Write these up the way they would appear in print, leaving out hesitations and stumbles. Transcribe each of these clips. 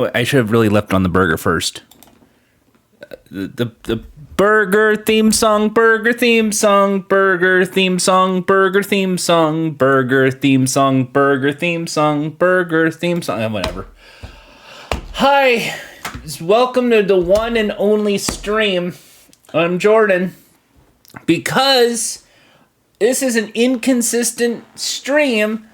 Well, I should have really left on the burger first. The burger theme song, burger theme song, burger theme song, burger theme song, burger theme song, burger theme song, burger theme song, whatever. Hi, welcome to the one and only stream. I'm Jordan. Because this is an inconsistent stream,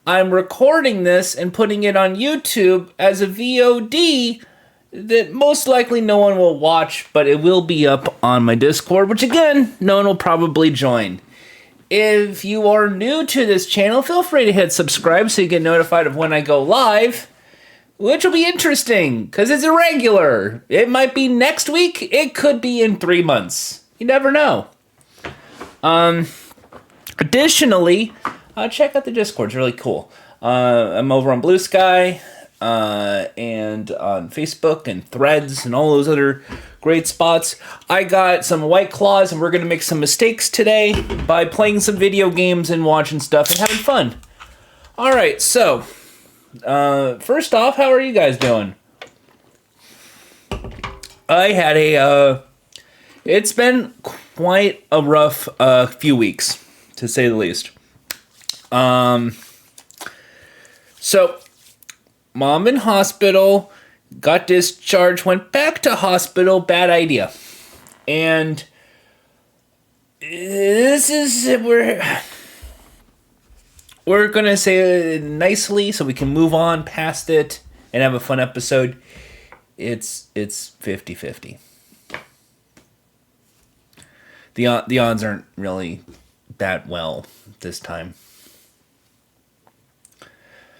I'm recording this and putting it on YouTube as a VOD that most likely no one will watch, but it will be up on my Discord, which again, no one will probably join. If you are new to this channel, feel free to hit subscribe so you get notified of when I go live, which will be interesting because it's irregular. It might be next week, it could be in 3 months. You never know. Additionally, check out the Discord. It's really cool. I'm over on Blue Sky and on Facebook and Threads and all those other great spots. I got some White Claws, and we're going to make some mistakes today by playing some video games and watching stuff and having fun. All right, so first off, how are you guys doing? I had it's been quite a rough few weeks, to say the least. So, mom in hospital, got discharged, went back to hospital, bad idea. And this is, we're gonna say it nicely so we can move on past it and have a fun episode. It's 50-50. The odds aren't really that well this time.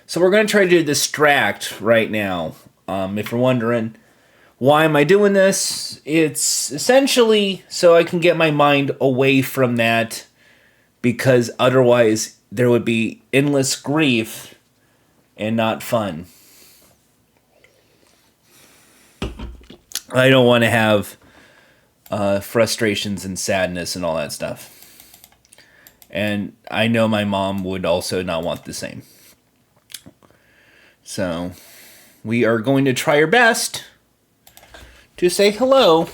So we're going to try to distract right now. If you're wondering, why am I doing this? It's essentially so I can get my mind away from that, because otherwise there would be endless grief and not fun. I don't want to have frustrations and sadness and all that stuff. And I know my mom would also not want the same. So we are going to try our best to say hello.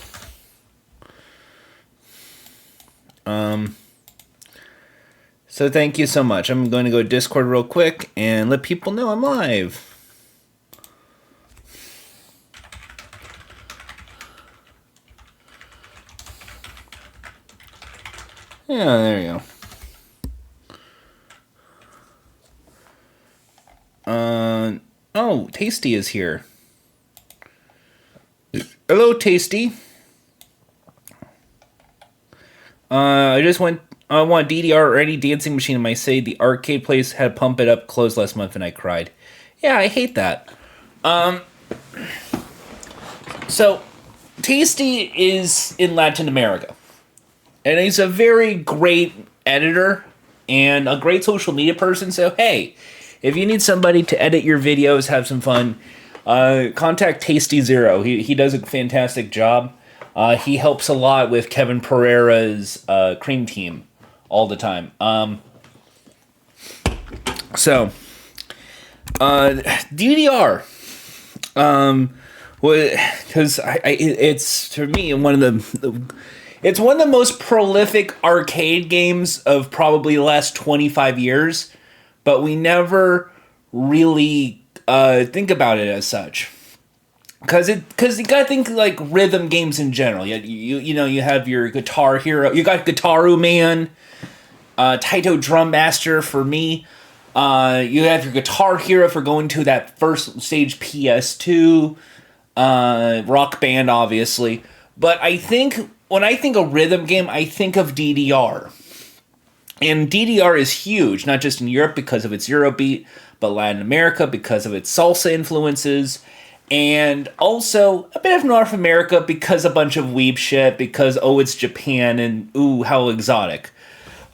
So thank you so much. I'm going to go to Discord real quick and let people know I'm live. Yeah, there you go. Oh, Tasty is here. Hello, Tasty. I want DDR or any dancing machine in my city. The arcade place had Pump It Up closed last month and I cried. Yeah, I hate that. So, Tasty is in Latin America. And he's a very great editor and a great social media person. So, hey, if you need somebody to edit your videos, have some fun, contact Tasty Zero. He does a fantastic job. He helps a lot with Kevin Pereira's Cream Team all the time. So, DDR. Because it's, for me, it's one of the most prolific arcade games of probably the last 25 years. But we never really think about it as such, because you gotta think like rhythm games in general. You have your Guitar Hero, you got Guitaru Man, Taito Drum Master for me. You have your Guitar Hero for going to that first stage PS2, Rock Band obviously. But I think when I think of rhythm game, I think of DDR. And DDR is huge, not just in Europe because of its Eurobeat, but Latin America because of its salsa influences, and also a bit of North America because a bunch of weeb shit, because, oh, it's Japan, and ooh, how exotic.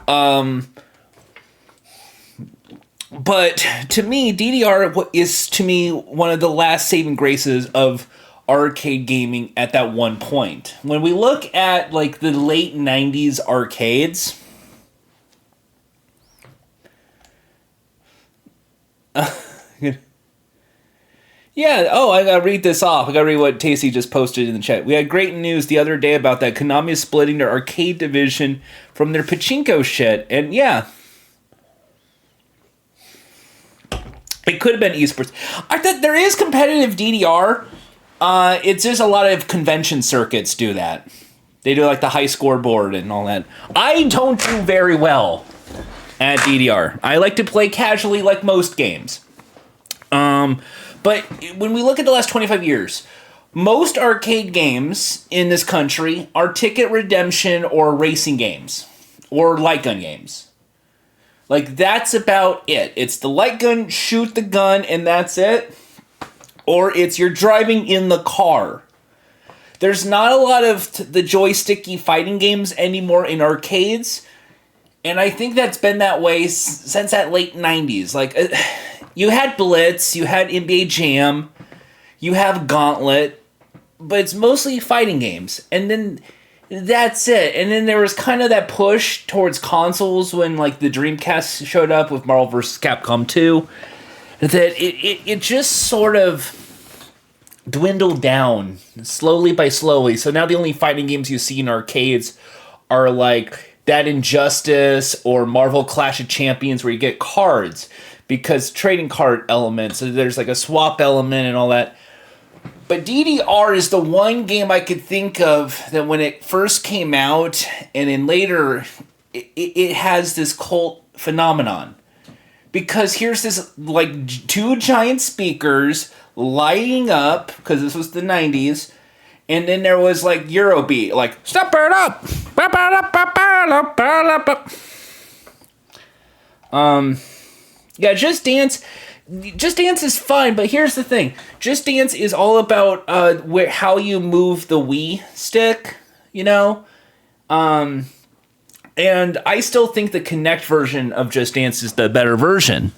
But to me, DDR is, to me, one of the last saving graces of arcade gaming at that one point. When we look at, like, the late 90s arcades, Yeah, oh, I gotta read this off. I gotta read what Tasty just posted in the chat. We had great news the other day about that. Konami is splitting their arcade division from their pachinko shit. And yeah, it could have been esports. I thought there is competitive DDR. It's just a lot of convention circuits do that. They do like the high scoreboard and all that. I don't do very well at DDR. I like to play casually like most games. But when we look at the last 25 years, most arcade games in this country are ticket redemption or racing games or light gun games. Like, that's about it. It's the light gun, shoot the gun, and that's it. Or it's you're driving in the car. There's not a lot of the joysticky fighting games anymore in arcades. And I think that's been that way since that late 90s. Like, you had Blitz, you had NBA Jam, you have Gauntlet, but it's mostly fighting games. And then that's it. And then there was kind of that push towards consoles when, like, the Dreamcast showed up with Marvel vs. Capcom 2. That it just sort of dwindled down slowly by slowly. So now the only fighting games you see in arcades are like that Injustice or Marvel Clash of Champions where you get cards because trading card elements. So there's like a swap element and all that. But DDR is the one game I could think of that when it first came out and then later it has this cult phenomenon. Because here's this, like, two giant speakers lighting up, because this was the 90s, and then there was, like, Eurobeat, like, step it up! Yeah, Just Dance is fine, but here's the thing. Just Dance is all about how you move the Wii stick, you know? And I still think the Kinect version of Just Dance is the better version.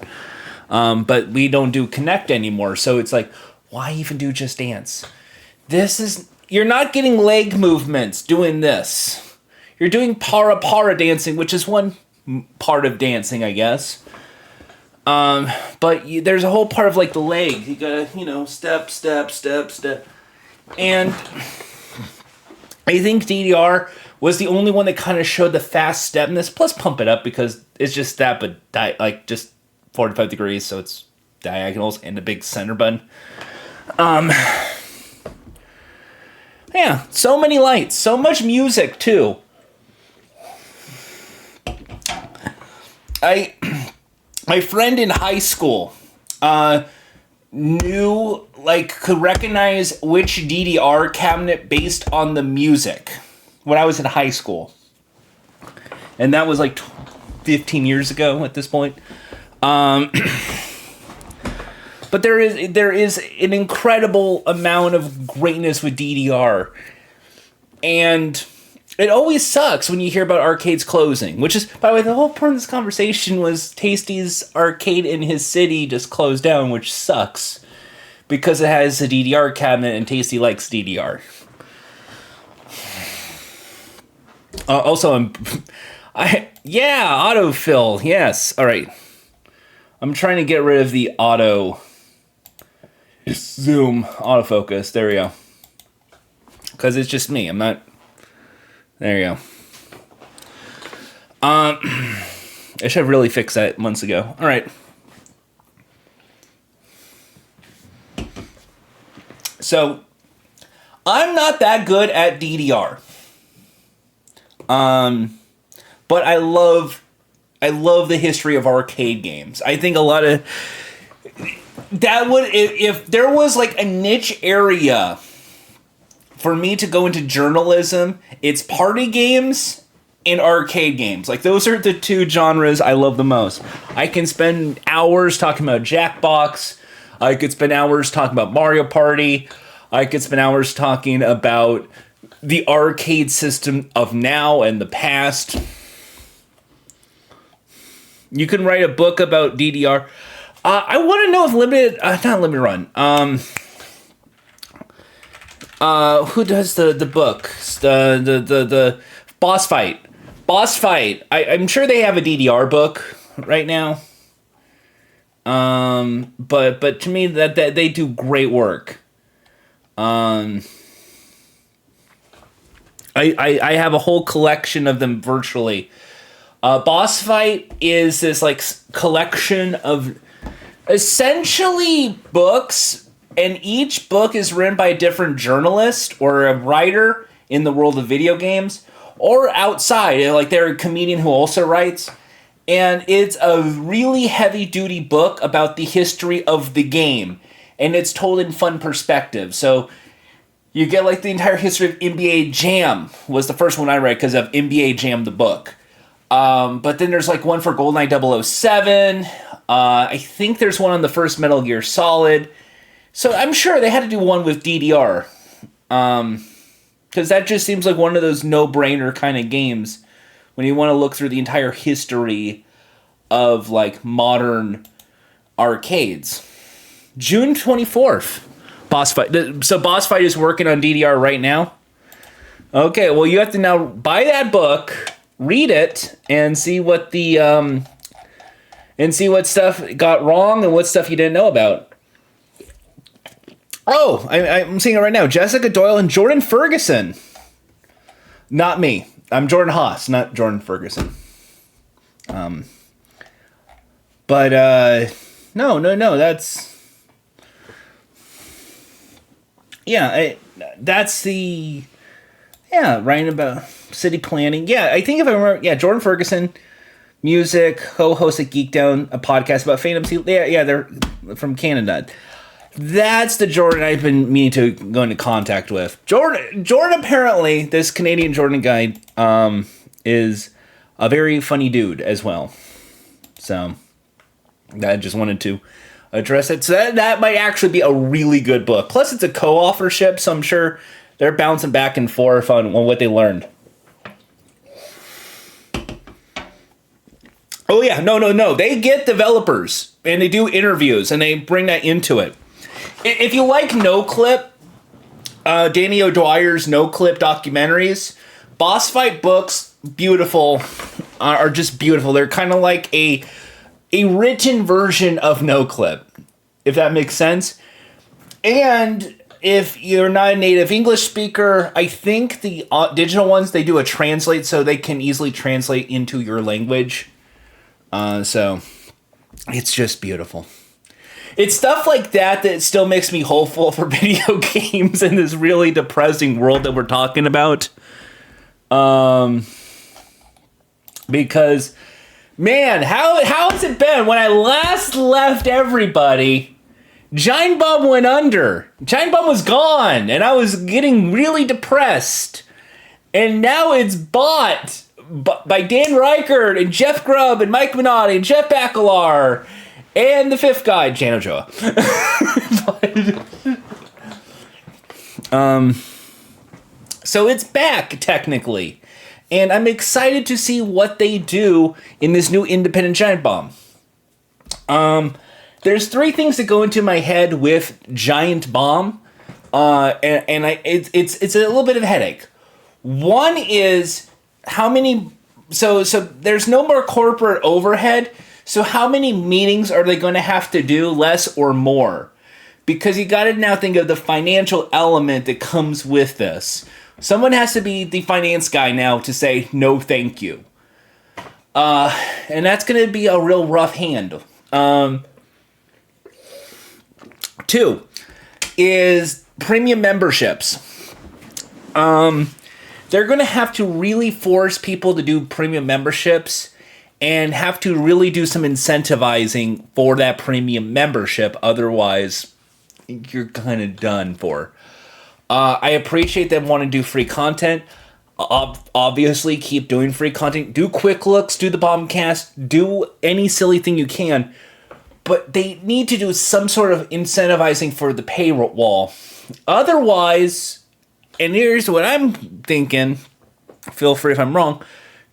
But we don't do Kinect anymore. So it's like, why even do Just Dance? You're not getting leg movements doing this. You're doing para dancing, which is one part of dancing, I guess. But there's a whole part of like the leg. You gotta, step, step, step, step. And I think DDR was the only one that kind of showed the fast step in this, plus pump it up because it's just that, but just 45 degrees, so it's diagonals and a big center button. Yeah, so many lights, so much music too. My friend in high school could recognize which DDR cabinet based on the music when I was in high school. And that was like 15 years ago at this point. But there is an incredible amount of greatness with DDR. And it always sucks when you hear about arcades closing, which is, by the way, the whole point of this conversation was Tasty's arcade in his city just closed down, which sucks because it has a DDR cabinet and Tasty likes DDR. Also, autofill, yes, all right. I'm trying to get rid of the zoom autofocus. There we go. Because it's just me. I'm not. There you go. I should have really fixed that months ago. All right. So, I'm not that good at DDR. But I love the history of arcade games. I think a lot of that would, if there was like a niche area for me to go into journalism, it's party games and arcade games. Like, those are the two genres I love the most. I can spend hours talking about Jackbox. I could spend hours talking about Mario Party. I could spend hours talking about the arcade system of now and the past. You can write a book about DDR. I want to know if not Limited Run. Who does the book? The Boss Fight. Boss Fight. I'm sure they have a DDR book right now. But to me, that they do great work. I have a whole collection of them virtually. Boss Fight is this like collection of essentially books, and each book is written by a different journalist or a writer in the world of video games or outside. Like they're a comedian who also writes. And it's a really heavy-duty book about the history of the game. And it's told in fun perspective. So you get like the entire history of NBA Jam was the first one I read because of NBA Jam the book. But then there's like one for GoldenEye 007. I think there's one on the first Metal Gear Solid. So I'm sure they had to do one with DDR. Because that just seems like one of those no-brainer kind of games when you want to look through the entire history of like modern arcades. June 24th. Boss Fight. So Boss Fight is working on DDR right now? Okay, well you have to now buy that book, read it, and see what the and see what stuff got wrong and what stuff you didn't know about. Oh, I'm seeing it right now. Jessica Doyle and Jordan Ferguson. Not me. I'm Jordan Haas, not Jordan Ferguson. But no. That's that's the writing about city planning. Yeah, I think if I remember, Jordan Ferguson, music, co-host at Geek Down, a podcast about Phantom Sea. Yeah, they're from Canada. That's the Jordan I've been meaning to go into contact with. Jordan apparently, this Canadian Jordan guy, is a very funny dude as well. So, I just wanted to address it. So that might actually be a really good book. Plus, it's a co-authorship, so I'm sure they're bouncing back and forth on what they learned. Oh yeah, no. They get developers, and they do interviews, and they bring that into it. If you like NoClip, Danny O'Dwyer's NoClip documentaries, Boss Fight books, beautiful, are just beautiful. They're kind of like a written version of NoClip, if that makes sense. And if you're not a native English speaker, I think the digital ones, they do a translate so they can easily translate into your language. So it's just beautiful. It's stuff like that still makes me hopeful for video games in this really depressing world that we're talking about. Because, man, how has it been? When I last left everybody, Giant Bomb went under. Giant Bomb was gone, and I was getting really depressed. And now it's bought by Dan Reichert and Jeff Grubb and Mike Minotti and Jeff Bakalar. And the fifth guy, Jan Ochoa. So it's back, technically. And I'm excited to see what they do in this new independent Giant Bomb. There's three things that go into my head with Giant Bomb. It's a little bit of a headache. One is how many... So there's no more corporate overhead. So how many meetings are they going to have to do, less or more? Because you got to now think of the financial element that comes with this. Someone has to be the finance guy now to say, no, thank you. And that's going to be a real rough hand. Two is premium memberships. They're going to have to really force people to do premium memberships and have to really do some incentivizing for that premium membership. Otherwise, you're kind of done for. I appreciate them wanting to do free content. Obviously, keep doing free content. Do quick looks, do the Bombcast, do any silly thing you can. But they need to do some sort of incentivizing for the paywall. Otherwise, and here's what I'm thinking, feel free if I'm wrong,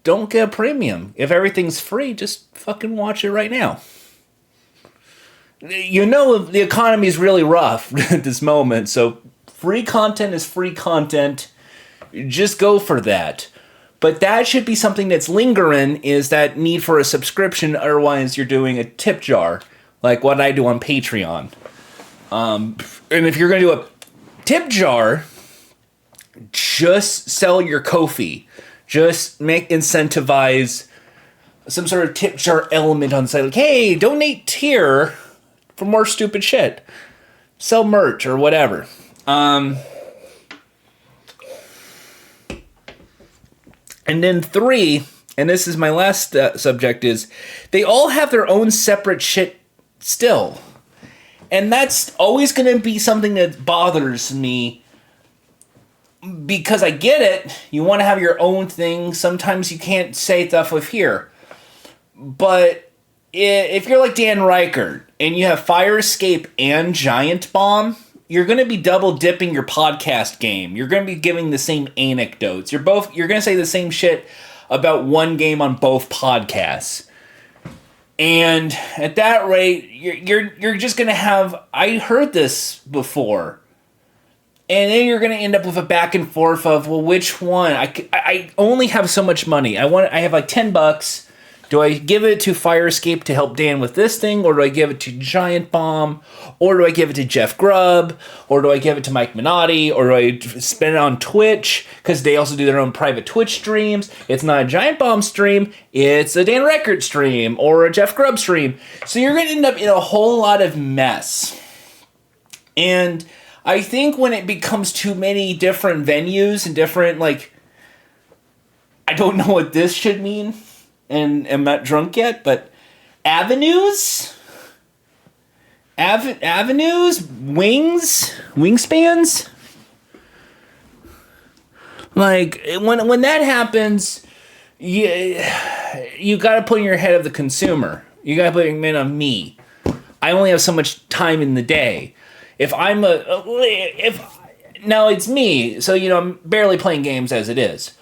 don't get a premium. If everything's free, just fucking watch it right now. You know the economy is really rough at this moment, so free content is free content. Just go for that. But that should be something that's lingering, is that need for a subscription, otherwise you're doing a tip jar. like what I do on Patreon. And if you're going to do a tip jar, just sell your Ko-fi. Just incentivize some sort of tip jar element on the site. Like, hey, donate here for more stupid shit. Sell merch or whatever. And then 3, and this is my last subject, is they all have their own separate shit still. And that's always going to be something that bothers me, because I get it. You want to have your own thing. Sometimes you can't say stuff with here. But if you're like Dan Reichert and you have Fire Escape and Giant Bomb, you're going to be double dipping your podcast game. You're going to be giving the same anecdotes. You're going to say the same shit about one game on both podcasts. And at that rate, you're just going to have, I heard this before. And then you're going to end up with a back and forth of, well, which one? I only have so much money. I have like $10. Do I give it to Fire Escape to help Dan with this thing? Or do I give it to Giant Bomb? Or do I give it to Jeff Grubb? Or do I give it to Mike Minotti? Or do I spend it on Twitch? Because they also do their own private Twitch streams. It's not a Giant Bomb stream. It's a Dan Reichert stream or a Jeff Grubb stream. So you're going to end up in a whole lot of mess. And I think when it becomes too many different venues and different, like, I don't know what this should mean, and I'm not drunk yet, but avenues, wingspans, like, when that happens, you got to put in your head of the consumer. You got to put in of me. I only have so much time in the day. Now it's me, so I'm barely playing games as it is,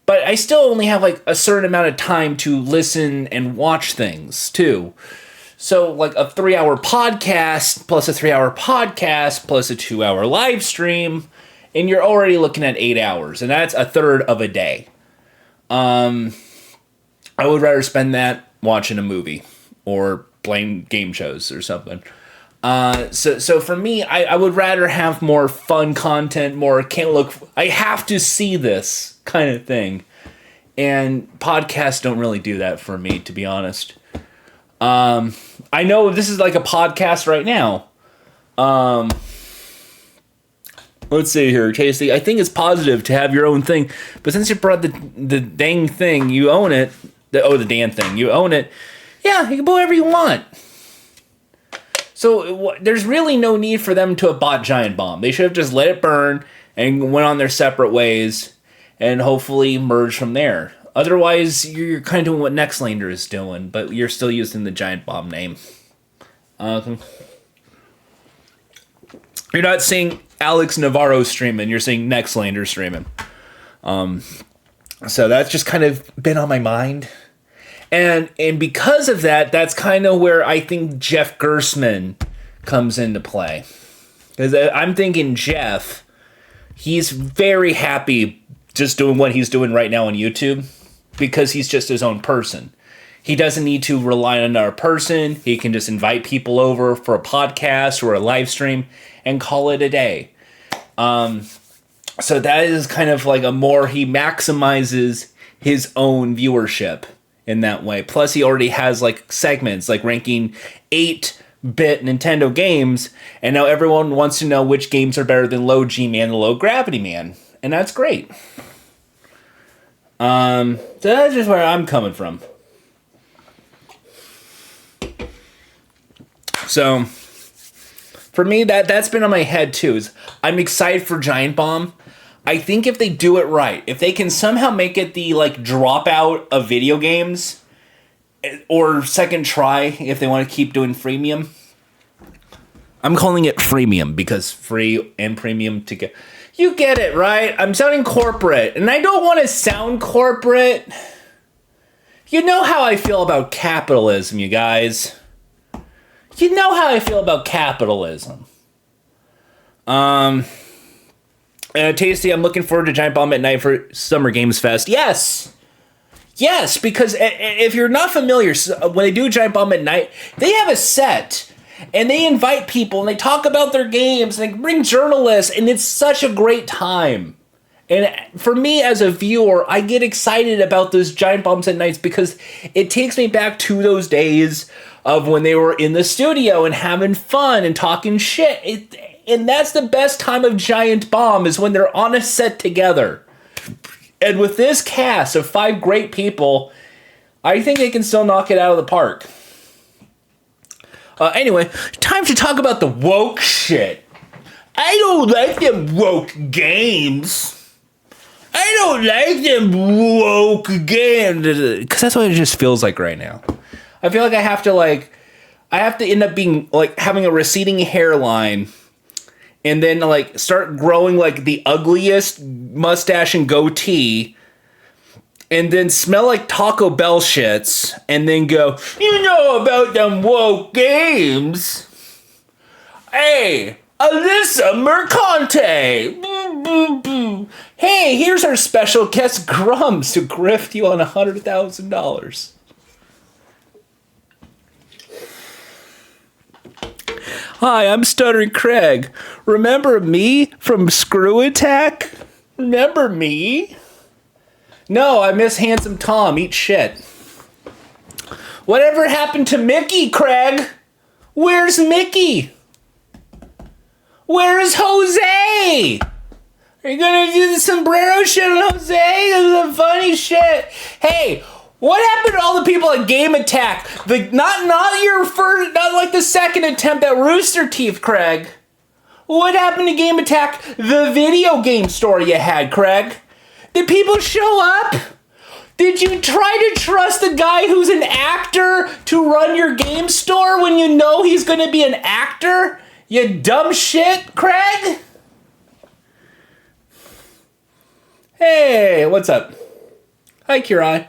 but I still only have like a certain amount of time to listen and watch things too. So like a 3-hour podcast plus a 3-hour podcast plus a 2-hour live stream, and you're already looking at 8 hours, and that's a third of a day. I would rather spend that watching a movie or playing game shows or something. So for me, I would rather have more fun content, more I have to see this kind of thing. And podcasts don't really do that for me, to be honest. I know this is like a podcast right now. Let's see here, Casey. I think it's positive to have your own thing, but since you brought the dang thing, you own it. The Dan thing, you own it. Yeah, you can put whatever you want. So there's really no need for them to have bought Giant Bomb. They should have just let it burn and went on their separate ways and hopefully merge from there. Otherwise, you're kind of doing what Nextlander is doing, but you're still using the Giant Bomb name. You're not seeing Alex Navarro streaming. You're seeing Nextlander streaming. So that's just kind of been on my mind. And because of that, that's kind of where I think Jeff Gerstmann comes into play. Because I'm thinking Jeff, he's very happy just doing what he's doing right now on YouTube because he's just his own person. He doesn't need to rely on another person. He can just invite people over for a podcast or a live stream and call it a day. So that is kind of like he maximizes his own viewership in that way. Plus, he already has like segments like ranking 8-bit Nintendo games, and now everyone wants to know which games are better than Low G-Man and Low Gravity Man, and that's great. So that's just where I'm coming from. So for me, that's been on my head too. Is I'm excited for Giant Bomb. I think if they do it right, if they can somehow make it the like dropout of video games, or second try if they want to keep doing freemium. I'm calling it freemium because free and premium together. You get it, right? I'm sounding corporate, and I don't want to sound corporate. You know how I feel about capitalism, you guys. You know how I feel about capitalism. Tasty, I'm looking forward to Giant Bomb at night for Summer Games Fest. Yes! Yes, because if you're not familiar, when they do Giant Bomb at Night, they have a set, and they invite people, and they talk about their games, and they bring journalists, and it's such a great time. And for me as a viewer, I get excited about those Giant Bombs at Nights because it takes me back to those days of when they were in the studio and having fun and talking shit. And that's the best time of Giant Bomb, is when they're on a set together. And with this cast of 5 great people, I think they can still knock it out of the park. Anyway, time to talk about the woke shit. I don't like them woke games. I don't like them woke games. Because that's what it just feels like right now. I feel like I have to end up being, like, having a receding hairline. And then, like, start growing, like, the ugliest mustache and goatee. And then smell like Taco Bell shits. And then go, you know about them woke games. Hey, Alyssa Mercante. Boo, boo, boo. Hey, here's our special guest Grumps to grift you on $100,000. Hi, I'm Stuttering Craig. Remember me from Screw Attack? Remember me? No, I miss Handsome Tom. Eat shit. Whatever happened to Mickey, Craig? Where's Mickey? Where's Jose? Are you gonna do the sombrero shit on Jose? This is funny shit. Hey, what happened to all the people at Game Attack? Not your first, not like the second attempt at Rooster Teeth, Craig. What happened to Game Attack, the video game store you had, Craig? Did people show up? Did you try to trust the guy who's an actor to run your game store when you know he's going to be an actor? You dumb shit, Craig? Hey, what's up? Hi, Kirai.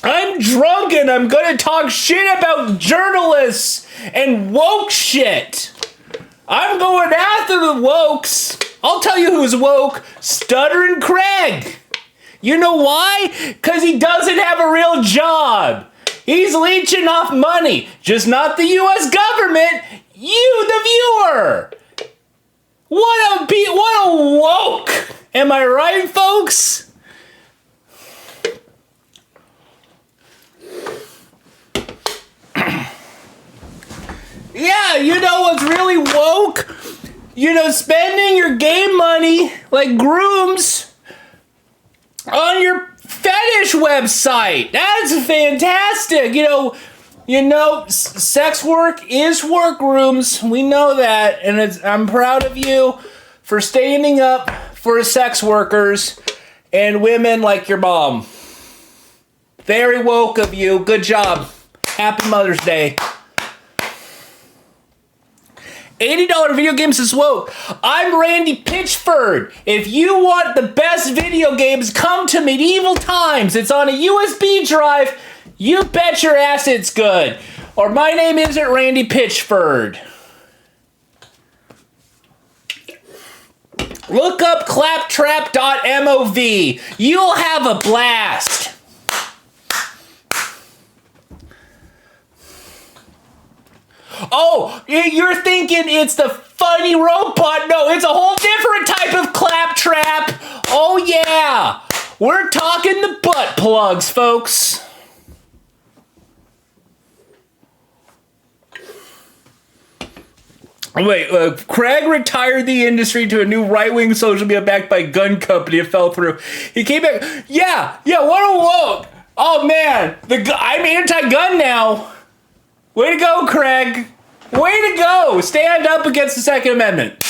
I'm drunk and I'm gonna talk shit about journalists and woke shit. I'm going after the wokes. I'll tell you who's woke. Stuttering Craig. You know why? Because he doesn't have a real job. He's leeching off money. Just not the U.S. government. You, the viewer. What a woke. Am I right, folks? Yeah, you know what's really woke? You know, spending your game money like grooms on your fetish website. That's fantastic. You know, sex work is work, rooms. We know that, and I'm proud of you for standing up for sex workers and women like your mom. Very woke of you. Good job. Happy Mother's Day. $80 video games is woke. I'm Randy Pitchford. If you want the best video games, come to Medieval Times. It's on a USB drive. You bet your ass it's good. Or my name isn't Randy Pitchford. Look up claptrap.mov. You'll have a blast. Oh, you're thinking it's the funny robot. No, it's a whole different type of claptrap. Oh, yeah. We're talking the butt plugs, folks. Wait, Craig retired the industry to a new right-wing social media backed by a gun company. It fell through. He came back. Yeah, what a woke. Oh, man. I'm anti-gun now. Way to go, Craig. Way to go. Stand up against the Second Amendment.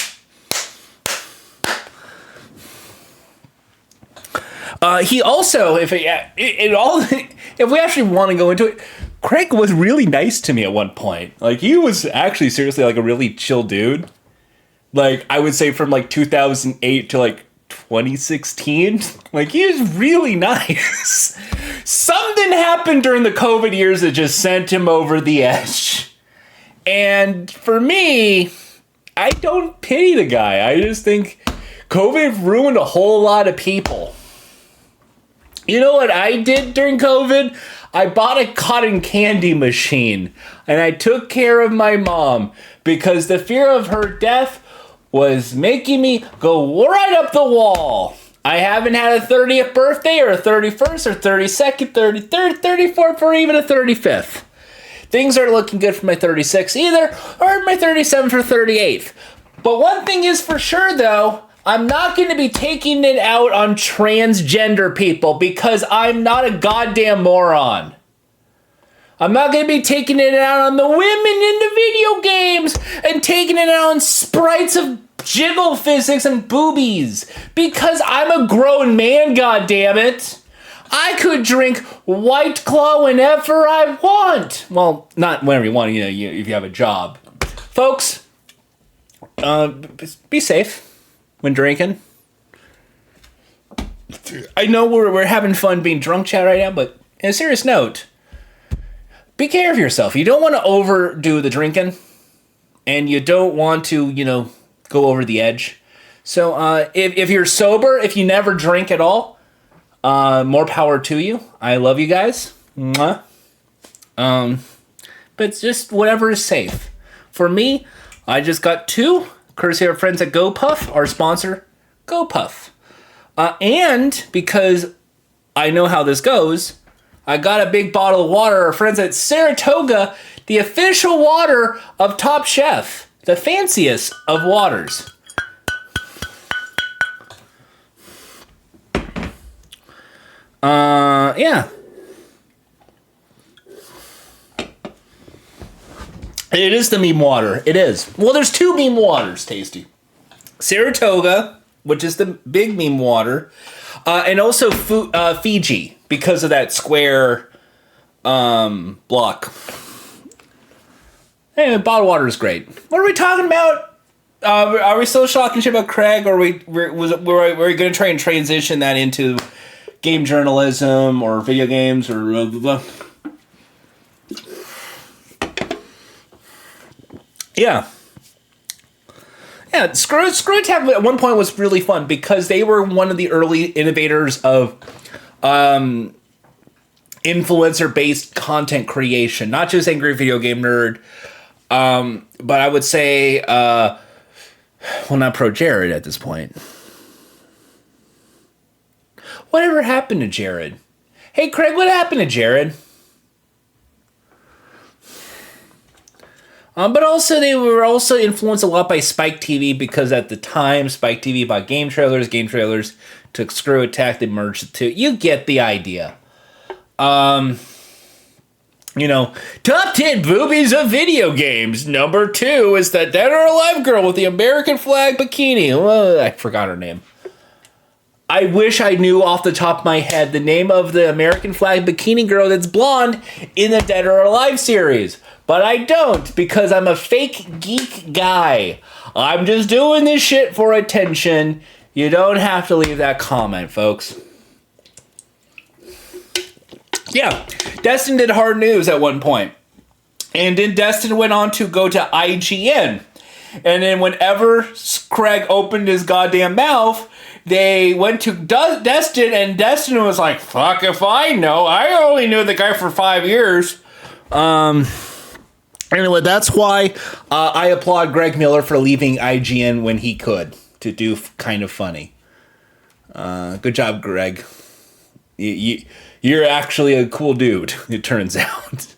He also, if we actually want to go into it, Craig was really nice to me at one point. Like, he was actually seriously like a really chill dude. Like, I would say from like 2008 to like 2016. Like, he was really nice. Something happened during the COVID years that just sent him over the edge. And for me, I don't pity the guy. I just think COVID ruined a whole lot of people. You know what I did during COVID? I bought a cotton candy machine and I took care of my mom because the fear of her death was making me go right up the wall. I haven't had a 30th birthday or a 31st or 32nd, 33rd, 34th, or even a 35th. Things aren't looking good for my 36th either, or my 37th or 38th. But one thing is for sure though, I'm not going to be taking it out on transgender people because I'm not a goddamn moron. I'm not going to be taking it out on the women in the video games and taking it out on sprites of jiggle physics and boobies because I'm a grown man, goddammit. I could drink White Claw whenever I want. Well, not whenever you want, if you have a job. Folks, be safe when drinking. I know we're having fun being drunk chat right now, but in a serious note, be care of yourself. You don't want to overdo the drinking, and you don't want to, go over the edge. So if you're sober, if you never drink at all, more power to you. I love you guys. Mwah. But just whatever is safe. For me, I just got 2, courtesy of our friends at GoPuff, our sponsor, GoPuff. And because I know how this goes, I got a big bottle of water. Our friends at Saratoga, the official water of Top Chef, the fanciest of waters. Yeah. It is the meme water. It is. Well, there's 2 meme waters, Tasty. Saratoga, which is the big meme water, and also Fiji, because of that square block. Anyway, bottled water is great. What are we talking about? Are we still talking shit about Craig, or were we going to try and transition that into game journalism or video games or blah, blah, blah? Yeah. Yeah, Screw Attack at one point was really fun because they were one of the early innovators of influencer-based content creation. Not just Angry Video Game Nerd, but I would say, well, not Pro Jared at this point. Whatever happened to Jared? Hey, Craig, what happened to Jared? But also, they were also influenced a lot by Spike TV because at the time, Spike TV bought Game Trailers. Game Trailers took Screw Attack. They merged the two. You get the idea. Top 10 boobies of video games. Number 2 is the Dead or Alive girl with the American flag bikini. Oh, I forgot her name. I wish I knew off the top of my head the name of the American flag bikini girl that's blonde in the Dead or Alive series. But I don't, because I'm a fake geek guy. I'm just doing this shit for attention. You don't have to leave that comment, folks. Yeah, Destin did Hard News at one point. And then Destin went on to go to IGN. And then whenever Craig opened his goddamn mouth, they went to Destin, and Destin was like, fuck if I know. I only knew the guy for 5 years. Anyway, that's why I applaud Greg Miller for leaving IGN when he could to do kind of funny. Good job, Greg. You're actually a cool dude, it turns out.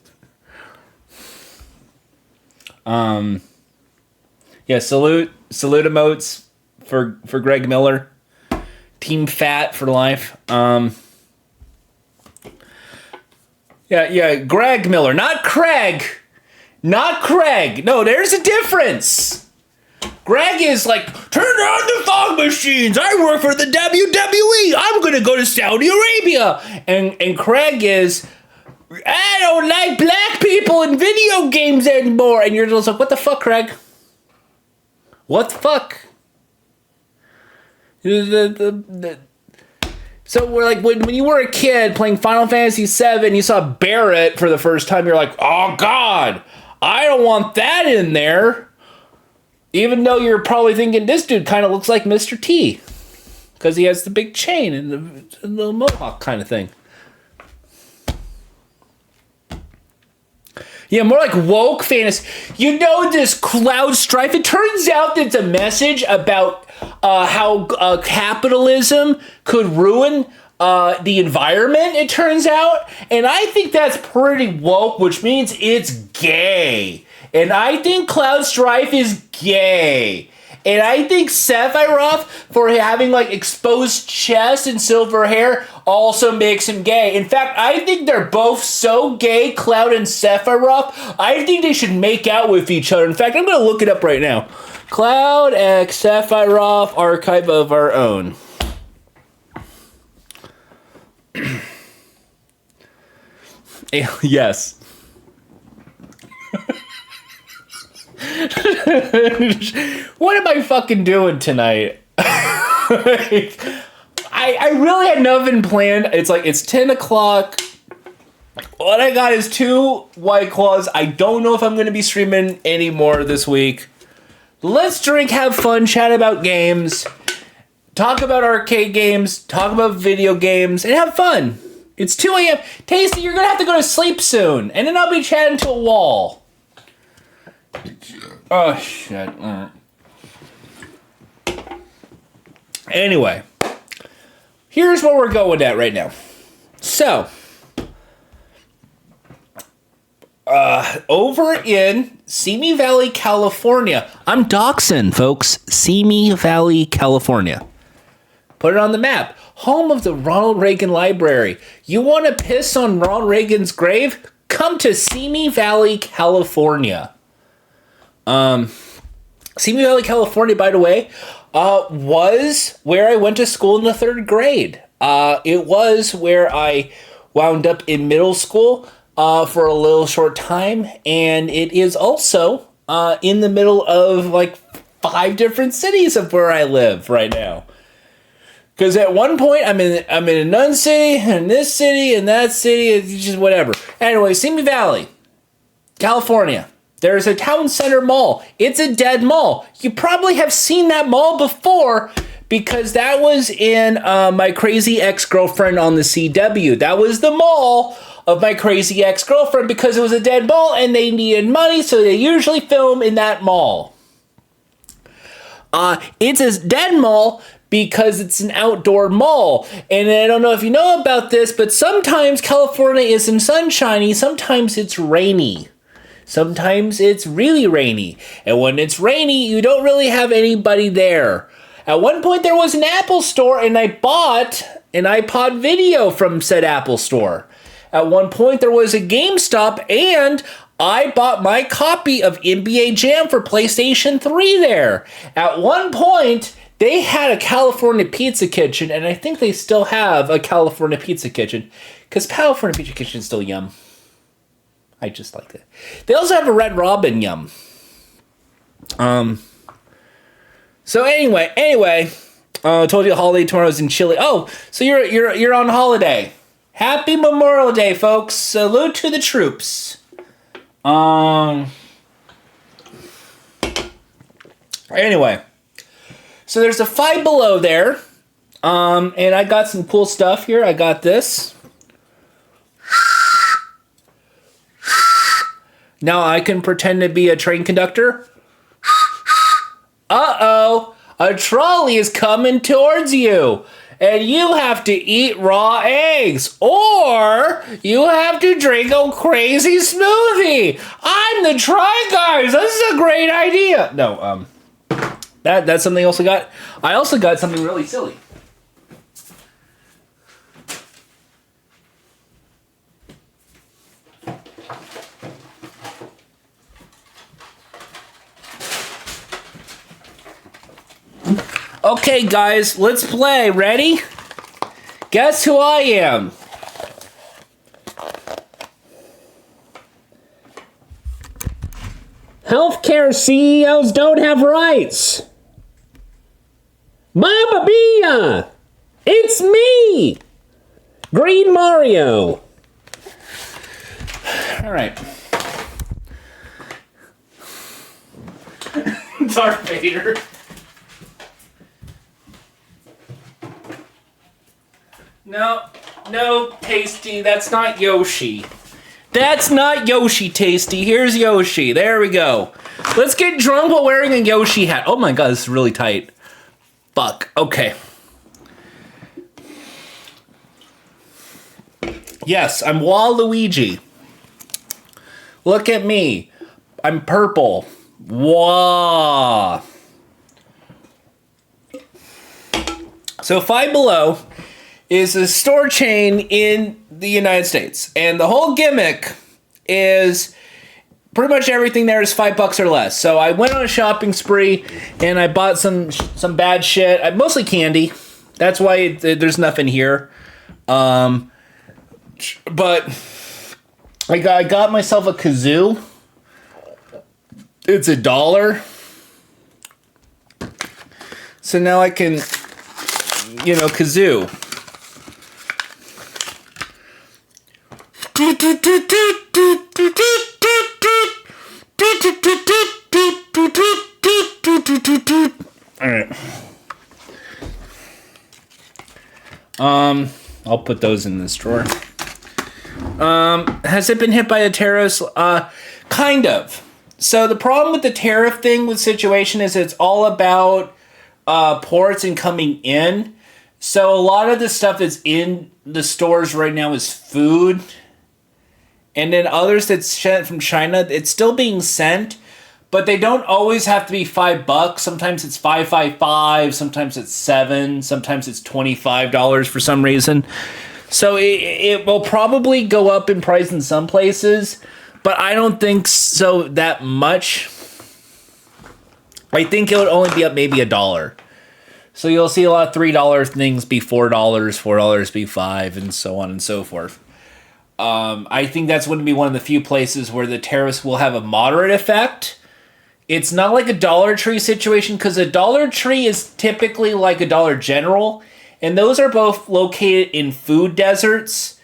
Yeah, salute emotes for Greg Miller. Team Fat for life. Yeah, Greg Miller, not Craig. Not Craig. No, there's a difference. Greg is like, turn on the fog machines. I work for the WWE. I'm going to go to Saudi Arabia. And Craig is, I don't like black people in video games anymore. And you're just like, what the fuck, Craig? What the fuck? So we're like, when you were a kid playing Final Fantasy VII, you saw Barrett for the first time, you're like, oh God, I don't want that in there. Even though you're probably thinking, this dude kind of looks like Mr. T. because he has the big chain and the little mohawk kind of thing. Yeah, more like woke fantasy. You know this Cloud Strife? It turns out that it's a message about how capitalism could ruin the environment, it turns out. And I think that's pretty woke, which means it's gay. And I think Cloud Strife is gay. And I think Sephiroth, for having like exposed chest and silver hair, also makes him gay. In fact, I think they're both so gay, Cloud and Sephiroth. I think they should make out with each other. In fact, I'm going to look it up right now. Cloud X Sephiroth, archive of our own. Yes. What am I fucking doing tonight? I really had nothing planned. It's 10 o'clock. What I got is 2 White Claws. I don't know if I'm going to be streaming anymore this week. Let's drink, have fun, chat about games, talk about arcade games, talk about video games, and have fun. It's 2 a.m. Tasty, you're going to have to go to sleep soon. And then I'll be chatting to a wall. Oh, shit. Anyway, here's where we're going at right now. So, over in Simi Valley, California. I'm doxing, folks. Simi Valley, California. Put it on the map. Home of the Ronald Reagan Library. You want to piss on Ronald Reagan's grave? Come to Simi Valley, California. Simi Valley, California, by the way, was where I went to school in the 3rd grade. It was where I wound up in middle school for a little short time, and it is also in the middle of like 5 different cities of where I live right now. Because at one point I'm in a nun city, and this city, and that city, it's just whatever. Anyway, Simi Valley, California. There's a town center mall. It's a dead mall. You probably have seen that mall before because that was in My Crazy Ex-Girlfriend on the CW. That was the mall of My Crazy Ex-Girlfriend because it was a dead mall and they needed money, so they usually film in that mall. It's a dead mall because it's an outdoor mall. And I don't know if you know about this, but sometimes California isn't sunshiny, sometimes it's rainy. Sometimes it's really rainy. And when it's rainy, you don't really have anybody there. At one point, there was an Apple store, and I bought an iPod video from said Apple store. At one point, there was a GameStop, and I bought my copy of NBA Jam for PlayStation 3 there. At one point, they had a California Pizza Kitchen, and I think they still have a California Pizza Kitchen, because California Pizza Kitchen is still yum. I just like it. They also have a Red Robin yum. So anyway, I told you holiday tomorrow's in Chile. Oh, so you're on holiday. Happy Memorial Day, folks. Salute to the troops. Anyway, so there's a Five Below there. And I got some cool stuff here. I got this. Now I can pretend to be a train conductor. Uh-oh, a trolley is coming towards you. And you have to eat raw eggs. Or you have to drink a crazy smoothie. I'm the Try Guys. This is a great idea. No, that's something else I got. I also got something really silly. Okay, guys, let's play. Ready? Guess who I am? Healthcare CEOs don't have rights. Mamma mia! It's me! Green Mario. All right. Darth Vader. No, no, Tasty, that's not Yoshi. That's not Yoshi, Tasty. Here's Yoshi. There we go. Let's get drunk while wearing a Yoshi hat. Oh my god, this is really tight. Fuck. Okay. Yes, I'm Waluigi. Look at me. I'm purple. Wah. So Five Below is a store chain in the United States. And the whole gimmick is pretty much everything there is $5 or less. So I went on a shopping spree and I bought some bad shit. Mostly candy. That's why there's nothing here. But I got myself a kazoo. It's $1. So now I can, kazoo. All right. I'll put those in this drawer. Has it been hit by the tariffs? Kind of. So the problem with the tariff thing with situation is it's all about ports and coming in. So a lot of the stuff that's in the stores right now is food. And then others that's sent from China, it's still being sent, but they don't always have to be $5. Sometimes it's $5.55, sometimes it's $7, sometimes it's $25 for some reason. So it will probably go up in price in some places, but I don't think so that much. I think it would only be up maybe $1. So you'll see a lot of $3 things be $4, $4 be $5, and so on and so forth. I think that's going to be one of the few places where the tariffs will have a moderate effect. It's not like a Dollar Tree situation, because a Dollar Tree is typically like a Dollar General, and those are both located in food deserts,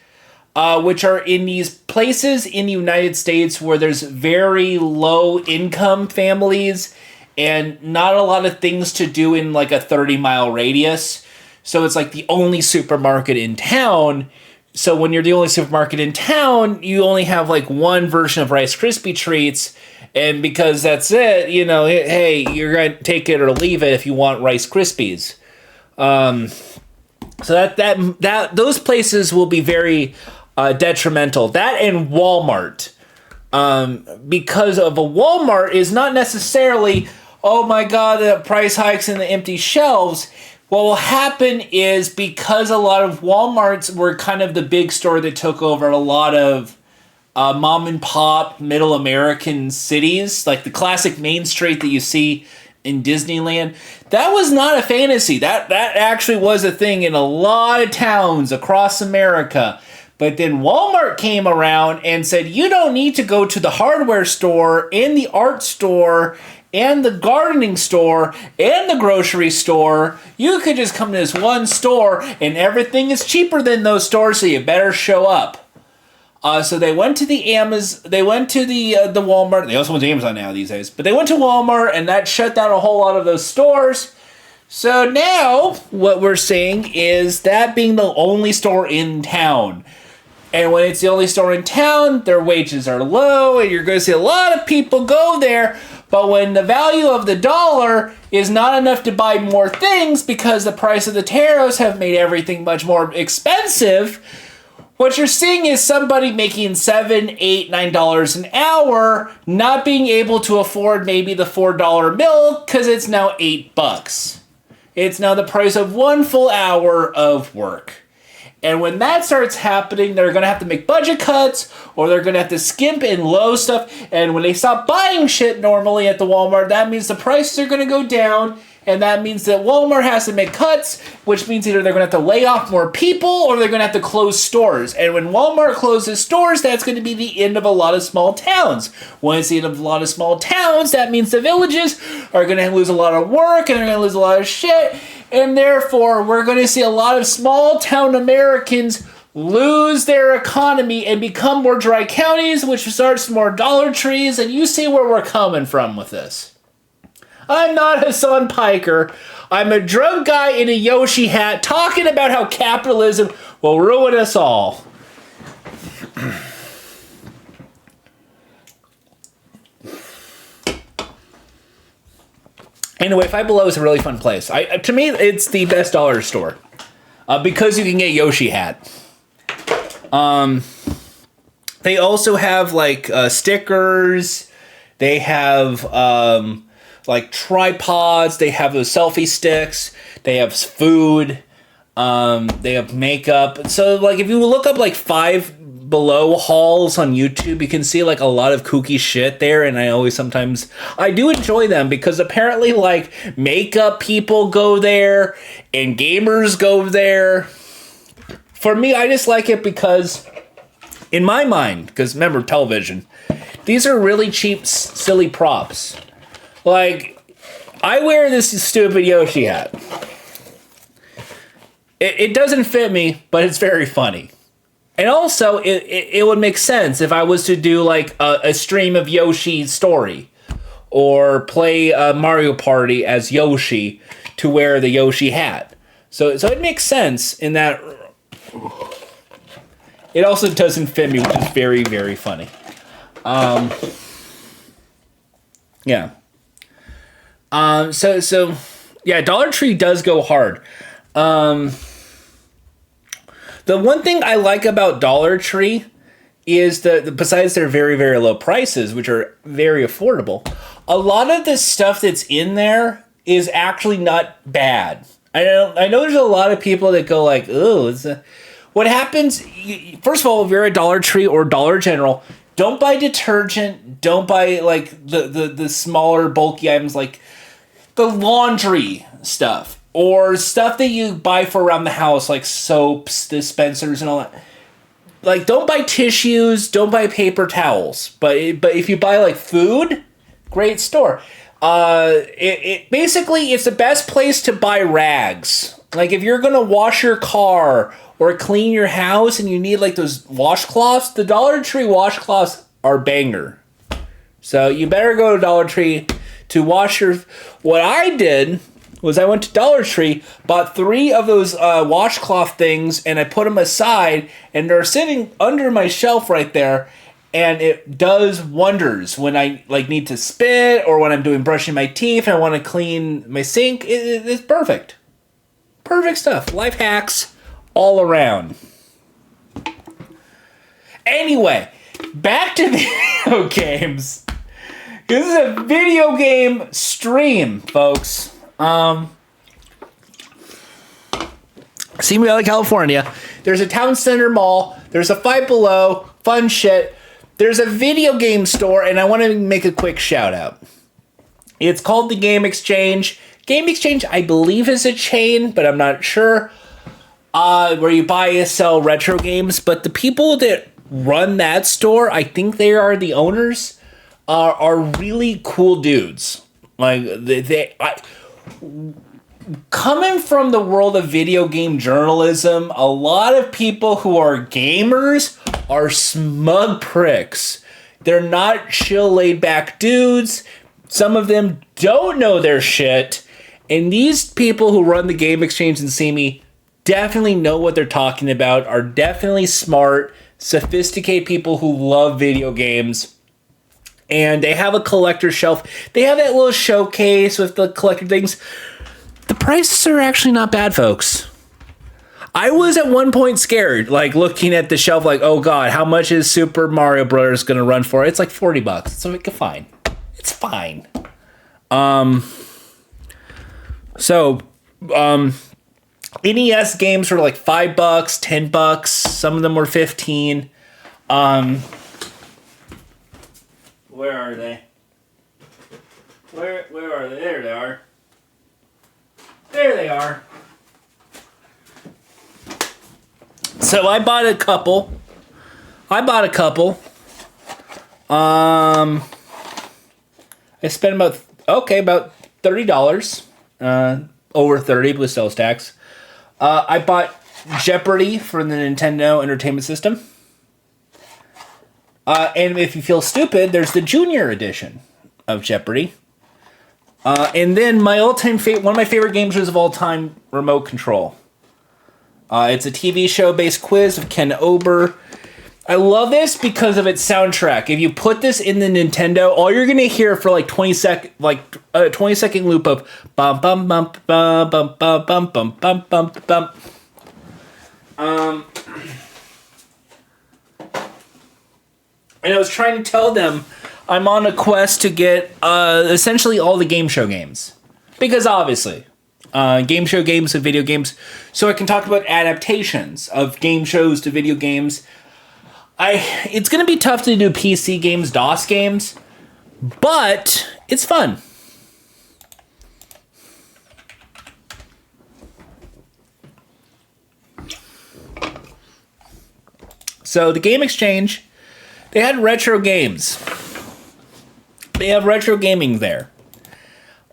which are in these places in the United States where there's very low income families and not a lot of things to do in like a 30-mile radius. So it's like the only supermarket in town. So when you're the only supermarket in town, you only have like one version of Rice Krispie treats. And because that's it, hey, you're going to take it or leave it if you want Rice Krispies. So that those places will be very detrimental. That and Walmart. Because of a Walmart is not necessarily, oh my God, the price hikes and the empty shelves. What will happen is because a lot of Walmarts were kind of the big store that took over a lot of mom and pop middle American cities, like the classic Main Street that you see in Disneyland. That was not a fantasy. That actually was a thing in a lot of towns across America. But then Walmart came around and said, you don't need to go to the hardware store and the art store and the gardening store and the grocery store. You could just come to this one store and everything is cheaper than those stores, so you better show up. So they went to the the Walmart. They also went to Amazon now these days. But they went to Walmart and that shut down a whole lot of those stores. So now what we're seeing is that being the only store in town. And when it's the only store in town, their wages are low and you're going to see a lot of people go there. But when the value of the dollar is not enough to buy more things because the price of the tariffs have made everything much more expensive, what you're seeing is somebody making $7, $8, $9 an hour not being able to afford maybe the $4 milk because it's now $8. It's now the price of one full hour of work. And when that starts happening, they're going to have to make budget cuts or they're going to have to skimp in low stuff. And when they stop buying shit normally at the Walmart, that means the prices are going to go down. And that means that Walmart has to make cuts, which means either they're going to have to lay off more people or they're going to have to close stores. And when Walmart closes stores, that's going to be the end of a lot of small towns. When it's the end of a lot of small towns, that means the villages are going to lose a lot of work and they're going to lose a lot of shit. And therefore, we're going to see a lot of small town Americans lose their economy and become more dry counties, which starts more Dollar Trees. And you see where we're coming from with this. I'm not Hassan Piker. I'm a drunk guy in a Yoshi hat talking about how capitalism will ruin us all. Anyway, Five Below is a really fun place. To me, it's the best dollar store because you can get Yoshi hat. They also have like stickers. They have like tripods. They have those selfie sticks. They have food. They have makeup. So like if you look up like Five Below hauls on YouTube, you can see like a lot of kooky shit there, and I do enjoy them because apparently like makeup people go there and gamers go there. For me, I just like it because in my mind, because remember television, these are really cheap, silly props. Like I wear this stupid Yoshi hat. It doesn't fit me, but it's very funny. And also, it would make sense if I was to do like a stream of Yoshi's story or play Mario Party as Yoshi to wear the Yoshi hat. So it makes sense in that. It also doesn't fit me, which is very, very funny. Yeah. So yeah, Dollar Tree does go hard. The one thing I like about Dollar Tree is besides their very, very low prices, which are very affordable, a lot of the stuff that's in there is actually not bad. I know there's a lot of people that go like, "Oh, what happens?" First of all, if you're at Dollar Tree or Dollar General, don't buy detergent. Don't buy like the smaller, bulky items like the laundry stuff. Or stuff that you buy for around the house, like soaps, dispensers, and all that. Like, don't buy tissues, don't buy paper towels. But if you buy, like, food, great store. Basically, it's the best place to buy rags. Like, if you're going to wash your car or clean your house and you need, like, those washcloths, the Dollar Tree washcloths are banger. So, you better go to Dollar Tree to wash your... What I did... was I went to Dollar Tree, bought 3 of those washcloth things, and I put them aside, and they're sitting under my shelf right there, and it does wonders when I like need to spit or when I'm doing brushing my teeth and I want to clean my sink. It's perfect. Perfect stuff. Life hacks all around. Anyway, back to video games. This is a video game stream, folks. Simi Valley, California. There's a town center mall. There's a Five Below. Fun shit. There's a video game store, and I want to make a quick shout out. It's called the Game Exchange. Game Exchange, I believe, is a chain, but I'm not sure. Where you buy and sell retro games. But the people that run that store, I think they are the owners, are really cool dudes. Like coming from the world of video game journalism, a lot of people who are gamers are smug pricks. They're not chill, laid back dudes. Some of them don't know their shit. And these people who run the Game Exchange and see me definitely know what they're talking about, are definitely smart, sophisticated people who love video games. And they have a collector shelf. They have that little showcase with the collector things. The prices are actually not bad, folks. I was at one point scared, like looking at the shelf, like, oh god, how much is Super Mario Brothers going to run for? It's like $40. So like, fine. It's fine. NES games were like $5, $10. Some of them were 15. Where are they? Where are they? There they are. There they are. So I bought a couple. I spent about $30. Over 30 with sales tax. I bought Jeopardy for the Nintendo Entertainment System. And if you feel stupid, there's the Junior Edition of Jeopardy. And then my all-time one of my favorite game shows of all time, Remote Control. It's a TV show-based quiz of Ken Ober. I love this because of its soundtrack. If you put this in the Nintendo, all you're gonna hear for like 20-second loop of bum bum bum bum bum bum bum bum bum bum bum. And I was trying to tell them I'm on a quest to get essentially all the game show games. Because obviously, game show games and video games. So I can talk about adaptations of game shows to video games. It's going to be tough to do PC games, DOS games. But it's fun. So the Game Exchange, they had retro games. They have retro gaming there.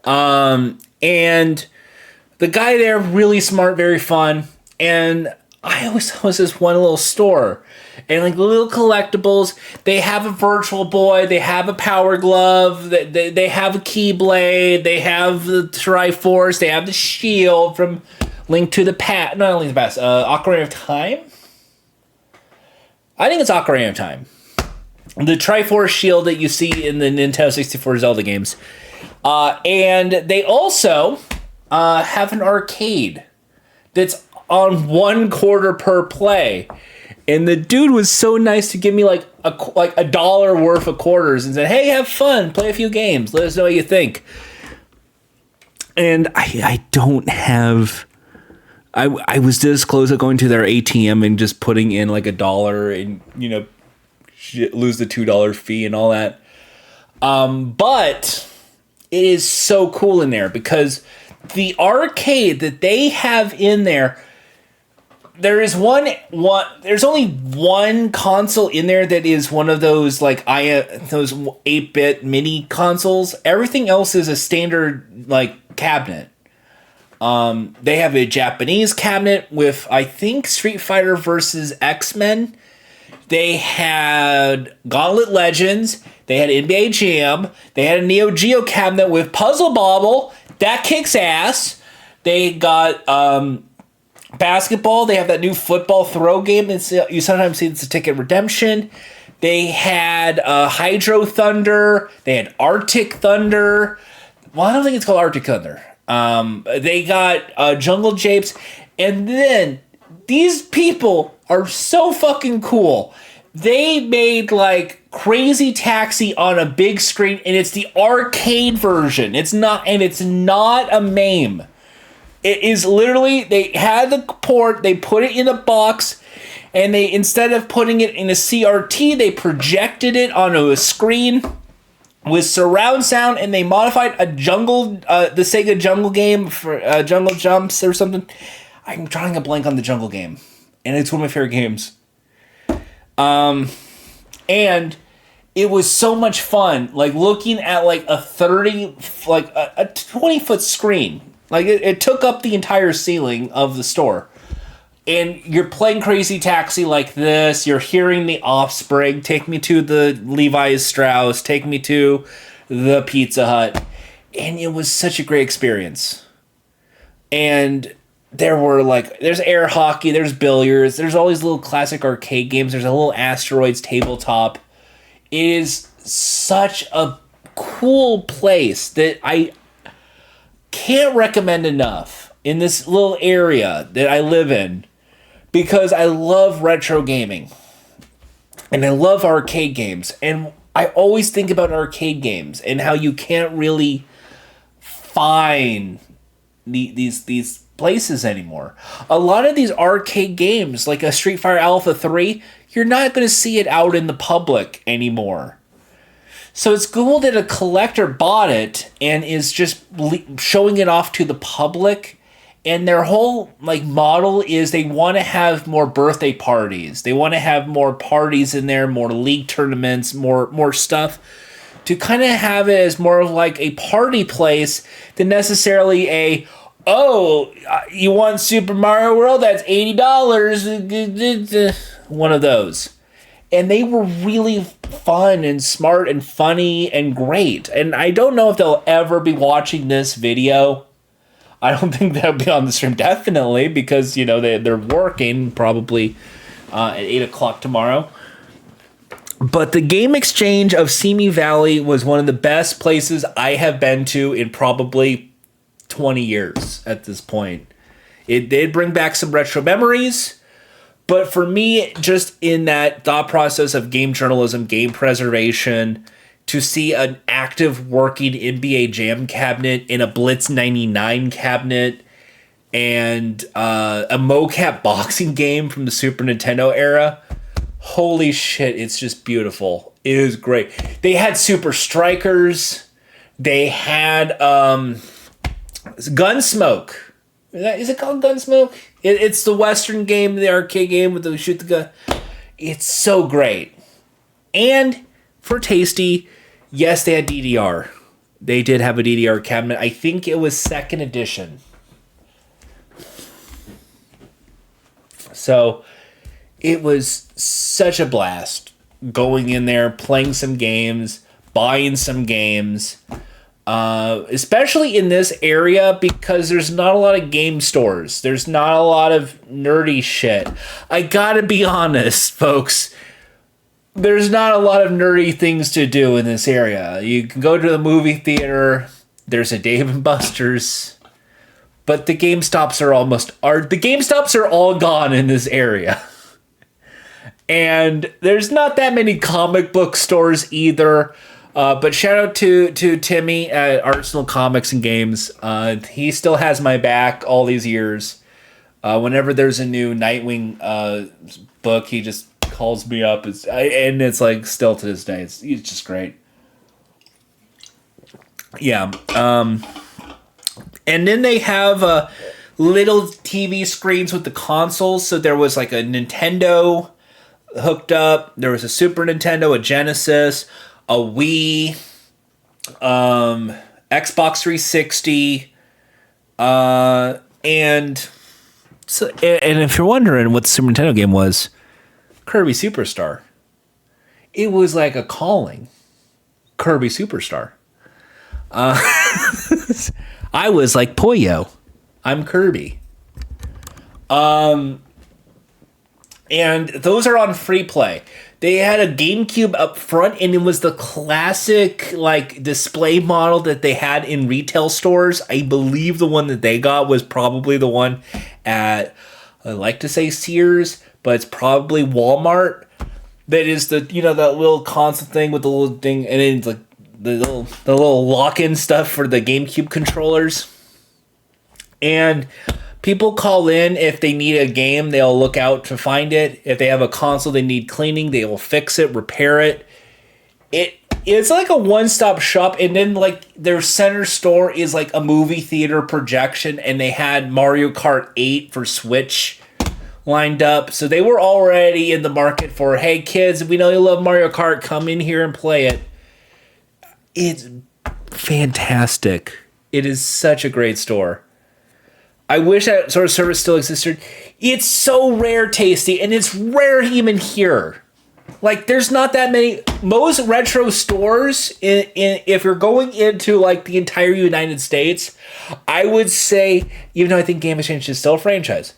And the guy there, really smart, very fun. And I always thought it was this one little store. And like little collectibles, they have a Virtual Boy, they have a Power Glove, they have a Keyblade, they have the Triforce, they have the shield from Link to the Past. Not Link to the Past, Ocarina of Time? I think it's Ocarina of Time. The Triforce shield that you see in the Nintendo 64 Zelda games. And they also have an arcade that's on 1 quarter per play. And the dude was so nice to give me like a dollar worth of quarters and said, hey, have fun, play a few games, let us know what you think. And I don't have... I was this close to going to their ATM and just putting in like $1 and, you know, lose the $2 fee and all that. But it is so cool in there because the arcade that they have in there, there's only one console in there that is one of those like those 8-bit mini consoles. Everything else is a standard like cabinet. They have a Japanese cabinet with, I think, Street Fighter versus X-Men. They had Gauntlet Legends. They had NBA Jam. They had a Neo Geo cabinet with Puzzle Bobble. That kicks ass. They got basketball. They have that new football throw game. You sometimes see it's a Ticket Redemption. They had Hydro Thunder. They had Arctic Thunder. Well, I don't think it's called Arctic Thunder. They got Jungle Japes. And then these people are so fucking cool. They made like Crazy Taxi on a big screen, and it's the arcade version. It's not a MAME. It is literally, they had the port, they put it in a box, and they, instead of putting it in a CRT, they projected it onto a screen with surround sound, and they modified the Sega Jungle game for Jungle Jumps or something. I'm drawing a blank on the Jungle game, and it's one of my favorite games. And it was so much fun, like looking at like a 20-foot screen. Like it took up the entire ceiling of the store. And you're playing Crazy Taxi like this. You're hearing the Offspring. Take me to the Levi Strauss. Take me to the Pizza Hut. And it was such a great experience. And there's air hockey. There's billiards. There's all these little classic arcade games. There's a little Asteroids tabletop. It is such a cool place that I can't recommend enough in this little area that I live in. Because I love retro gaming. And I love arcade games. And I always think about arcade games and how you can't really find these places anymore. A lot of these arcade games, like a Street Fighter Alpha 3, you're not going to see it out in the public anymore. So it's cool that a collector bought it and is just showing it off to the public. And their whole model is they want to have more birthday parties. They want to have more parties in there, more league tournaments, more stuff to kind of have it as more of like a party place than necessarily you want Super Mario World? That's $80. One of those. and they were really fun and smart and funny and great. And I don't know if they'll ever be watching this video. I don't think they'll be on the stream, definitely, because, you know, they're working probably at 8 o'clock tomorrow. But the Game Exchange of Simi Valley was one of the best places I have been to in probably 20 years at this point. It did bring back some retro memories, but for me, just in that thought process of game journalism, game preservation, to see an active working NBA Jam cabinet in a Blitz 99 cabinet and a mocap boxing game from the Super Nintendo era, holy shit, it's just beautiful. It is great. They had Super Strikers. They had Gunsmoke. Is it called Gunsmoke? It's the Western game, the arcade game with the shoot the gun. It's so great. And for Tasty, yes, they had DDR. They did have a DDR cabinet. I think it was second edition. So it was such a blast going in there, playing some games, buying some games. Especially in this area, because there's not a lot of game stores. There's not a lot of nerdy shit. I gotta be honest, folks. There's not a lot of nerdy things to do in this area. You can go to the movie theater. There's a Dave & Buster's. But the GameStops are all gone in this area. And there's not that many comic book stores either. But shout out to Timmy at Arsenal Comics and Games. He still has my back all these years. Whenever there's a new Nightwing book, he just calls me up. And it's like still to this day, it's just great. Yeah. And then they have little TV screens with the consoles. So there was like a Nintendo hooked up. There was a Super Nintendo, a Genesis, a Wii, Xbox 360, and if you're wondering what the Super Nintendo game was, Kirby Superstar. It was like a calling, Kirby Superstar. I was like Puyo. I'm Kirby. And those are on free play. They had a GameCube up front, and it was the classic like display model that they had in retail stores. I believe the one that they got was probably the one at, I like to say Sears, but it's probably Walmart. That is the, you know, that little console thing with the little thing, and it's like the little lock-in stuff for the GameCube controllers. And people call in if they need a game, they'll look out to find it. If they have a console they need cleaning, they will fix it, repair it. It's like a one-stop shop, and then like their center store is like a movie theater projection, and they had Mario Kart 8 for Switch lined up. So they were already in the market for, hey kids, we know you love Mario Kart, come in here and play it. It's fantastic. It is such a great store. I wish that sort of service still existed. It's so rare, Tasty, and it's rare even here. Like, there's not that many. Most retro stores, if you're going into like the entire United States, I would say, even though I think Game Exchange is still a franchise,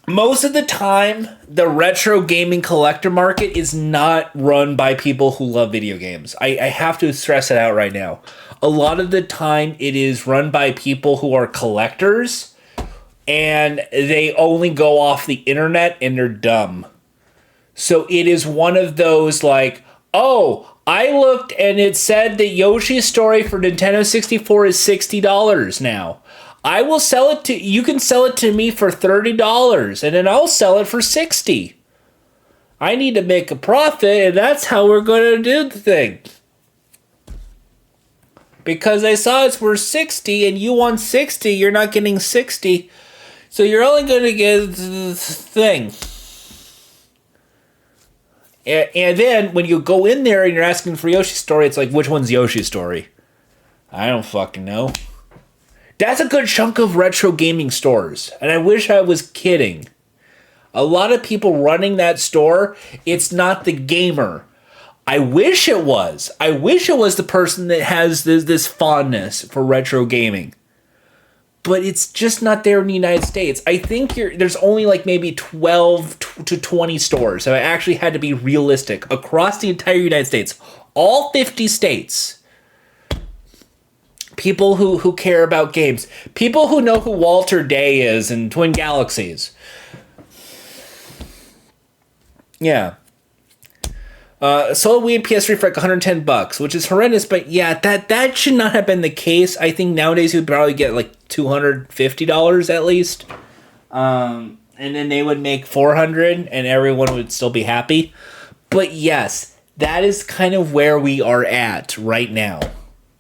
most of the time, the retro gaming collector market is not run by people who love video games. I have to stress it out right now. A lot of the time, it is run by people who are collectors, and they only go off the internet, and they're dumb. So it is one of those like, oh, I looked and it said that Yoshi's Story for Nintendo 64 is $60 now. I will sell it to you. Can sell it to me for $30, and then I'll sell it for $60. I need to make a profit, and that's how we're going to do the thing. Because I saw it's worth $60, and you want $60, you're not getting $60, so you're only going to get the thing. And then when you go in there and you're asking for Yoshi's Story, it's like, which one's Yoshi's Story? I don't fucking know. That's a good chunk of retro gaming stores, and I wish I was kidding. A lot of people running that store, it's not the gamer. I wish it was. I wish it was the person that has this fondness for retro gaming. But it's just not there in the United States. I think there's only like maybe 12 to 20 stores. So I actually had to be realistic. Across the entire United States, all 50 states, people who care about games, people who know who Walter Day is in Twin Galaxies. Yeah. Sold Wii and PS3 for like $110, which is horrendous, but yeah, that should not have been the case. I think nowadays you'd probably get like $250 at least. And then they would make $400 and everyone would still be happy. But yes, that is kind of where we are at right now.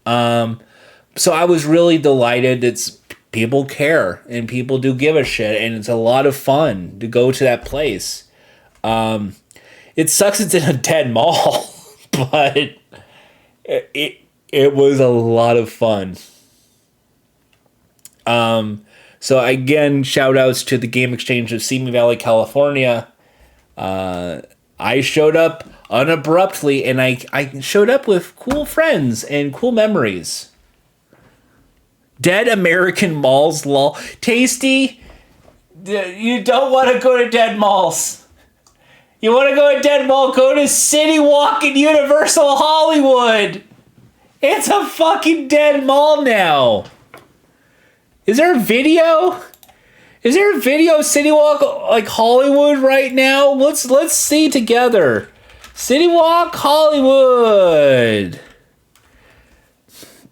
So I was really delighted. It's people care and people do give a shit, and it's a lot of fun to go to that place. It sucks it's in a dead mall, but it was a lot of fun. So again, shout outs to the Game Exchange of Simi Valley, California. I showed up unabruptly, and I showed up with cool friends and cool memories. Dead American malls, lol. Tasty, you don't want to go to dead malls. You want to go to Dead Mall? Go to City Walk in Universal Hollywood. It's a fucking dead mall now. Is there a video? Is there a video of City Walk like Hollywood right now? Let's see together. City Walk Hollywood.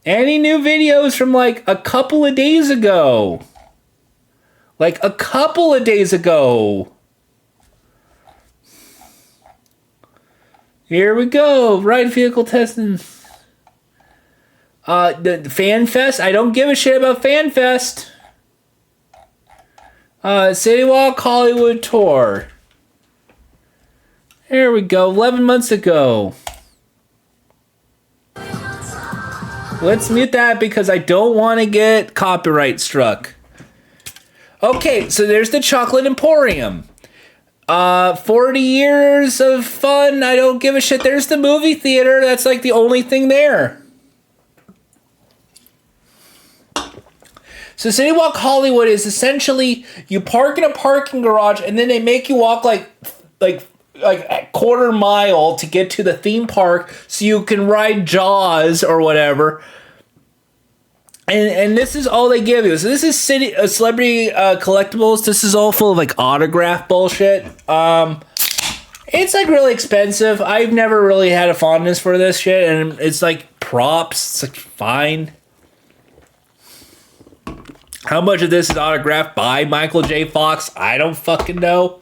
Any new videos from like a couple of days ago? Like a couple of days ago. Here we go. Ride vehicle testing. The Fan Fest. I don't give a shit about Fan Fest. City Walk Hollywood tour. Here we go. 11 months ago. Let's mute that because I don't want to get copyright struck. Okay, so there's the Chocolate Emporium. 40 years of fun. I don't give a shit. There's the movie theater. That's like the only thing there. So City Walk Hollywood is essentially you park in a parking garage and then they make you walk like a quarter mile to get to the theme park so you can ride Jaws or whatever. And this is all they give you. So this is celebrity collectibles. This is all full of like autograph bullshit. It's like really expensive. I've never really had a fondness for this shit, and it's like props. It's like fine. How much of this is autographed by Michael J. Fox? I don't fucking know.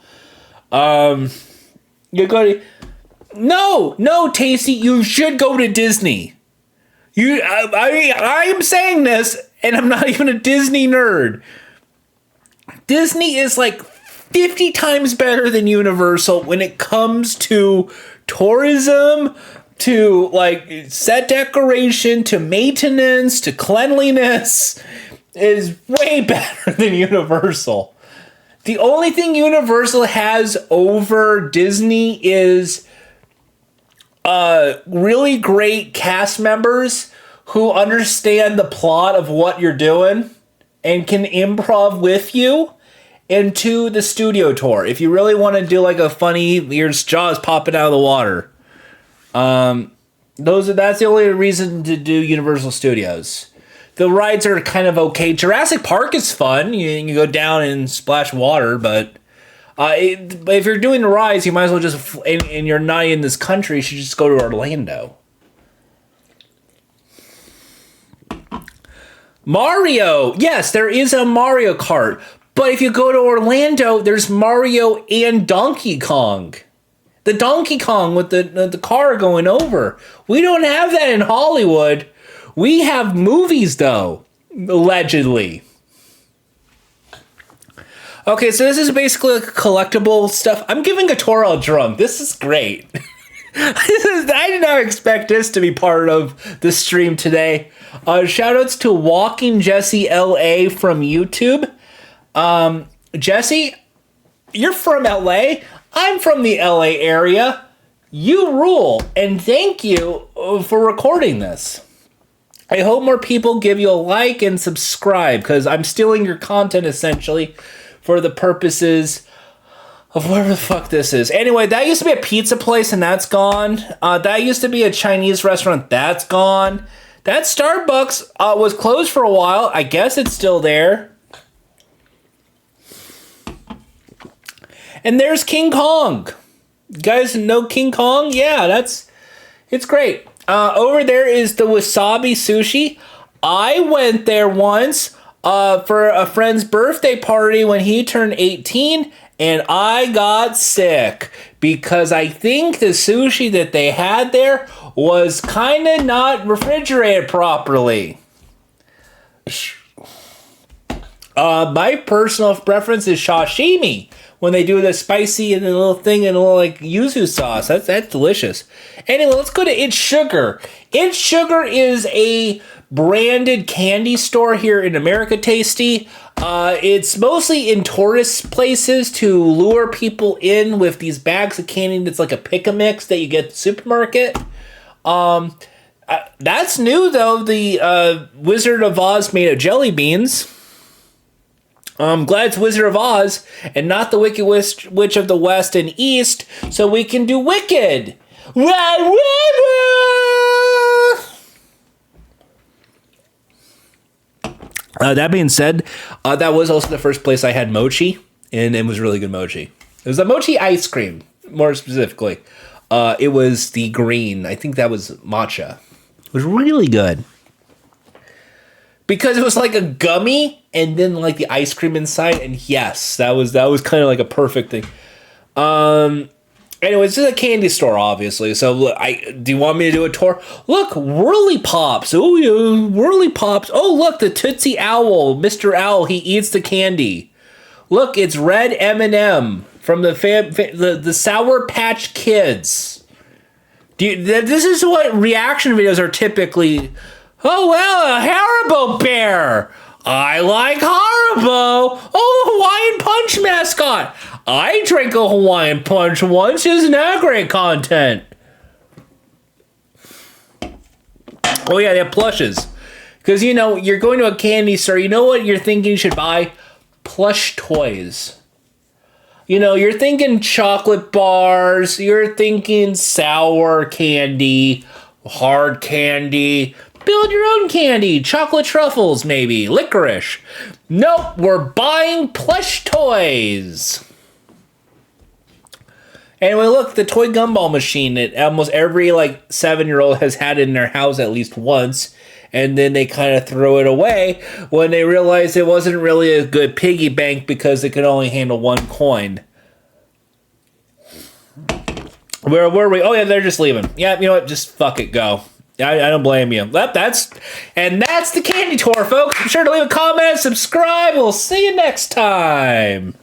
You go to no, Tasty. You should go to Disney. I am saying this, and I'm not even a Disney nerd. Disney is like 50 times better than Universal when it comes to tourism, to like set decoration, to maintenance, to cleanliness. It is way better than Universal. The only thing Universal has over Disney is really great cast members who understand the plot of what you're doing and can improv with you into the studio tour. If you really want to do like a funny, here's Jaws popping out of the water. That's the only reason to do Universal Studios. The rides are kind of okay. Jurassic Park is fun. You go down and splash water, but if you're doing the rides, you might as well just, and you're not in this country, you should just go to Orlando. Mario! Yes, there is a Mario Kart. But if you go to Orlando, there's Mario and Donkey Kong. The Donkey Kong with the car going over. We don't have that in Hollywood. We have movies, though. Allegedly. Okay, so this is basically like collectible stuff. I'm giving a tour all drunk. This is great. I did not expect this to be part of the stream today. Shoutouts to Walking Jesse LA from YouTube. Jesse, You're from LA. I'm from the LA area. You rule. And thank you for recording this. I hope more people give you a like and subscribe because I'm stealing your content essentially for the purposes of whatever the fuck this is. Anyway, that used to be a pizza place and that's gone. That used to be a Chinese restaurant. That's gone. That Starbucks was closed for a while. I guess it's still there. And there's King Kong. You guys know King Kong? Yeah, it's great. Over there is the Wasabi Sushi. I went there once for a friend's birthday party when he turned 18, and I got sick because I think the sushi that they had there was kind of not refrigerated properly. My personal preference is sashimi. When they do the spicy and the little thing and a little like yuzu sauce. That's delicious. Anyway, let's go to It's Sugar. It's Sugar is a branded candy store here in America Tasty. It's mostly in tourist places to lure people in with these bags of candy that's like a pick-a-mix that you get at the supermarket. That's new though. The Wizard of Oz made of jelly beans. I'm glad it's Wizard of Oz and not the Wicked Witch of the West and East, so we can do Wicked. That being said, that was also the first place I had mochi, and it was really good mochi. It was a mochi ice cream, more specifically. It was the green. I think that was matcha. It was really good. Because it was like a gummy and then like the ice cream inside. And yes, that was kind of like a perfect thing. Anyway, it's just a candy store, obviously. So look, do you want me to do a tour? Look, Whirly Pops. Oh, yeah, Whirly Pops. Oh, look, the Tootsie Owl. Mr. Owl, he eats the candy. Look, it's Red M&M from the Sour Patch Kids. This is what reaction videos are typically... Oh, well, a Haribo bear. I like Haribo. Oh, the Hawaiian Punch mascot. I drank a Hawaiian Punch once. Isn't that great content? Oh, yeah, they have plushes. Because, you're going to a candy store. You know what you're thinking you should buy? Plush toys. You're thinking chocolate bars. You're thinking sour candy, hard candy. Build your own candy, chocolate truffles maybe, licorice. Nope, we're buying plush toys. Anyway, look, the toy gumball machine that almost every 7-year-old has had in their house at least once, and then they kind of throw it away when they realize it wasn't really a good piggy bank because it could only handle one coin. Where were we? Oh yeah, they're just leaving. Yeah, you know what? Just fuck it, go. I don't blame you. That's the candy tour, folks. Be sure to leave a comment, subscribe. We'll see you next time.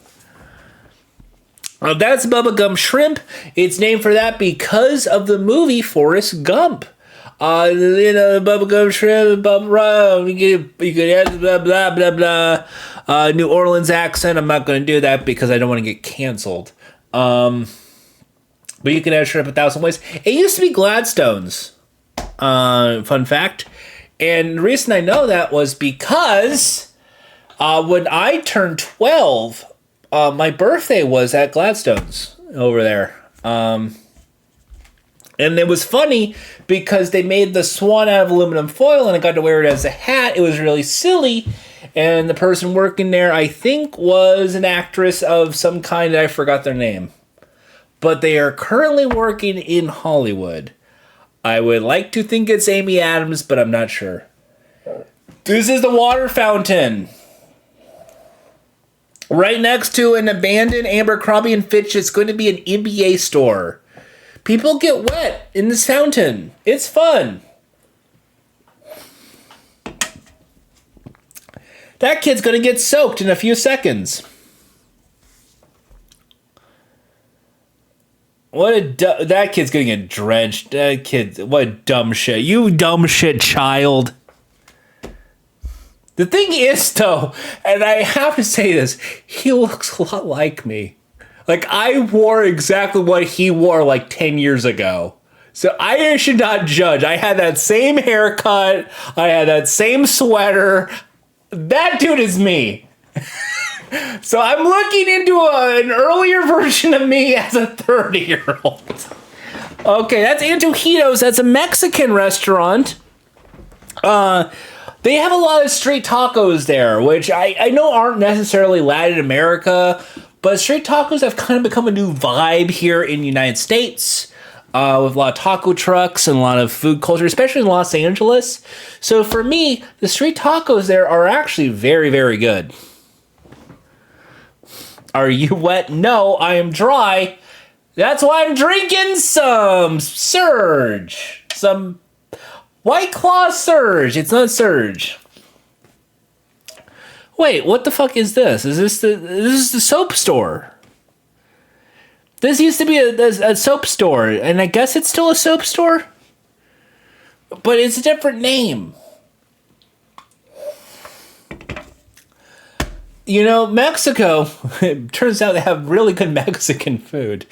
That's Bubblegum Shrimp. It's named for that because of the movie Forrest Gump. Bubblegum Shrimp, Bubba, you could add blah, blah, blah, blah. New Orleans accent. I'm not going to do that because I don't want to get canceled. But you can add shrimp 1,000 ways. It used to be Gladstone's. Fun fact. And the reason I know that was because when I turned 12, my birthday was at Gladstone's over there. And it was funny because they made the swan out of aluminum foil and I got to wear it as a hat. It was really silly. And the person working there, I think, was an actress of some kind. I forgot their name. But they are currently working in Hollywood. I would like to think it's Amy Adams, but I'm not sure. This is the water fountain. Right next to an abandoned Abercrombie & Fitch, it's going to be an NBA store. People get wet in this fountain. It's fun. That kid's going to get soaked in a few seconds. That kid's going to get drenched. That kid, what dumb shit. You dumb shit child. The thing is, though, and I have to say this, he looks a lot like me. Like, I wore exactly what he wore like 10 years ago. So I should not judge. I had that same haircut. I had that same sweater. That dude is me. So I'm looking into an earlier version of me as a 30-year-old. Okay, that's Antojitos. That's a Mexican restaurant. They have a lot of street tacos there, which I know aren't necessarily Latin America, but street tacos have kind of become a new vibe here in the United States, with a lot of taco trucks and a lot of food culture, especially in Los Angeles. So for me, the street tacos there are actually very, very good. Are you wet? No, I am dry. That's why I'm drinking some Surge. Some White Claw Surge. It's not Surge. Wait, what the fuck is this? This is the soap store. This used to be a soap store, and I guess it's still a soap store? But it's a different name. You know, Mexico, it turns out they have really good Mexican food.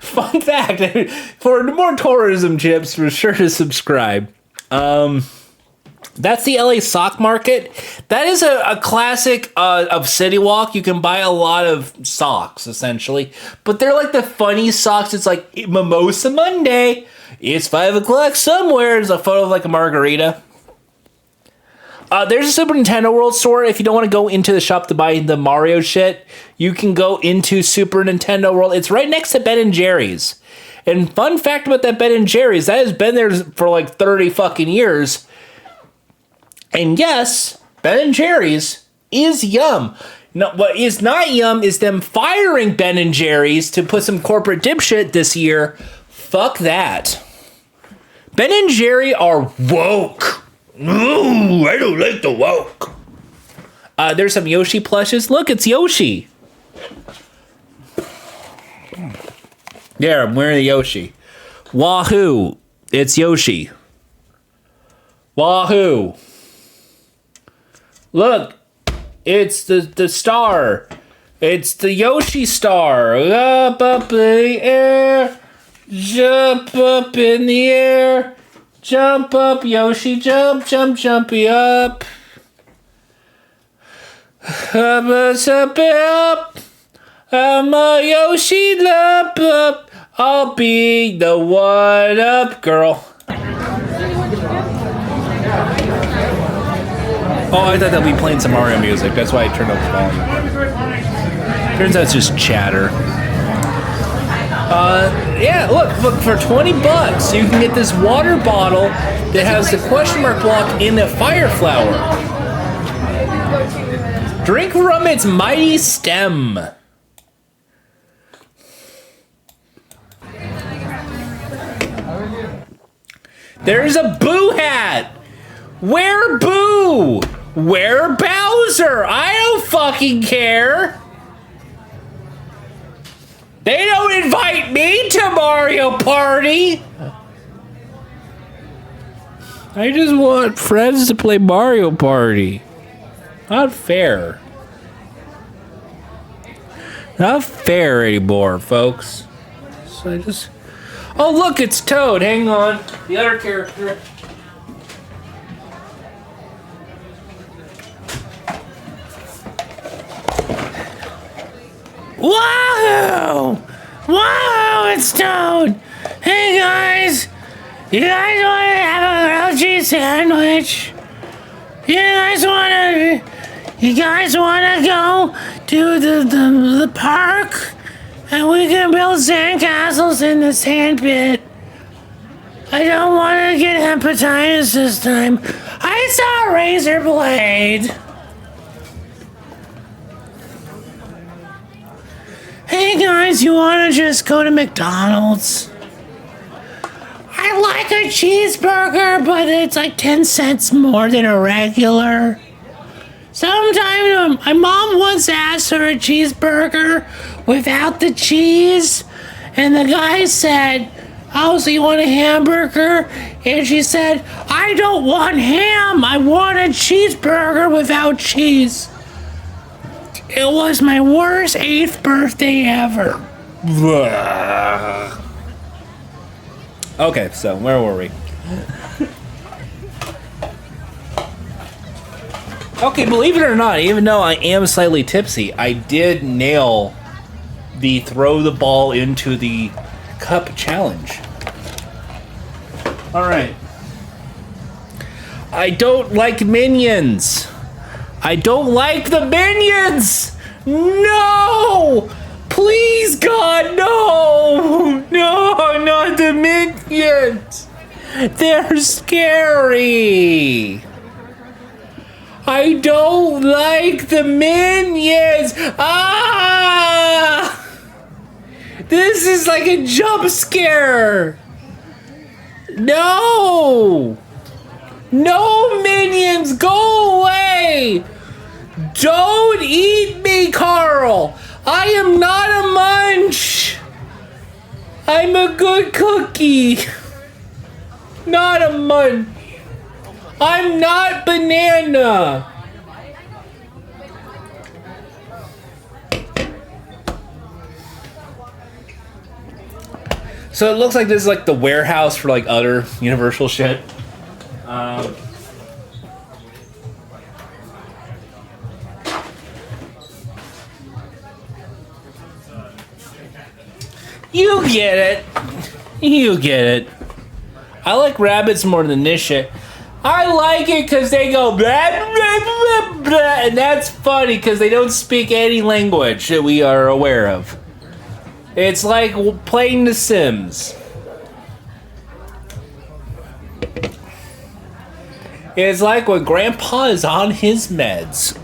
Fun fact, for more tourism chips, be sure to subscribe. That's the LA Sock Market. That is a classic of City Walk. You can buy a lot of socks, essentially. But they're like the funny socks. It's like Mimosa Monday. It's 5 o'clock somewhere. There's a photo of like a margarita. There's a Super Nintendo World store. If you don't want to go into the shop to buy the Mario shit, you can go into Super Nintendo World. It's right next to Ben & Jerry's. And fun fact about that Ben & Jerry's, that has been there for like 30 fucking years. And yes, Ben & Jerry's is yum. No, what is not yum is them firing Ben & Jerry's to put some corporate dipshit this year. Fuck that. Ben & Jerry are woke. Ooh, I don't like the woke. There's some Yoshi plushes. Look, it's Yoshi. There, I'm wearing the Yoshi. Wahoo! It's Yoshi. Wahoo! Look, it's the star. It's the Yoshi star. Up in the air. Jump up in the air. Jump up, Yoshi, jump, jump, jumpy up. I'm a Yoshi up. I'll be the one up girl. Oh, I thought they'd be playing some Mario music. That's why I turned up the volume. Turns out it's just chatter. Yeah, look, for 20 bucks, you can get this water bottle that has the question mark block in the fire flower. Drink from its mighty stem. There's a Boo hat. Wear Boo. Wear Bowser. I don't fucking care. They don't invite me to Mario Party! I just want friends to play Mario Party. Not fair. Not fair anymore, folks. So I just... Oh, look, it's Toad. Hang on. The other character. Wow! Wow, it's Toad! Hey guys! You guys want to have a grilled cheese sandwich? You guys want to go to the park? And we can build sandcastles in the sand pit. I don't want to get hepatitis this time. I saw a razor blade. Hey guys, you wanna just go to McDonald's? I like a cheeseburger, but it's like 10 cents more than a regular. Sometimes my mom once asked for a cheeseburger without the cheese, and the guy said, "Oh, so you want a hamburger?" And she said, "I don't want ham, I want a cheeseburger without cheese." It was my worst 8th birthday ever. Okay, so where were we? Okay, believe it or not, even though I am slightly tipsy, I did nail the throw the ball into the cup challenge. Alright. I don't like minions. I don't like the minions! No! Please, God, no! No, not the minions! They're scary! I don't like the minions! Ah! This is like a jump scare! No! No, minions, go away! Don't eat me, Carl! I am not a munch! I'm a good cookie! Not a munch! I'm not banana! So it looks like this is like the warehouse for like other Universal shit. You get it. You get it. I like rabbits more than this shit. I like it because they go blah, blah, blah, blah, and that's funny because they don't speak any language that we are aware of. It's like playing The Sims. It's like when Grandpa is on his meds.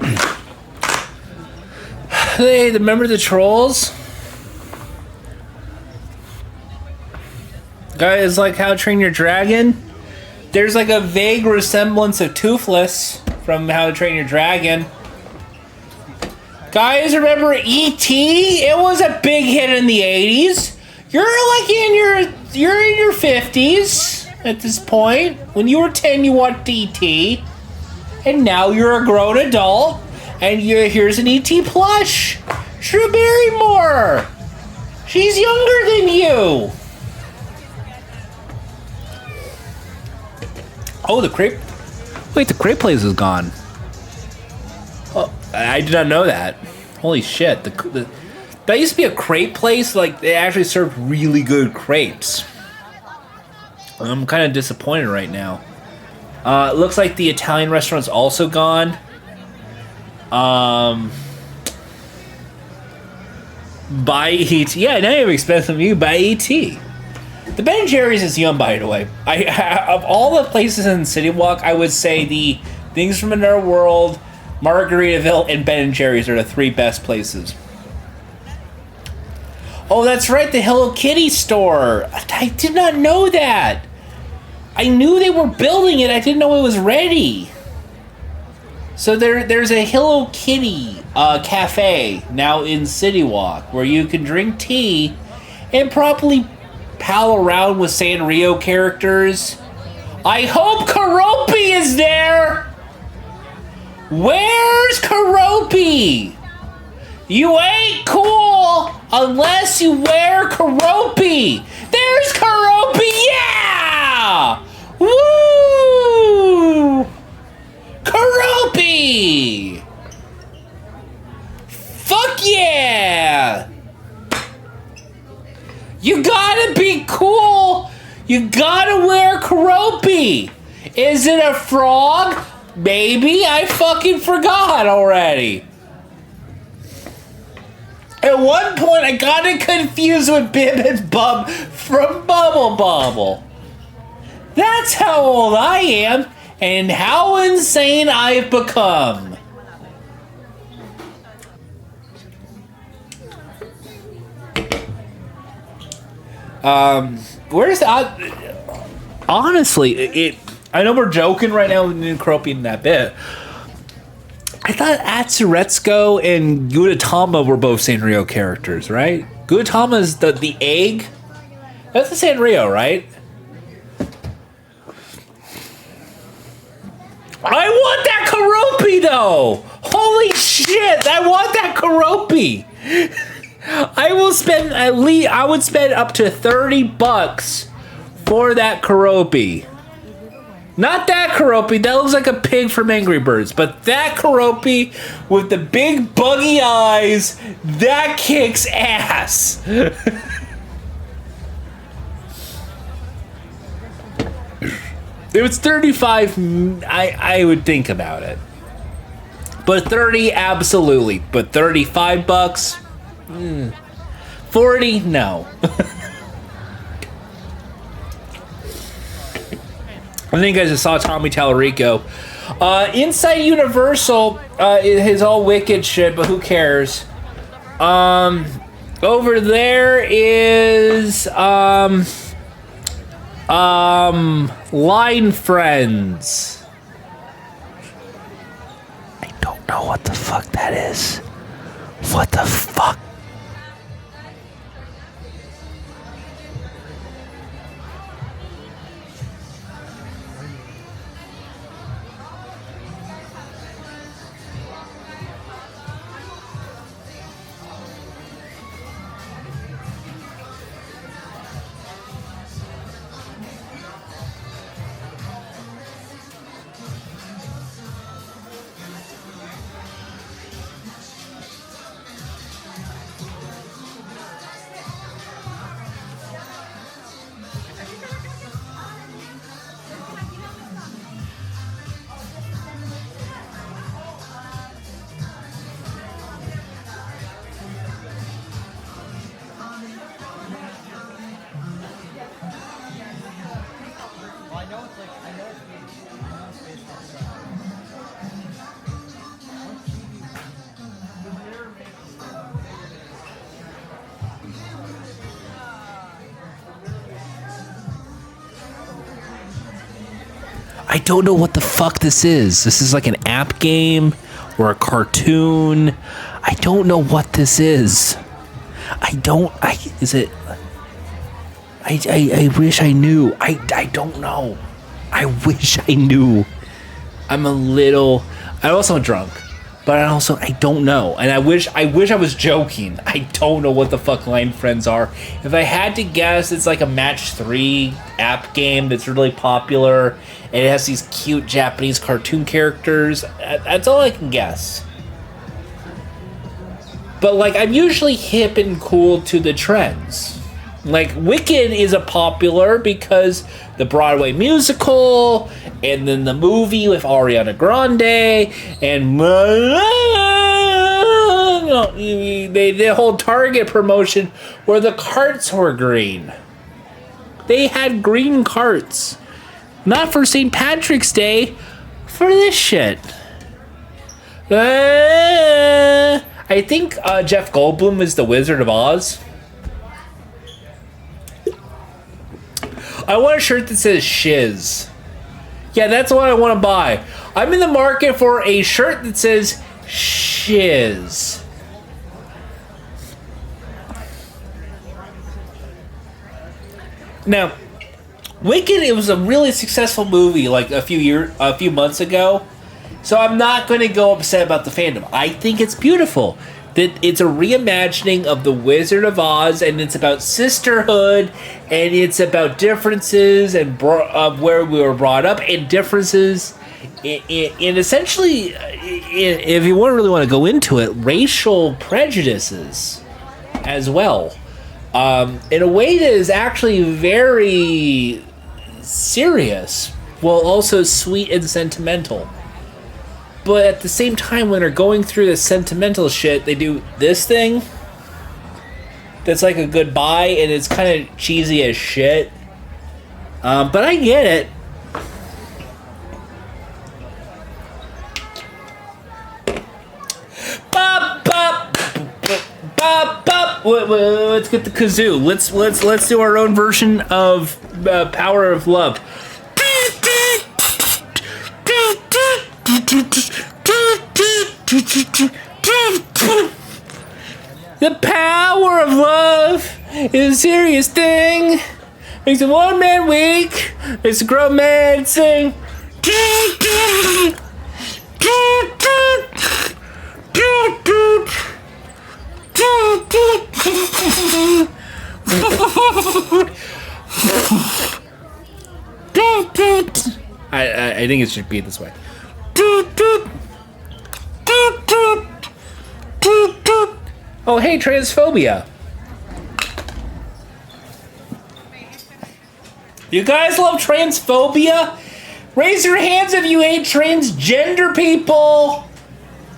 Hey, remember the trolls? Guys, like How to Train Your Dragon? There's like a vague resemblance of Toothless from How to Train Your Dragon. Guys, remember E.T.? It was a big hit in the 80s. You're in your 50s at this point. When you were 10, you watched E.T. And now you're a grown adult. And here's an E.T. plush. Drew Barrymore. She's younger than you. Oh, the crepe. Wait, the crepe place is gone. Oh, I did not know that. Holy shit. That used to be a crepe place. Like, they actually served really good crepes. I'm kind of disappointed right now. It looks like the Italian restaurant's also gone. Buy E.T. Yeah, now you have expensive you buy E.T. The Ben & Jerry's is yum, by the way. Of all the places in City Walk, I would say the Things from Another World, Margaritaville, and Ben & Jerry's are the 3 best places. Oh, that's right, the Hello Kitty store. I did not know that. I knew they were building it. I didn't know it was ready. So there's a Hello Kitty cafe now in City Walk where you can drink tea and probably pal around with Sanrio characters. I hope Keroppi is there! Where's Keroppi? You ain't cool unless you wear Keroppi! There's Keroppi! Yeah! Woo! Keroppi! Fuck yeah! You gotta be cool! You gotta wear Keroppi! Is it a frog? Maybe. I fucking forgot already. At one point, I got it confused with Bib and Bub from Bubble Bobble. That's how old I am and how insane I've become. Where's the... honestly, I know we're joking right now with New Keroppi in that bit. I thought Atsuretsuko and Gudetama were both Sanrio characters, right? Gudetama is the egg. That's the Sanrio, right? I want that Keroppi, though! Holy Holy shit! I want that Karopi. I would spend up to $30 for that Karopi. Not that Karopi. That looks like a pig from Angry Birds. But that Karopi with the big buggy eyes, that kicks ass. If it's 35, I would think about it. But 30, absolutely. But $35, 40, no. I think I just saw Tommy Tallarico. Inside Universal is all wicked shit, but who cares? Over there is Line Friends. I don't know what the fuck that is. What the fuck? I don't know what the fuck this is. This is like an app game or a cartoon. I don't know what this is. I wish I knew. I don't know. I wish I knew. I'm also drunk. But I don't know. And I wish I was joking. I don't know what the fuck Line Friends are. If I had to guess, it's like a match 3 app game that's really popular. And it has these cute Japanese cartoon characters. That's all I can guess. But like, I'm usually hip and cool to the trends. Like, Wicked is a popular because the Broadway musical, and then the movie with Ariana Grande, and they did a whole Target promotion where the carts were green. They had green carts. Not for St. Patrick's Day, for this shit. I think Jeff Goldblum is the Wizard of Oz. I want a shirt that says shiz. Yeah, that's what I want to buy. I'm in the market for a shirt that says shiz. Now, Wicked, it was a really successful movie like a few months ago. So I'm not going to go upset about the fandom. I think it's beautiful. That it's a reimagining of The Wizard of Oz, and it's about sisterhood, and it's about differences and of where we were brought up, and differences in essentially, if you really want to go into it, racial prejudices as well. In a way that is actually very serious, while also sweet and sentimental. But at the same time, when they're going through the sentimental shit, they do this thing that's like a goodbye, and it's kind of cheesy as shit. But I get it. Bop, bop, bop, bop. Let's get the kazoo. Let's do our own version of Power of Love. The power of love is a serious thing. Makes a one man weak. Makes a grown man sing. I think it should be this way. Oh, hey, transphobia. You guys love transphobia? Raise your hands if you hate transgender people.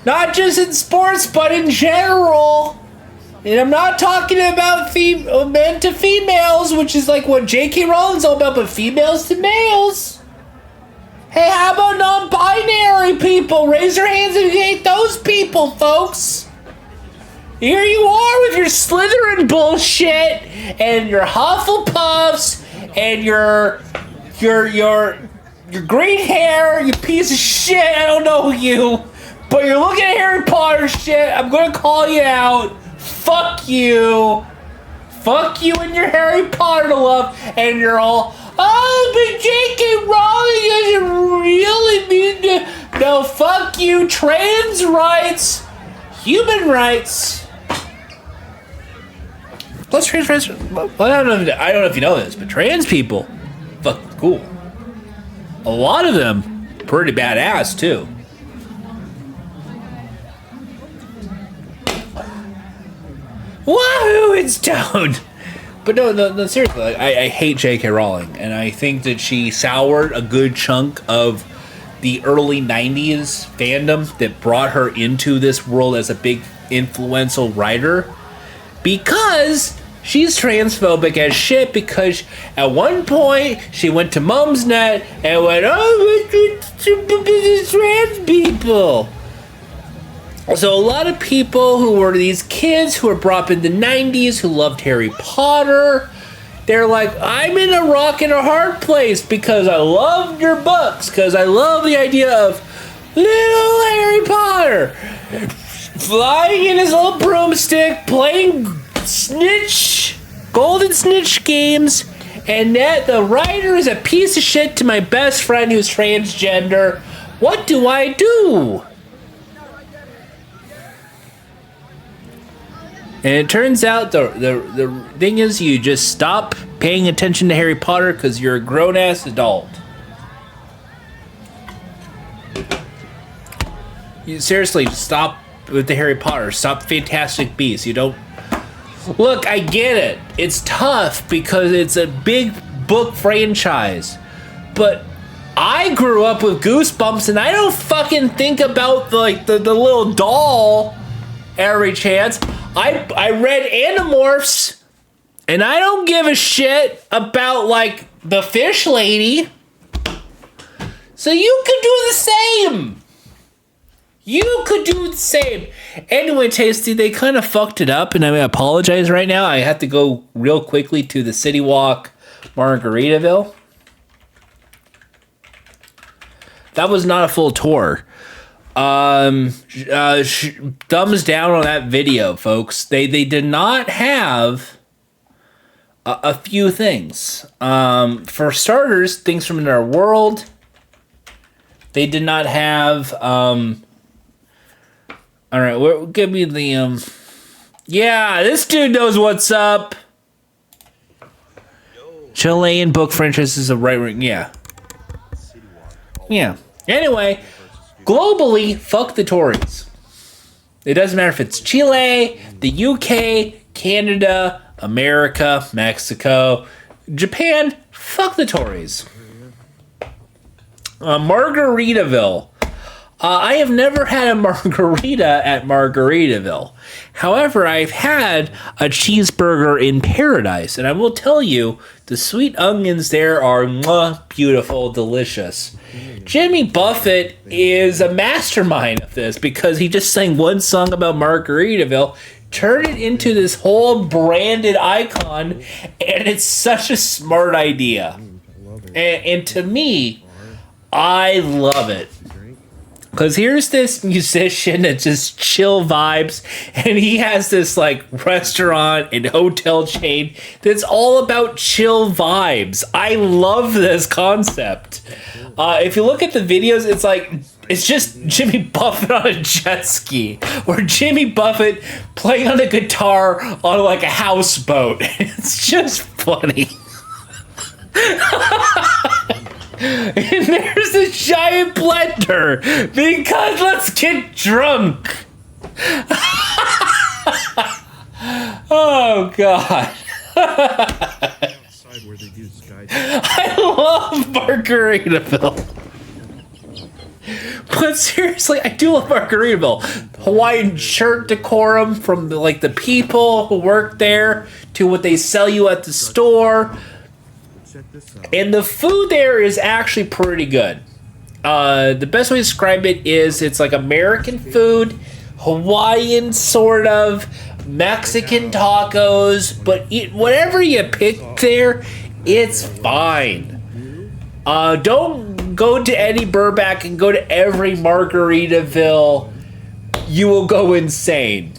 Not just in sports, but in general. And I'm not talking about men to females, which is like what J.K. Rowling's all about, but females to males. Hey, how about non-binary people? Raise your hands if you hate those people, folks. Here you are with your Slytherin bullshit and your Hufflepuffs and your green hair, you piece of shit. I don't know you, but you're looking at Harry Potter shit. I'm gonna call you out. Fuck you. Fuck you and your Harry Potter love. And you're all, oh, but J.K. Rowling doesn't really mean to. No, fuck you. Trans rights. Human rights. Plus trans, well, I don't know if you know this, but trans people, fuck cool. A lot of them pretty badass too. Wahoo! It's stoned. But no, seriously, like, I hate J.K. Rowling, and I think that she soured a good chunk of the early '90s fandom that brought her into this world as a big influential writer. Because she's transphobic as shit, because at one point she went to Mumsnet and went, oh, it's trans people. So a lot of people who were these kids who were brought up in the 90s who loved Harry Potter, they're like, I'm in a rock and a hard place because I loved your books, because I love the idea of little Harry Potter flying in his little broomstick, playing golden snitch games, and that the writer is a piece of shit to my best friend who's transgender. What do I do? And it turns out the thing is, you just stop paying attention to Harry Potter because you're a grown-ass adult. You seriously, just stop with the Harry Potter. Stop Fantastic Beasts. You don't... Look, I get it. It's tough because it's a big book franchise. But I grew up with Goosebumps, and I don't fucking think about the little doll every chance. I read Animorphs, and I don't give a shit about, like, the fish lady. So you could do the same. You could do the same. Anyway, Tasty, they kind of fucked it up, and I apologize right now. I have to go real quickly to the City Walk, Margaritaville. That was not a full tour. Thumbs down on that video, folks. They did not have a few things. For starters, things from their world. They did not have. All right, give me the. Yeah, this dude knows what's up. Chilean book franchise is a right wing. Yeah. Yeah. Anyway. Globally, fuck the Tories. It doesn't matter if it's Chile, the UK, Canada, America, Mexico, Japan. Fuck the Tories. Margaritaville. I have never had a margarita at Margaritaville. However, I've had a cheeseburger in paradise, and I will tell you, the sweet onions there are beautiful, delicious. Jimmy Buffett is a mastermind of this because he just sang one song about Margaritaville, turned it into this whole branded icon, and it's such a smart idea. And to me, I love it. Because here's this musician that just chill vibes, and he has this like restaurant and hotel chain that's all about chill vibes. I love this concept. If you look at the videos, it's just Jimmy Buffett on a jet ski, or Jimmy Buffett playing on a guitar on like a houseboat. It's just funny. And there's a giant blender because let's get drunk. Oh God. I love Margaritaville. But seriously, I do love Margaritaville. Hawaiian shirt decorum from the people who work there to what they sell you at the store. And the food there is actually pretty good. The best way to describe it is it's like American food, Hawaiian sort of, Mexican tacos, but whatever you pick there, it's fine. Don't go to Eddie Burback and go to every Margaritaville. You will go insane.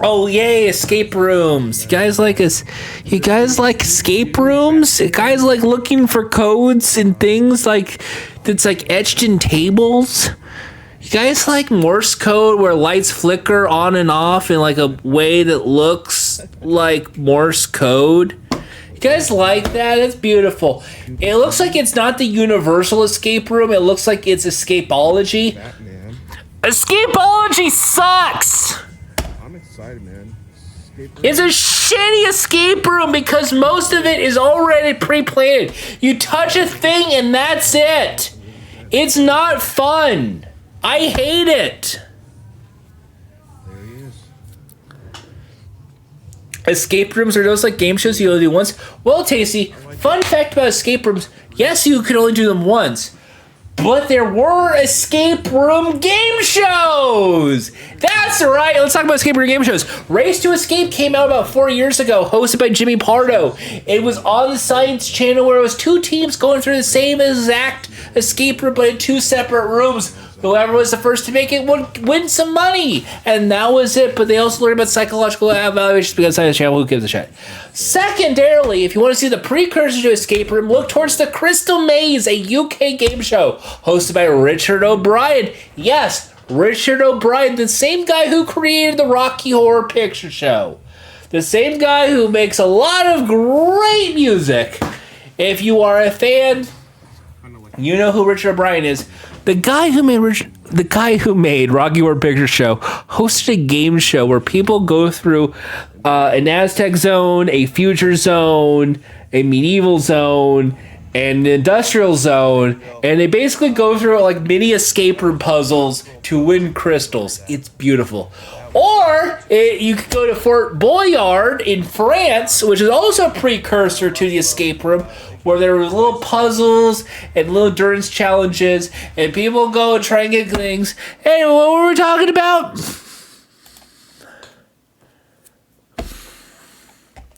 Oh yay, escape rooms. You guys like escape rooms? You guys like looking for codes and things that's etched in tables? You guys like Morse code where lights flicker on and off in a way that looks like Morse code? You guys like that? It's beautiful. It looks like it's not the universal escape room. It looks like it's Escapology. Batman. Escapology sucks! I'm excited, man. It's a shitty escape room because most of it is already pre-planned. You touch a thing and that's it. It's not fun. I hate it. There he is. Escape rooms are those game shows you only do once? Well, Tasty, fun fact about escape rooms, yes, you can only do them once, but there were escape room game shows! That's right, let's talk about escape room game shows. Race to Escape came out about 4 years ago, hosted by Jimmy Pardo. It was on the Science Channel where it was two teams going through the same exact escape room, but in two separate rooms. Whoever was the first to make it would win some money. And that was it. But they also learned about psychological evaluations because Science Channel, who gives a shit. Secondarily, if you want to see the precursor to Escape Room, look towards the Crystal Maze, a UK game show hosted by Richard O'Brien. Yes, Richard O'Brien, the same guy who created the Rocky Horror Picture Show. The same guy who makes a lot of great music. If you are a fan, you know who Richard O'Brien is. The guy who made Rocky Horror Picture Show hosted a game show where people go through an Aztec zone, a future zone, a medieval zone, and an industrial zone, and they basically go through mini escape room puzzles to win crystals. It's beautiful. Or you could go to Fort Boyard in France, which is also a precursor to the escape room, where there were little puzzles and little endurance challenges, and people go and try and get things. Hey, what were we talking about?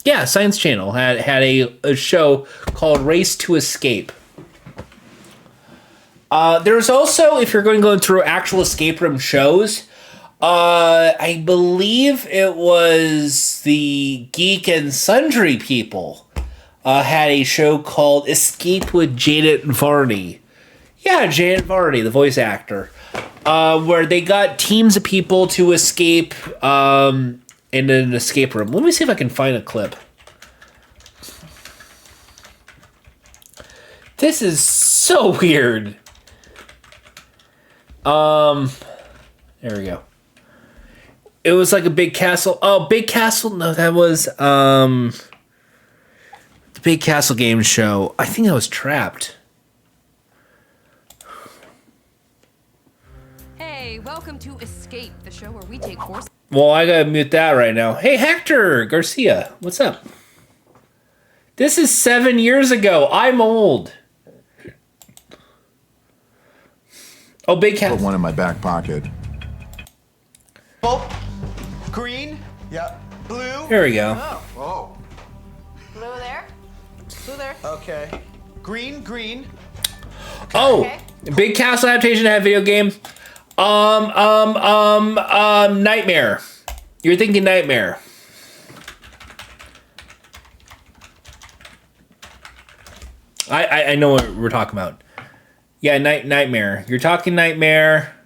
Yeah, Science Channel had a show called Race to Escape. There's also, if you're going to go through actual escape room shows, I believe it was the Geek and Sundry people had a show called Escape with Janet Varney. Yeah, Janet Varney, the voice actor. Where they got teams of people to escape in an escape room. Let me see if I can find a clip. This is so weird. There we go. It was like a big castle. Oh, Big Castle. No, that was the Big Castle game show. I think that was Trapped. Hey, welcome to Escape, the show where we take force. Well, I gotta mute that right now. Hey, Hector Garcia, what's up? This is 7 years ago. I'm old. Oh, Big Castle. Put one in my back pocket. Oh, green. Yeah. Blue. Here we go. Oh. Blue there. Blue there. Okay. Green. Okay. Oh, okay. Big Castle adaptation of video game. Nightmare. You're thinking Nightmare. I know what we're talking about. Yeah, Nightmare. You're talking Nightmare.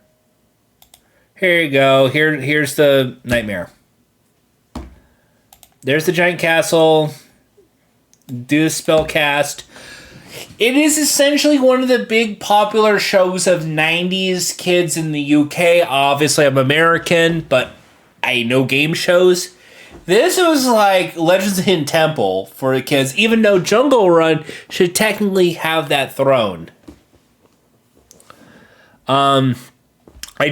Here you go. Here's the Nightmare. There's the giant castle. Do the spell cast. It is essentially one of the big popular shows of 90s kids in the UK. Obviously, I'm American, but I know game shows. This was like Legends of Hidden Temple for the kids, even though Jungle Run should technically have that throne. I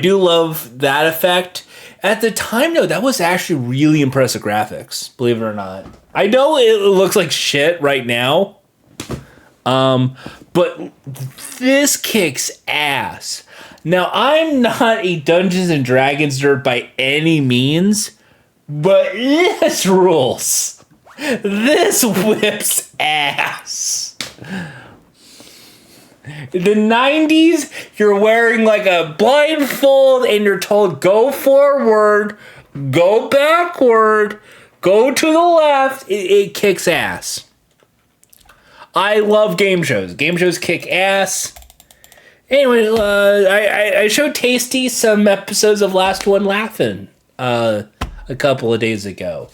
do love that effect. At the time, though, that was actually really impressive graphics, believe it or not. I know it looks like shit right now, but this kicks ass. Now, I'm not a Dungeons and Dragons nerd by any means, but this rules. This whips ass. In the 90s, you're wearing like a blindfold and you're told go forward, go backward, go to the left. It kicks ass. I love game shows. Game shows kick ass. Anyway, I showed Tasty some episodes of Last One Laughing a couple of days ago.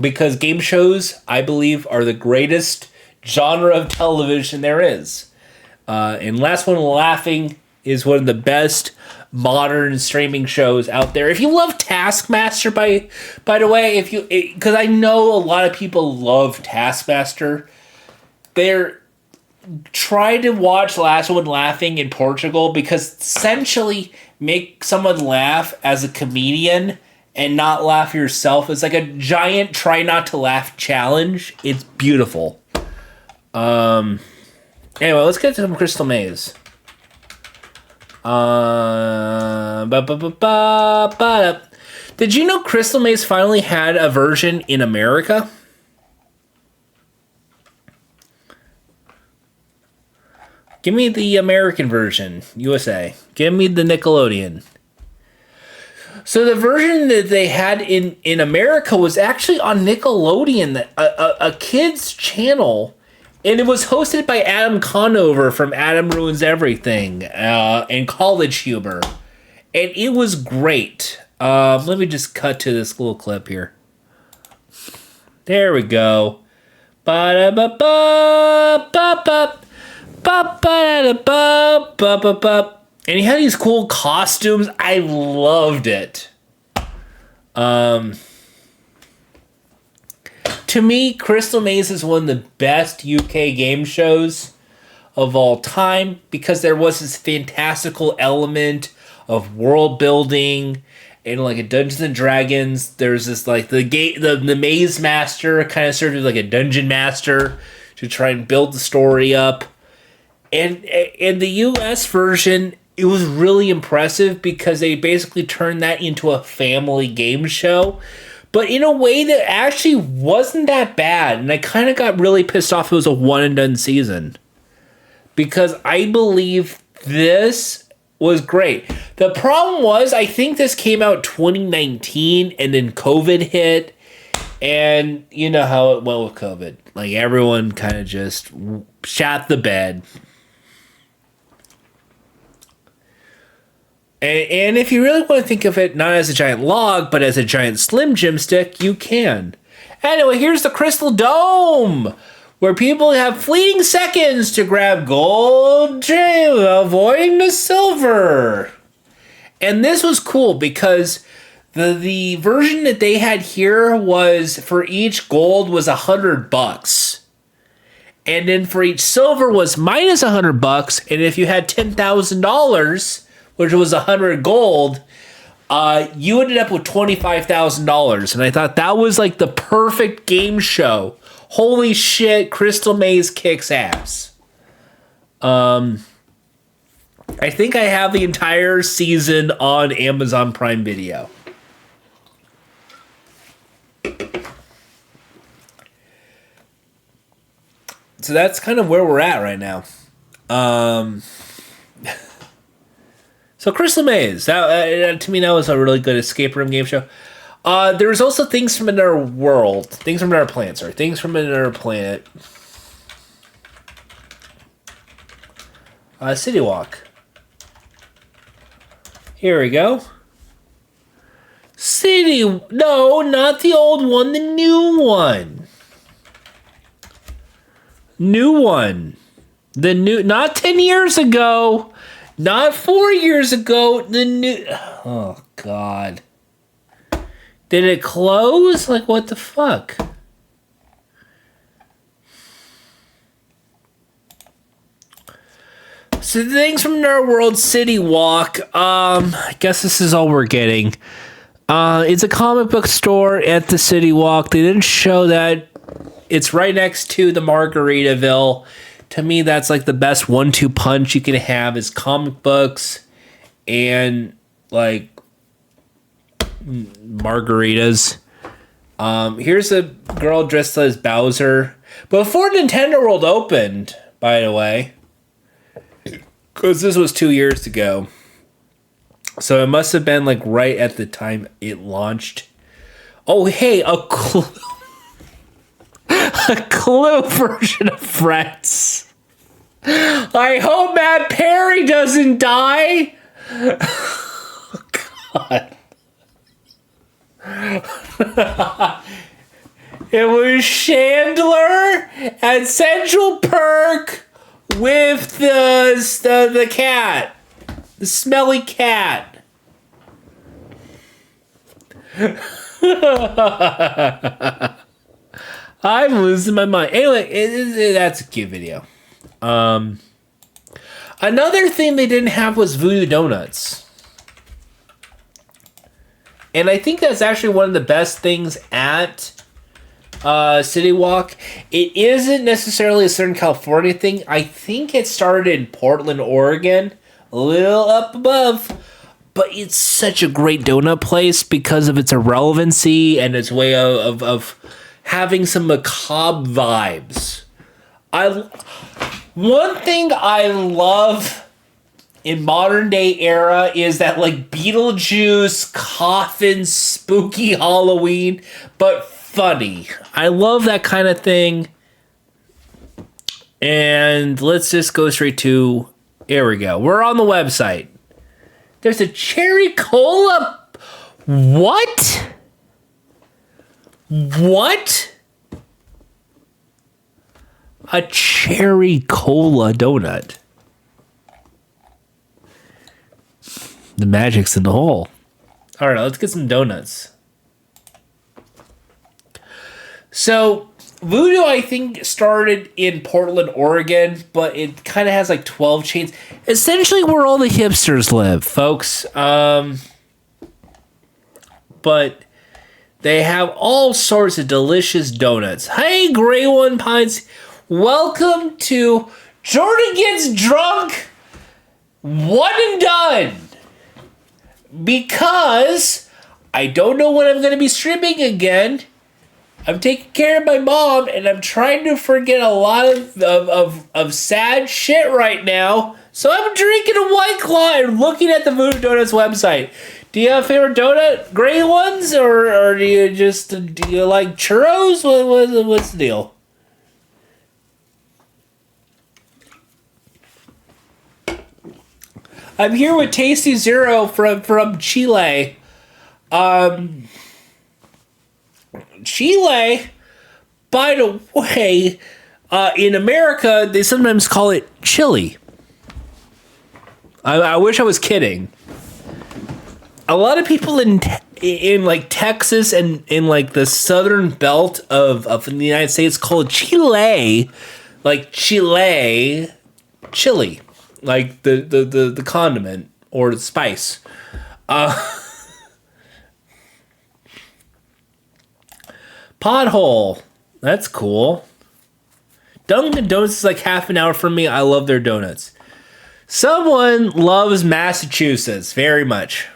Because game shows, I believe, are the greatest genre of television there is. And Last One Laughing is one of the best modern streaming shows out there. If you love Taskmaster, by the way, because I know a lot of people love Taskmaster, try to watch Last One Laughing in Portugal, because essentially make someone laugh as a comedian and not laugh yourself. It's like a giant try not to laugh challenge. It's beautiful. Anyway, let's get to some Crystal Maze. Did you know Crystal Maze finally had a version in America? Give me the American version, USA. Give me the Nickelodeon. So the version that they had in America was actually on Nickelodeon, a kid's channel. And it was hosted by Adam Conover from Adam Ruins Everything and College Humor. And it was great. Let me just cut to this little clip here. There we go. And he had these cool costumes. I loved it. To me, Crystal Maze is one of the best UK game shows of all time, because there was this fantastical element of world building and like a Dungeons and Dragons. There's this like the Maze Master kind of served as like a dungeon master to try and build the story up. And in the US version, it was really impressive because they basically turned that into a family game show, but in a way that actually wasn't that bad. And I kind of got really pissed off it was a one and done season, because I believe this was great. The problem was, I think this came out 2019 and then COVID hit, and you know how it went with COVID. Like, everyone kind of just shat the bed. And if you really want to think of it not as a giant log, but as a giant Slim Jim stick, you can. Anyway, here's the Crystal Dome, where people have fleeting seconds to grab gold gem, avoiding the silver. And this was cool because the version that they had here was, for each gold was $100. And then for each silver was minus $100. And if you had $10,000, which was 100 gold, you ended up with $25,000. And I thought that was like the perfect game show. Holy shit, Crystal Maze kicks ass. I think I have the entire season on Amazon Prime Video. So that's kind of where we're at right now. So Crystal Maze, that to me, that was a really good escape room game show. There was also Things from Another World, Things from Another Planet. City Walk. Here we go. City. No, not the old one. The new one. New one. The new, not 10 years ago. Not 4 years ago. The new. Oh, God. Did it close? Like, what the fuck? So things from Nerd World City Walk. I guess this is all we're getting. It's a comic book store at the City Walk. They didn't show that. It's right next to the Margaritaville. To me, that's like the best 1-2 punch you can have is comic books and like margaritas. Here's a girl dressed as Bowser. Before Nintendo World opened, by the way. Because this was 2 years ago. So it must have been like right at the time it launched. Oh, hey, a Clue. A Clue version of Friends. I hope Matt Perry doesn't die. Oh, God. It was Chandler at Central Perk with the cat. The smelly cat. I'm losing my mind. Anyway, that's a cute video. Another thing they didn't have was Voodoo Donuts. And I think that's actually one of the best things at City Walk. It isn't necessarily a Southern California thing. I think it started in Portland, Oregon, a little up above. But it's such a great donut place because of its irrelevancy and its way of having some macabre vibes. One thing I love in modern day era is that like Beetlejuice, coffin, spooky Halloween, but funny. I love that kind of thing. And let's just go straight to, here we go. We're on the website. There's a cherry cola. What? What? A cherry cola donut. The magic's in the hole. All right, let's get some donuts. So, Voodoo, I think, started in Portland, Oregon, but it kind of has like 12 chains. Essentially where all the hipsters live, folks. But they have all sorts of delicious donuts. Hey, Grey One Pines. Welcome to Jordan Gets Drunk One and Done. Because I don't know when I'm going to be streaming again. I'm taking care of my mom, and I'm trying to forget a lot of sad shit right now. So I'm drinking a White Claw and looking at the Voodoo Donuts website. Do you have a favorite donut? Gray ones? Or do you like churros? What's the deal? I'm here with Tasty Zero from Chile. Chile, by the way, in America, they sometimes call it chili. I wish I was kidding. A lot of people in like Texas and in like the southern belt of the United States call it Chile, like chili, like the condiment or the spice. Pothole. That's cool. Dunkin' Donuts is like half an hour from me. I love their donuts. Someone loves Massachusetts very much.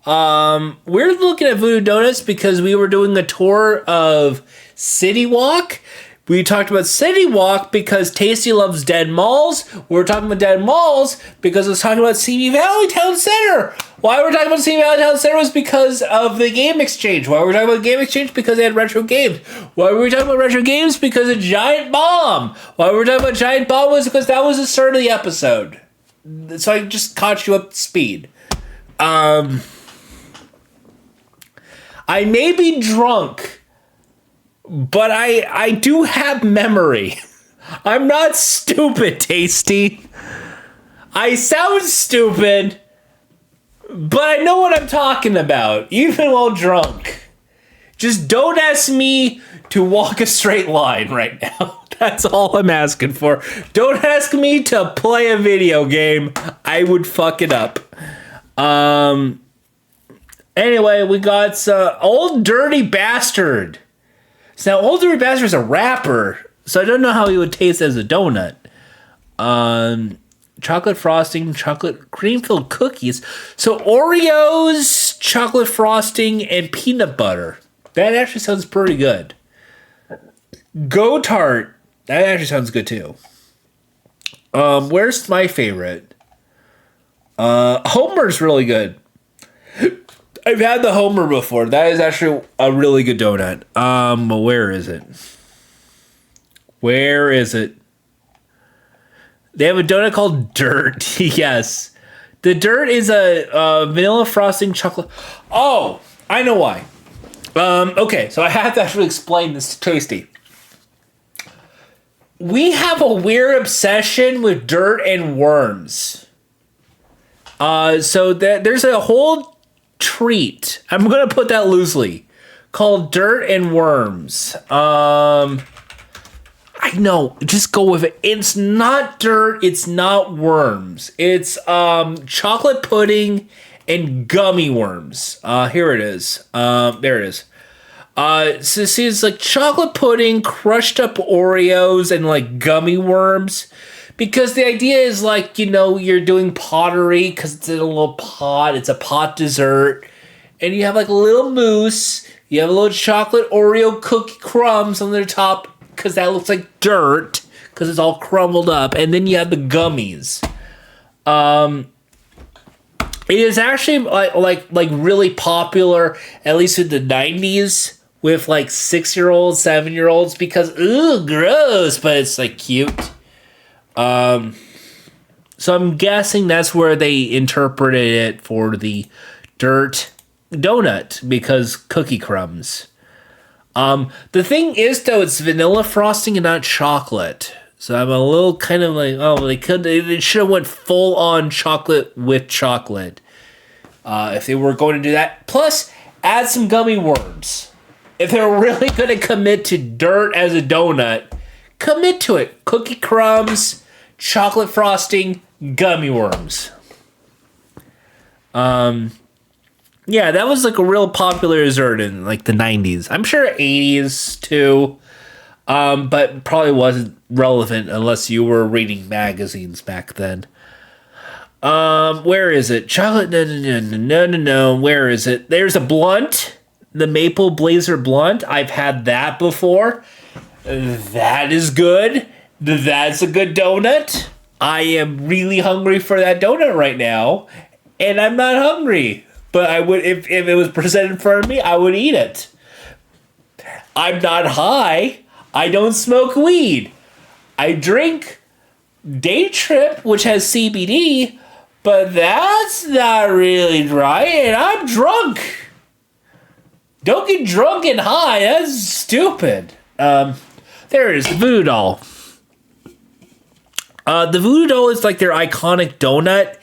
We're looking at Voodoo Donuts because we were doing a tour of City Walk. We talked about City Walk because Tasty loves dead malls. We were talking about dead malls because I was talking about Simi Valley Town Center. Why we're talking about Simi Valley Town Center was because of the Game Exchange. Why we're talking about Game Exchange? Because they had retro games. Why were we talking about retro games? Because of Giant Bomb. Why were we talking about Giant Bomb was because that was the start of the episode. So I just caught you up to speed. I may be drunk, but I do have memory. I'm not stupid, Tasty. I sound stupid, but I know what I'm talking about, even while drunk. Just don't ask me to walk a straight line right now. That's all I'm asking for. Don't ask me to play a video game. I would fuck it up. Anyway, we got Old Dirty Bastard. So now, Old Dirty Bastard is a rapper, so I don't know how he would taste as a donut. Chocolate frosting, chocolate cream-filled cookies. So Oreos, chocolate frosting, and peanut butter. That actually sounds pretty good. Go-Tart. That actually sounds good too. Where's my favorite? Homer's really good. I've had the Homer before. That is actually a really good donut. Where is it? Where is it? They have a donut called Dirt. Yes. The Dirt is a vanilla frosting chocolate. Oh, I know why. Okay, so I have to actually explain this to Tasty. We have a weird obsession with dirt and worms. So there's a whole treat, I'm going to put that loosely, called Dirt and Worms. I know, just go with it. It's not dirt, it's not worms. It's chocolate pudding and gummy worms. Here it is. There it is. So see, it's like chocolate pudding, crushed up Oreos, and like gummy worms. Because the idea is like, you know, you're doing pottery because it's in a little pot. It's a pot dessert. And you have like a little mousse. You have a little chocolate Oreo cookie crumbs on the top because that looks like dirt because it's all crumbled up. And then you have the gummies. It is actually like really popular, at least in the 90s, with like 6-year-olds, 7-year-olds because, ooh, gross, but it's like cute. So I'm guessing that's where they interpreted it for the dirt donut because cookie crumbs. The thing is though, it's vanilla frosting and not chocolate. So I'm a little kind of like, oh, they should have went full on chocolate with chocolate. If they were going to do that. Plus, add some gummy worms. If they're really going to commit to dirt as a donut, commit to it. Cookie crumbs, chocolate frosting, gummy worms. Yeah, that was like a real popular dessert in like the 90s. I'm sure 80s too. But probably wasn't relevant unless you were reading magazines back then. Where is it? Chocolate? No. Where is it? There's a Blunt. The Maple Blazer Blunt. I've had that before. That is good. That's a good donut. I am really hungry for that donut right now. And I'm not hungry. But I would, if it was presented in front of me, I would eat it. I'm not high. I don't smoke weed. I drink Day Trip, which has CBD, but that's not really dry, and I'm drunk. Don't get drunk and high. That's stupid. There it is, the Voodoo Doll. The Voodoo Doll is like their iconic donut.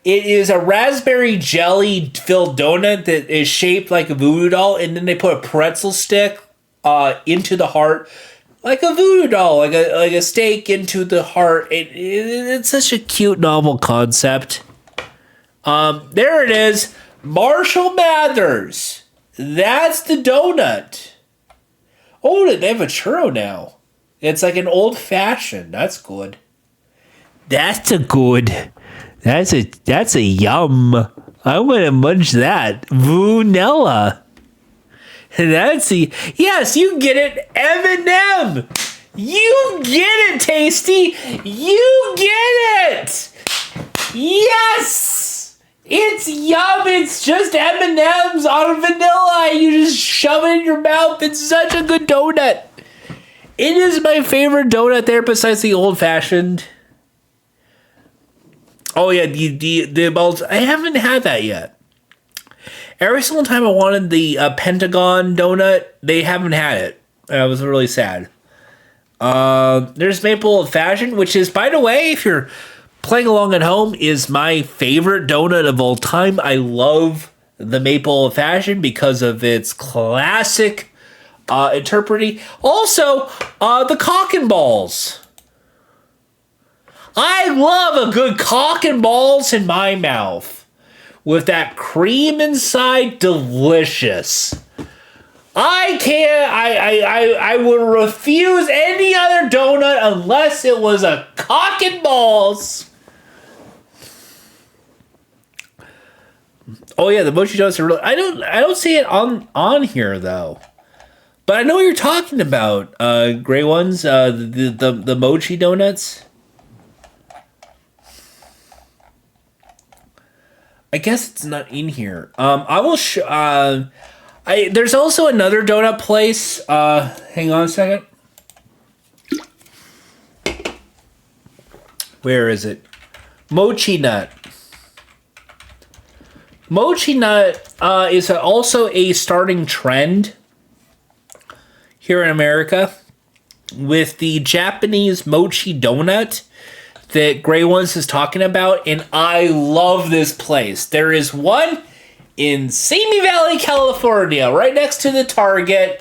It is a raspberry jelly filled donut that is shaped like a voodoo doll, and then they put a pretzel stick into the heart, like a voodoo doll, like a steak into the heart. It's such a cute, novel concept. There it is, Marshall Mathers. That's the donut. Oh, they have a churro now. It's like an old fashioned. That's good. That's a yum. I want to munch that. Vanilla. Yes, you get it, Eminem. You get it, Tasty. You get it. Yes. It's yum. It's just M&M's on vanilla. You just shove it in your mouth. It's such a good donut. It is my favorite donut there besides the old fashioned. Oh yeah, the I haven't had that yet. Every single time I wanted the Pentagon donut, they haven't had it. I was really sad. There's Maple Old Fashioned, which is, by the way, if you're playing along at home, is my favorite donut of all time. I love the Maple Old Fashioned because of its classic interpreting. Also, the Cock and Balls. I love a good Cock and Balls in my mouth. With that cream inside, delicious. I would refuse any other donut unless it was a Cock and Balls. Oh yeah, the mochi donuts are really. I don't see it on here though. But I know what you're talking about. Gray ones, the mochi donuts. I guess it's not in here. I will there's also another donut place. Hang on a second. Where is it? Mochi Nut. Mochi Nut is also a starting trend here in America with the Japanese mochi donut that Gray Ones is talking about, and I love this place. There is one in Simi Valley, California, right next to the Target.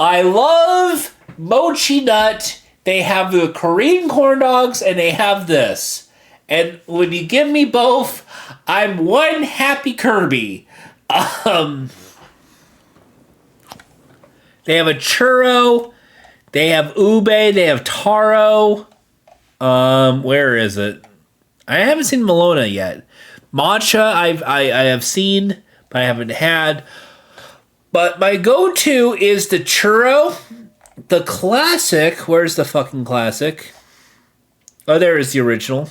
I love Mochi Nut. They have the Korean corn dogs, and they have this. And when you give me both, I'm one happy Kirby. They have a churro. They have ube. They have taro. Where is it? I haven't seen Malona yet. Matcha, I have seen, but I haven't had. But my go-to is the churro, the classic. Where's the fucking classic? Oh, there is the original.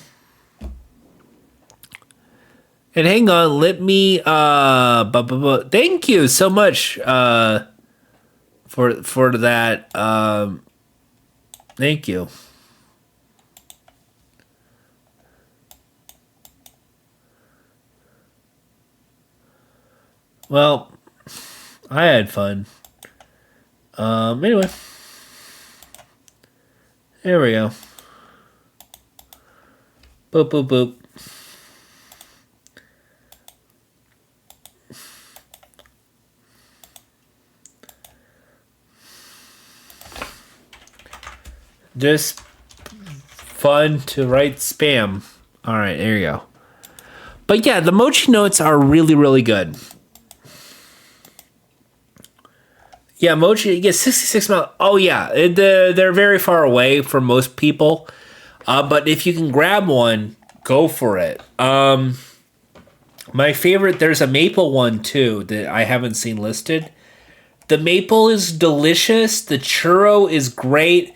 And hang on, let me. Thank you so much. For that. Thank you. Well, I had fun. Anyway. There we go. Boop, boop, boop. Just fun to write spam. Alright, there you go. But yeah, the mochi notes are really, really good. Yeah, mochi, you get 66 miles. Oh, yeah, they're very far away from most people. But if you can grab one, go for it. My favorite, there's a maple one, too, that I haven't seen listed. The maple is delicious. The churro is great.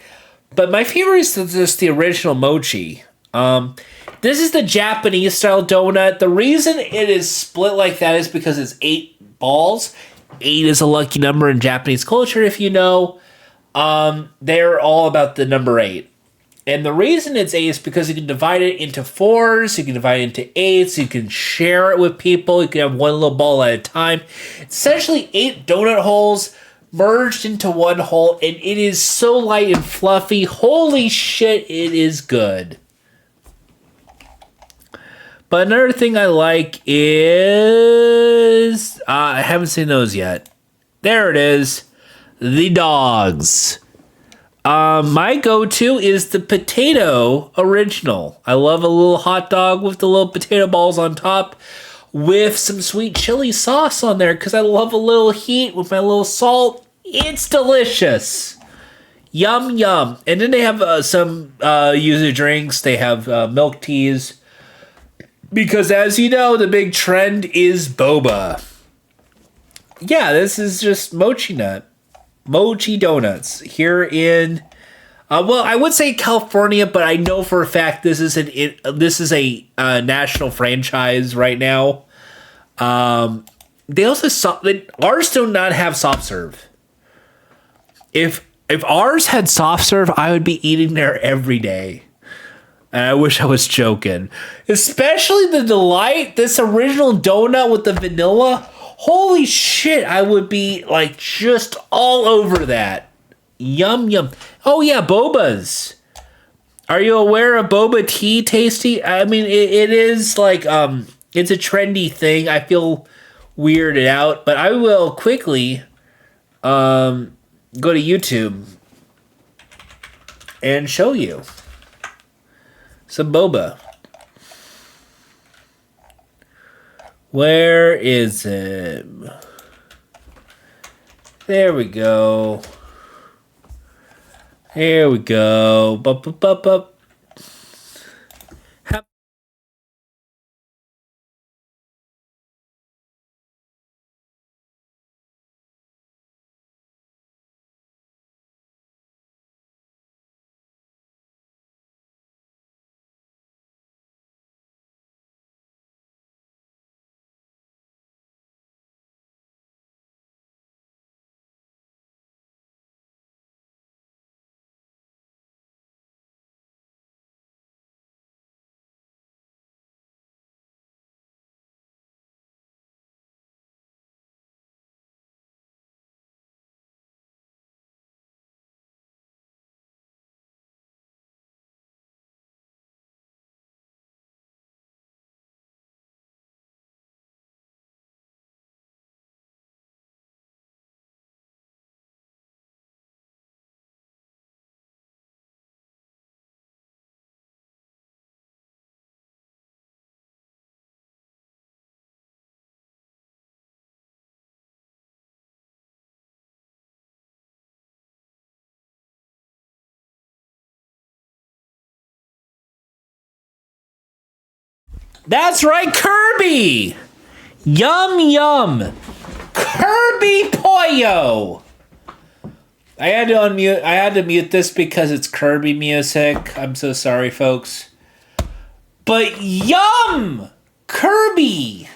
But my favorite is just the original mochi. This is the Japanese-style donut. The reason it is split like that is because it's 8 balls. 8 is a lucky number in Japanese culture, if you know. They're all about the number 8. And the reason it's 8 is because you can divide it into 4s, you can divide it into 8s, you can share it with people, you can have one little ball at a time. It's essentially 8 donut holes merged into one hole, and it is so light and fluffy. Holy shit, it is good. But another thing I like is... I haven't seen those yet. There it is. The dogs. My go-to is the potato original. I love a little hot dog with the little potato balls on top with some sweet chili sauce on there because I love a little heat with my little salt. It's delicious. Yum, yum. And then they have some user drinks. They have milk teas. Because as you know, the big trend is boba. Yeah, this is just Mochi Nut. Mochi Donuts here in, well, I would say California, but I know for a fact this is a national franchise right now. They also ours do not have soft serve. If ours had soft serve, I would be eating there every day. And I wish I was joking. Especially the Delight, this original donut with the vanilla. Holy shit, I would be like just all over that. Yum yum. Oh yeah, bobas. Are you aware of boba tea, Tasty? I mean, it is like it's a trendy thing. I feel weirded out, but I will quickly go to YouTube and show you some boba. Where is it? There we go. Here we go. Bup. That's right, Kirby! Yum yum! Kirby Pollo! I had to mute this because it's Kirby music. I'm so sorry, folks. But yum! Kirby!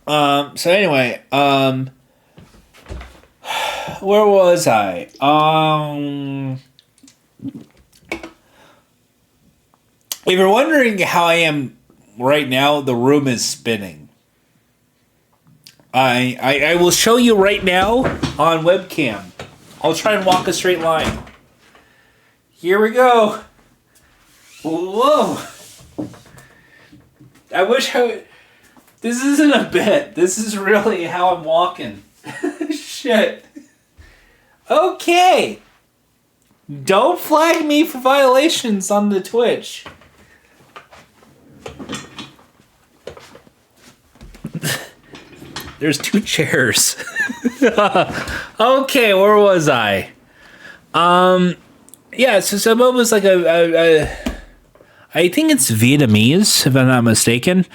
So anyway, where was I? If you're wondering how I am right now, the room is spinning. I will show you right now on webcam. I'll try and walk a straight line. Here we go. Whoa. I wish this isn't a bit. This is really how I'm walking. Shit. Okay. Don't flag me for violations on the Twitch. There's 2 chairs. Okay, where was I? Yeah, so boba's like I think it's Vietnamese, if I'm not mistaken.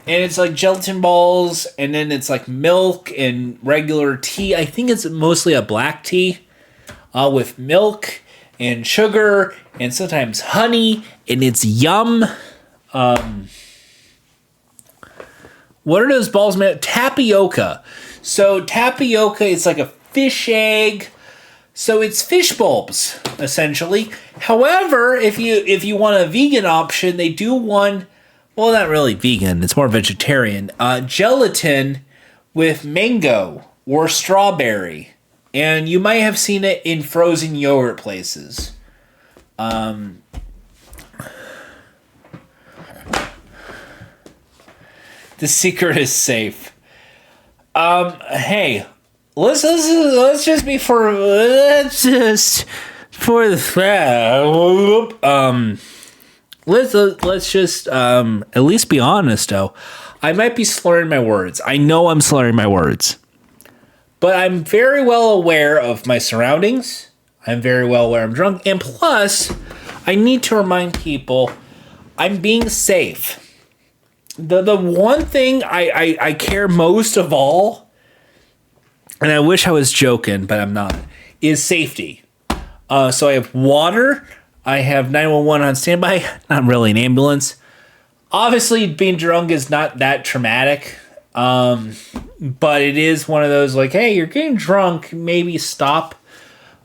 And it's like gelatin balls, and then it's like milk and regular tea. I think it's mostly a black tea with milk and sugar and sometimes honey, and it's yum. What are those balls made of? Tapioca. So tapioca is like a fish egg. So it's fish bulbs, essentially. However, if you want a vegan option, they do one, well, not really vegan, it's more vegetarian, gelatin with mango or strawberry. And you might have seen it in frozen yogurt places. The secret is safe. Hey, let's just for the let's just at least be honest though. I might be slurring my words. I know I'm slurring my words. But I'm very well aware of my surroundings. I'm very well aware I'm drunk. And plus, I need to remind people I'm being safe. The one thing I care most of all, and I wish I was joking, but I'm not, is safety. So I have water. I have 911 on standby. Not really an ambulance. Obviously, being drunk is not that traumatic. But it is one of those like, hey, you're getting drunk, maybe stop.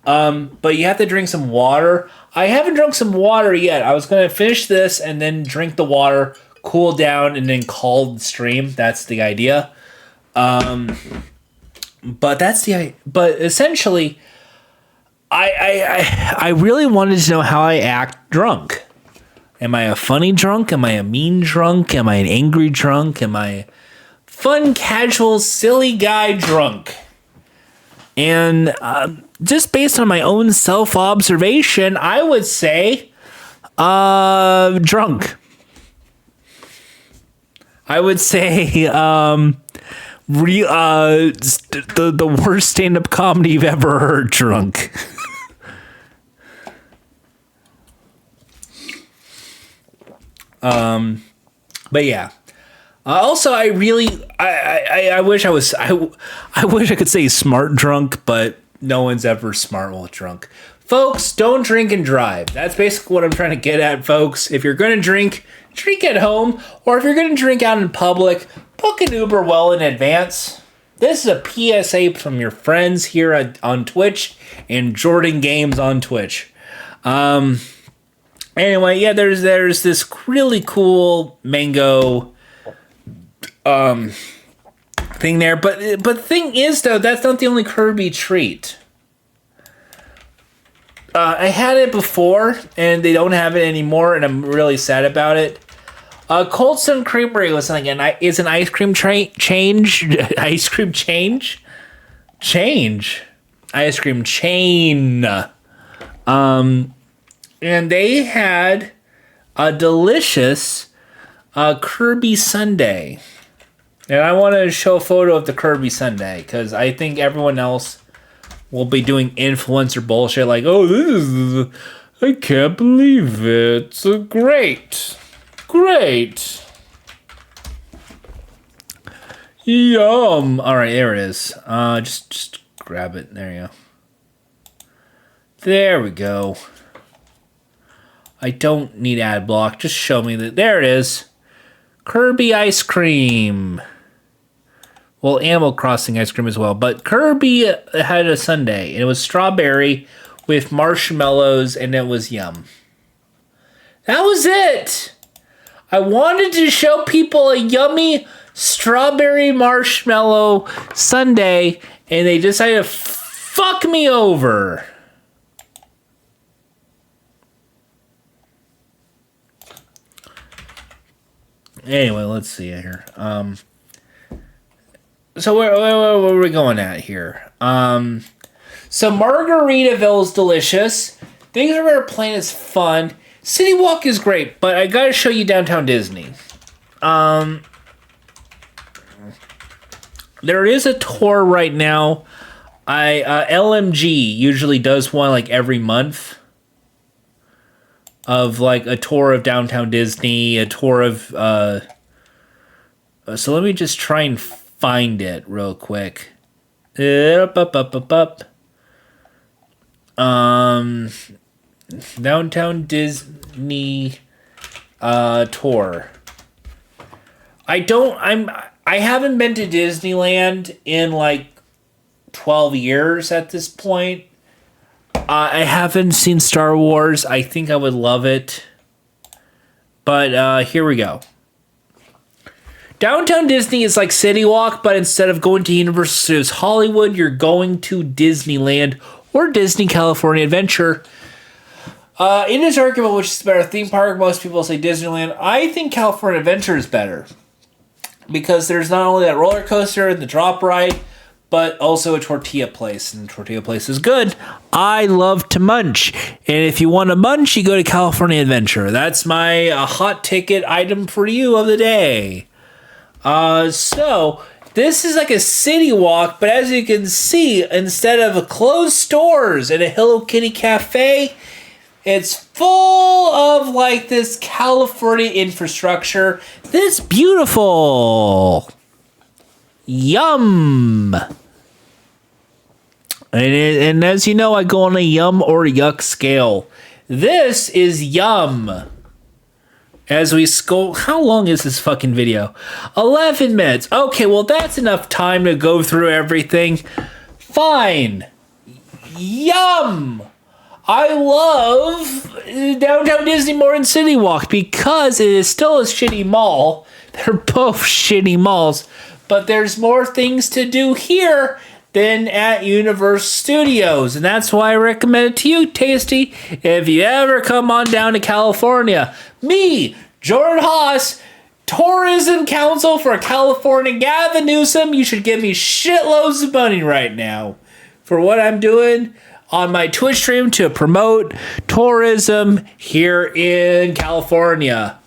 But you have to drink some water. I haven't drunk some water yet. I was going to finish this and then drink the water, cool down and then call the stream. That's the idea. But essentially, I really wanted to know how I act drunk. Am I a funny drunk? Am I a mean drunk? Am I an angry drunk? Am I a fun, casual, silly guy drunk? And just based on my own self-observation, I would say drunk. I would say the worst stand-up comedy you've ever heard drunk. But yeah. Also, I wish I wish I could say smart drunk, but no one's ever smart while drunk. Folks, don't drink and drive. That's basically what I'm trying to get at, folks. If you're going to drink at home, or if you're going to drink out in public, book an Uber well in advance. This is a PSA from your friends here on Twitch and Jordan Games on Twitch. Anyway, yeah, there's this really cool mango thing there, but the thing is though, that's not the only Kirby treat. I had it before, and they don't have it anymore, and I'm really sad about it. Cold Stone Creamery was something, and is an ice cream change? Ice cream change? Change. Ice cream chain. And they had a delicious Kirby sundae. And I want to show a photo of the Kirby sundae, because I think everyone else will be doing influencer bullshit like, oh, I can't believe it. It's great. Great. Yum. All right, there it is. Just grab it. There you go. There we go. I don't need ad block. Just show me that. There it is. Kirby ice cream. Well, Animal Crossing ice cream as well. But Kirby had a sundae. And it was strawberry with marshmallows. And it was yum. That was it. I wanted to show people a yummy strawberry marshmallow sundae. And they decided to fuck me over. Anyway, let's see here. So where are we going at here? So Margaritaville's delicious. Things Are Plain is fun. City Walk is great, but I gotta show you Downtown Disney. There is a tour right now. LMG usually does one like every month. Of like a tour of Downtown Disney, a tour of so let me just try and find it real quick. Downtown Disney tour. I haven't been to Disneyland in like 12 years at this point. I haven't seen Star Wars. I think I would love it. But here we go. Downtown Disney is like City Walk, but instead of going to Universal Studios Hollywood, you're going to Disneyland or Disney California Adventure. In this argument, which is a better theme park, most people say Disneyland. I think California Adventure is better. Because there's not only that roller coaster and the drop ride, but also a tortilla place, and tortilla place is good. I love to munch, and if you want to munch, you go to California Adventure. That's my hot ticket item for you of the day. So this is like a city walk, but as you can see, instead of closed stores and a Hello Kitty cafe, it's full of like this California infrastructure. This beautiful. Yum. And as you know, I go on a yum or yuck scale. This is yum. As we scroll, how long is this fucking video? 11 minutes. Okay, well, that's enough time to go through everything. Fine. Yum. I love Downtown Disney more than City Walk because it is still a shitty mall. They're both shitty malls, but there's more things to do here than at Universal Studios, and that's why I recommend it to you, Tasty, if you ever come on down to California. Me, Jordan Haas, Tourism Council for California, Gavin Newsom, you should give me shitloads of money right now for what I'm doing on my Twitch stream to promote tourism here in California.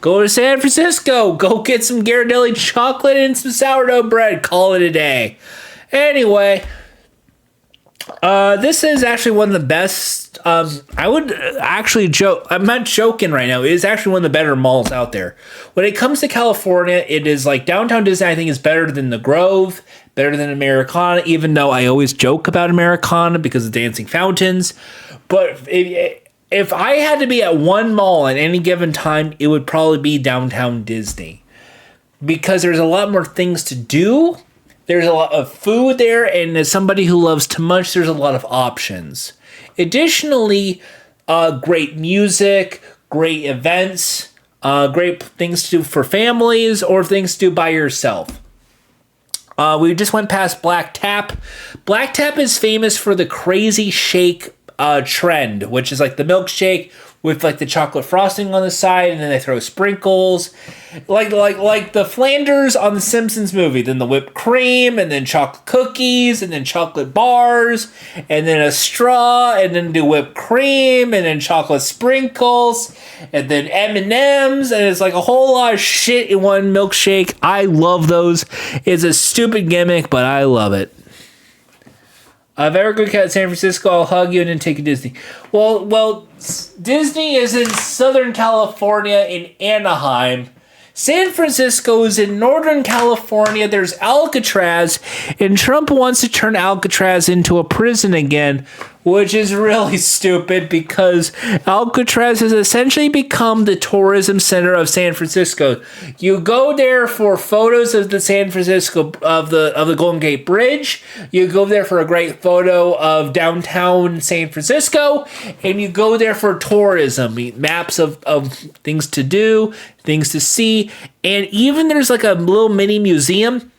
Go to San Francisco, go get some Ghirardelli chocolate and some sourdough bread, call it a day. Anyway, this is actually one of the best. I would actually joke. I'm not joking right now. It is actually one of the better malls out there. When it comes to California, it is like Downtown Disney. I think is better than the Grove, better than Americana. Even though I always joke about Americana because of dancing fountains, but if I had to be at one mall at any given time, it would probably be Downtown Disney because there's a lot more things to do. There's a lot of food there, and as somebody who loves to munch, there's a lot of options. Additionally, great music, great events, great things to do for families or things to do by yourself. We just went past Black Tap. Black Tap is famous for the crazy shake trend, which is like the milkshake with like the chocolate frosting on the side, and then they throw sprinkles, like the Flanders on the Simpsons movie. Then the whipped cream, and then chocolate cookies, and then chocolate bars, and then a straw, and then do whipped cream, and then chocolate sprinkles, and then M&Ms, and it's like a whole lot of shit in one milkshake. I love those. It's a stupid gimmick, but I love it. If I ever go to San Francisco, I'll hug you and then take you to Disney. Well, Disney is in Southern California in Anaheim. San Francisco is in Northern California. There's Alcatraz, and Trump wants to turn Alcatraz into a prison again, which is really stupid because Alcatraz has essentially become the tourism center of San Francisco. You go there for photos of the San Francisco of the Golden Gate Bridge. You go there for a great photo of downtown San Francisco, and you go there for tourism, maps of things to do, things to see, and even there's like a little mini museum.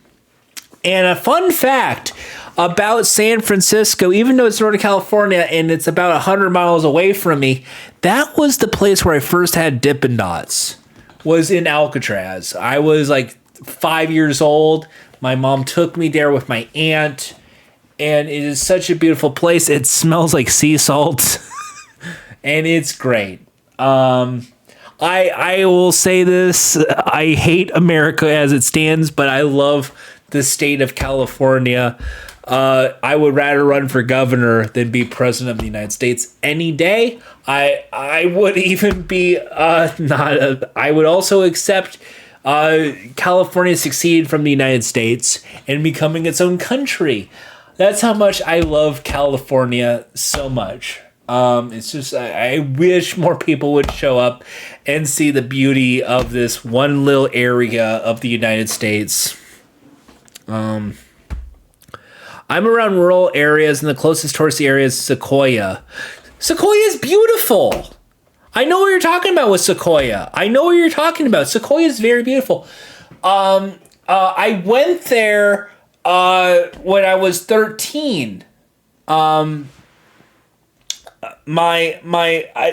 And a fun fact about San Francisco, even though it's Northern California and it's about 100 miles away from me, that was the place where I first had Dippin' Dots, was in Alcatraz. I was like 5 years old. My mom took me there with my aunt, and it is such a beautiful place. It smells like sea salt, and it's great. I will say this, I hate America as it stands, but I love the state of California. I would rather run for governor than be president of the United States any day. I would even be I would also accept California succeed from the United States and becoming its own country. That's how much I love California so much. It's just I wish more people would show up and see the beauty of this one little area of the United States. I'm around rural areas, and the closest touristy area is Sequoia. Sequoia is beautiful. I know what you're talking about with Sequoia. Sequoia is very beautiful. I went there when I was 13. It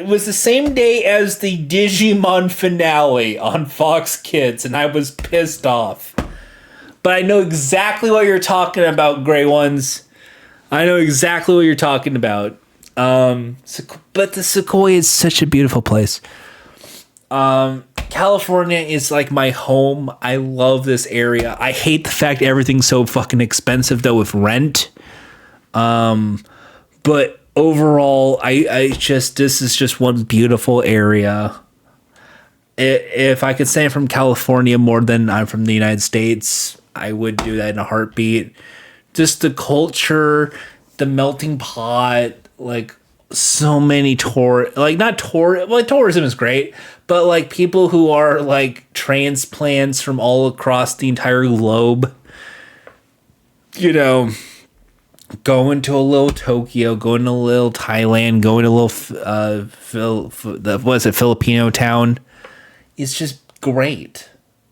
was the same day as the Digimon finale on Fox Kids, and I was pissed off. But I know exactly what you're talking about, Gray Ones. I know exactly what you're talking about. But the Sequoia is such a beautiful place. California is like my home. I love this area. I hate the fact everything's so fucking expensive, though, with rent. But overall, this is just one beautiful area. If I could say I'm from California more than I'm from the United States, I would do that in a heartbeat. Just the culture, the melting pot, like so many tourism is great, but like people who are like transplants from all across the entire globe, going to a little Tokyo, going to a little Thailand, going to a little Filipino town. It's just great.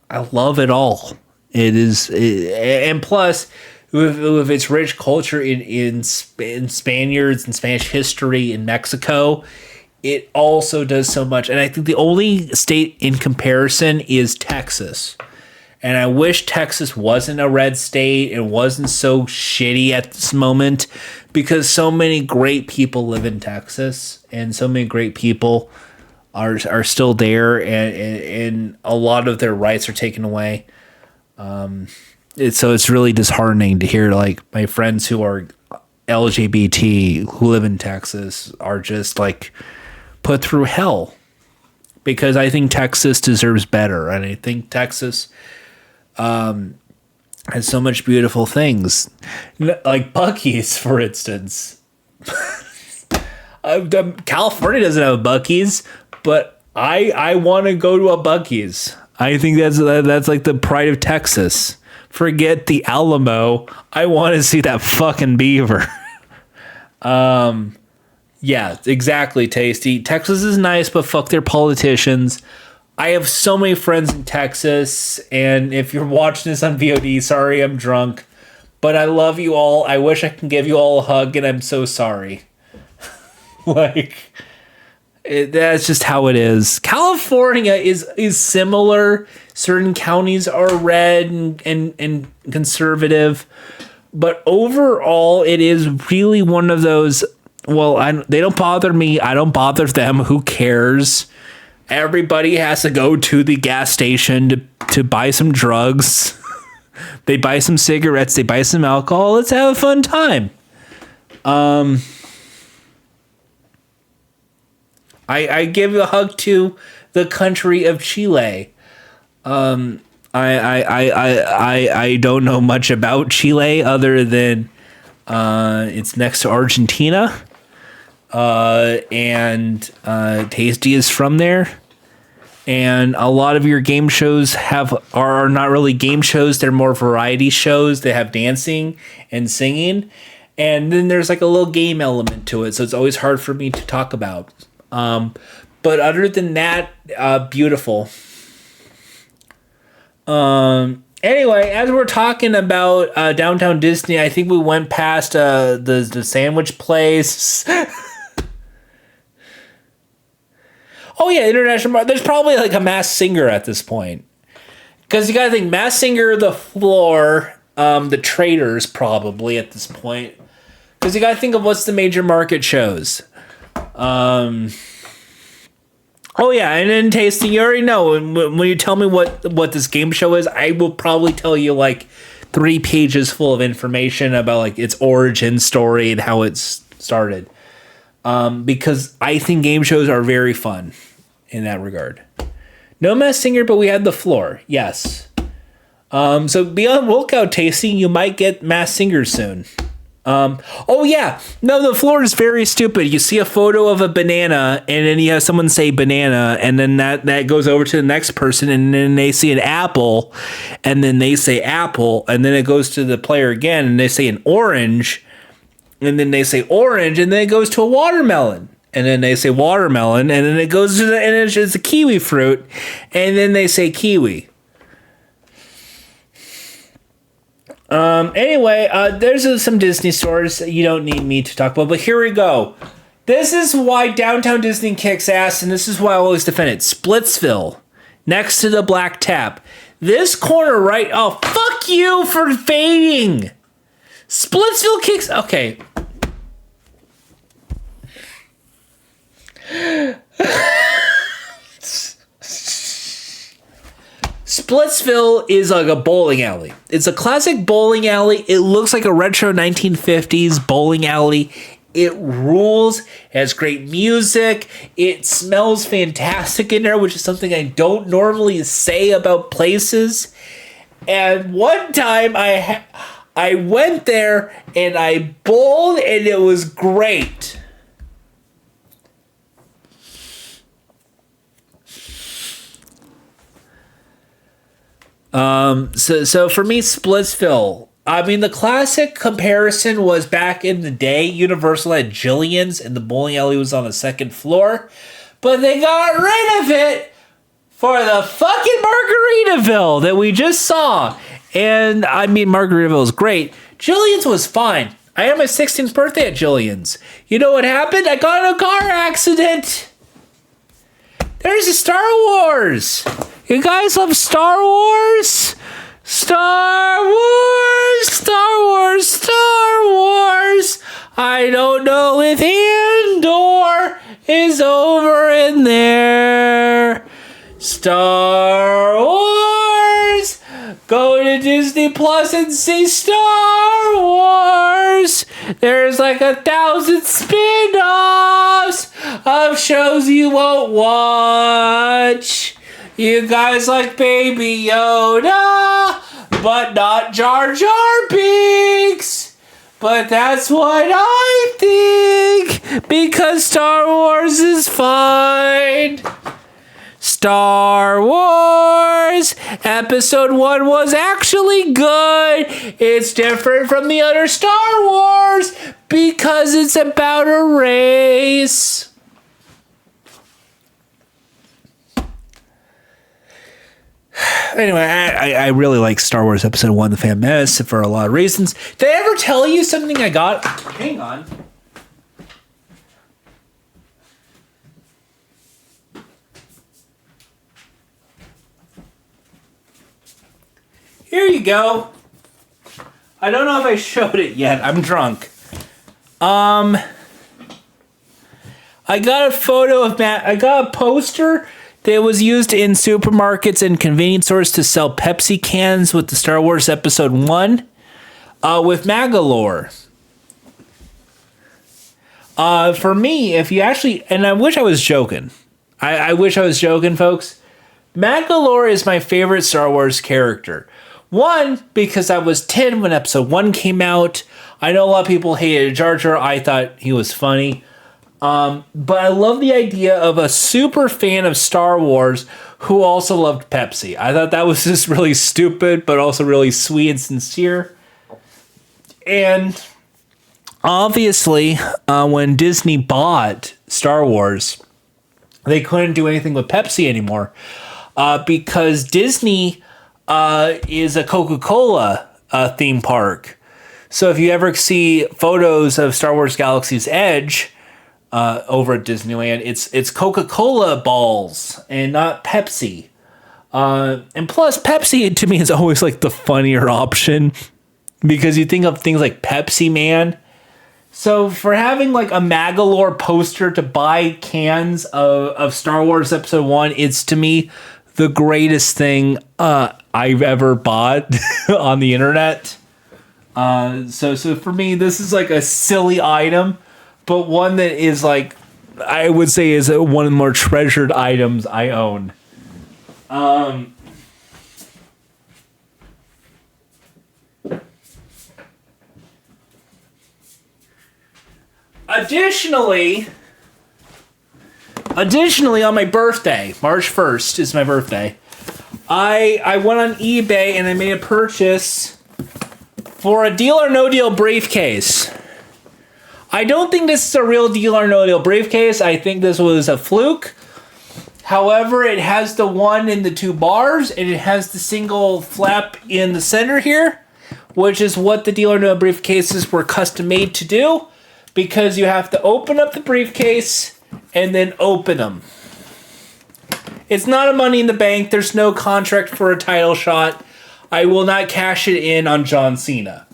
I love it all. It is, and plus, with its rich culture in Spaniards and Spanish history in Mexico, it also does so much. And I think the only state in comparison is Texas. And I wish Texas wasn't a red state and wasn't so shitty at this moment, because so many great people live in Texas and so many great people are still there, and a lot of their rights are taken away. It's really disheartening to hear like my friends who are LGBT who live in Texas are just like put through hell, because I think Texas deserves better, and I think Texas has so much beautiful things, like Buc-ee's, for instance. California doesn't have a Buc-ee's, but I want to go to a Buc-ee's. I think that's like the pride of Texas. Forget the Alamo. I want to see that fucking beaver. Yeah, exactly, Tasty. Texas is nice, but fuck their politicians. I have so many friends in Texas, and if you're watching this on VOD, sorry I'm drunk, but I love you all. I wish I can give you all a hug, and I'm so sorry. That's just how it is. California is similar. Certain counties are red and conservative, but overall, it is really one of those. Well, they don't bother me. I don't bother them. Who cares? Everybody has to go to the gas station to buy some drugs. They buy some cigarettes. They buy some alcohol. Let's have a fun time. I give a hug to the country of Chile. I don't know much about Chile other than it's next to Argentina. And Tasty is from there. And a lot of your game shows are not really game shows, they're more variety shows. They have dancing and singing. And then there's like a little game element to it, so it's always hard for me to talk about. But other than that, beautiful. Anyway, as we're talking about Downtown Disney, I think we went past the sandwich place. Oh yeah, International. There's probably like a Masked Singer at this point, because you gotta think Masked Singer, The Floor, the Traders probably at this point, because you gotta think of what's the major market shows. Oh yeah, and then Tasting, you already know. When you tell me what this game show is, I will probably tell you like 3 pages full of information about like its origin story and how it's started. Because I think game shows are very fun in that regard. No Masked Singer, but we had The Floor. Yes. So be on the lookout, Tasting. You might get Masked Singer soon. Oh yeah, no, The Floor is very stupid. You see a photo of a banana, and then you have someone say banana, and then that goes over to the next person, and then they see an apple, and then they say apple, and then it goes to the player again, and they say an orange, and then they say orange, and then it goes to a watermelon, and then they say watermelon, and then it goes to and it's a kiwi fruit, and then they say kiwi. Anyway, there's some Disney stores you don't need me to talk about, but here we go. This is why Downtown Disney kicks ass, and this is why I always defend it. Splitsville, next to the Black Tap. This corner right... Oh, fuck you for fading! Splitsville kicks... Okay. Splitsville is like a bowling alley. It's a classic bowling alley. It looks like a retro 1950s bowling alley. It rules. It has great music. It smells fantastic in there, which is something I don't normally say about places. And one time I went there and I bowled, and it was great. So for me, Splitsville, I mean, the classic comparison was back in the day, Universal had Jillian's and the bowling alley was on the second floor, but they got rid of it for the fucking Margaritaville that we just saw. And I mean, Margaritaville is great. Jillian's was fine. I had my 16th birthday at Jillian's. You know what happened? I got in a car accident. There's a Star Wars. You guys love Star Wars? Star Wars, Star Wars, Star Wars. I don't know if Andor is over in there. Star Wars. Go to Disney Plus and see Star Wars. There's like 1,000 spin-offs of shows you won't watch. You guys like Baby Yoda, but not Jar Jar Binks. But that's what I think, because Star Wars is fine. Star Wars Episode 1 was actually good. It's different from the other Star Wars because it's about a race. Anyway, I really like Star Wars Episode 1, The Phantom Menace, for a lot of reasons. Did I ever tell you something I got? Hang on. Here you go. I don't know if I showed it yet. I'm drunk. I got a photo of Matt. I got a poster that was used in supermarkets and convenience stores to sell Pepsi cans with the Star Wars Episode 1 with Magolor. For me, if you actually... And I wish I was joking. I wish I was joking, folks. Magolor is my favorite Star Wars character. One, because I was 10 when Episode 1 came out. I know a lot of people hated Jar Jar. I thought he was funny. But I love the idea of a super fan of Star Wars who also loved Pepsi. I thought that was just really stupid, but also really sweet and sincere. And obviously, when Disney bought Star Wars, they couldn't do anything with Pepsi anymore because Disney is a Coca-Cola theme park. So if you ever see photos of Star Wars Galaxy's Edge over at Disneyland, it's Coca-Cola balls and not Pepsi. And plus, Pepsi to me is always like the funnier option because you think of things like Pepsi Man. So for having like a Magolor poster to buy cans of Star Wars Episode 1, it's to me the greatest thing I've ever bought on the internet. So for me, this is like a silly item, but one that is like, I would say is one of the more treasured items I own. Additionally, on my birthday, March 1st is my birthday, I went on eBay and I made a purchase for a Deal or No Deal briefcase. I don't think this is a real Deal or No Deal briefcase. I think this was a fluke. However, it has the one in the two bars and it has the single flap in the center here, which is what the Deal or No briefcases were custom made to do, because you have to open up the briefcase and then open them. It's not a Money in the Bank. There's no contract for a title shot. I will not cash it in on John Cena.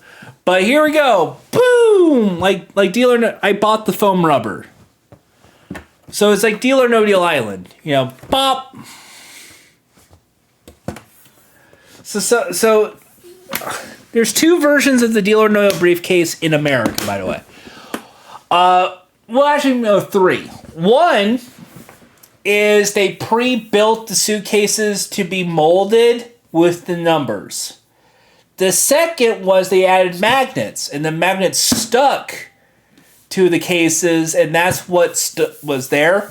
But here we go. Boom! Like Deal or No... I bought the foam rubber. So it's like Deal or No Deal Island. You know, pop. So there's two versions of the Deal or No Deal briefcase in America, by the way. Well, actually, no, three. One is they pre-built the suitcases to be molded with the numbers. The second was they added magnets, and the magnets stuck to the cases, and that's what was there.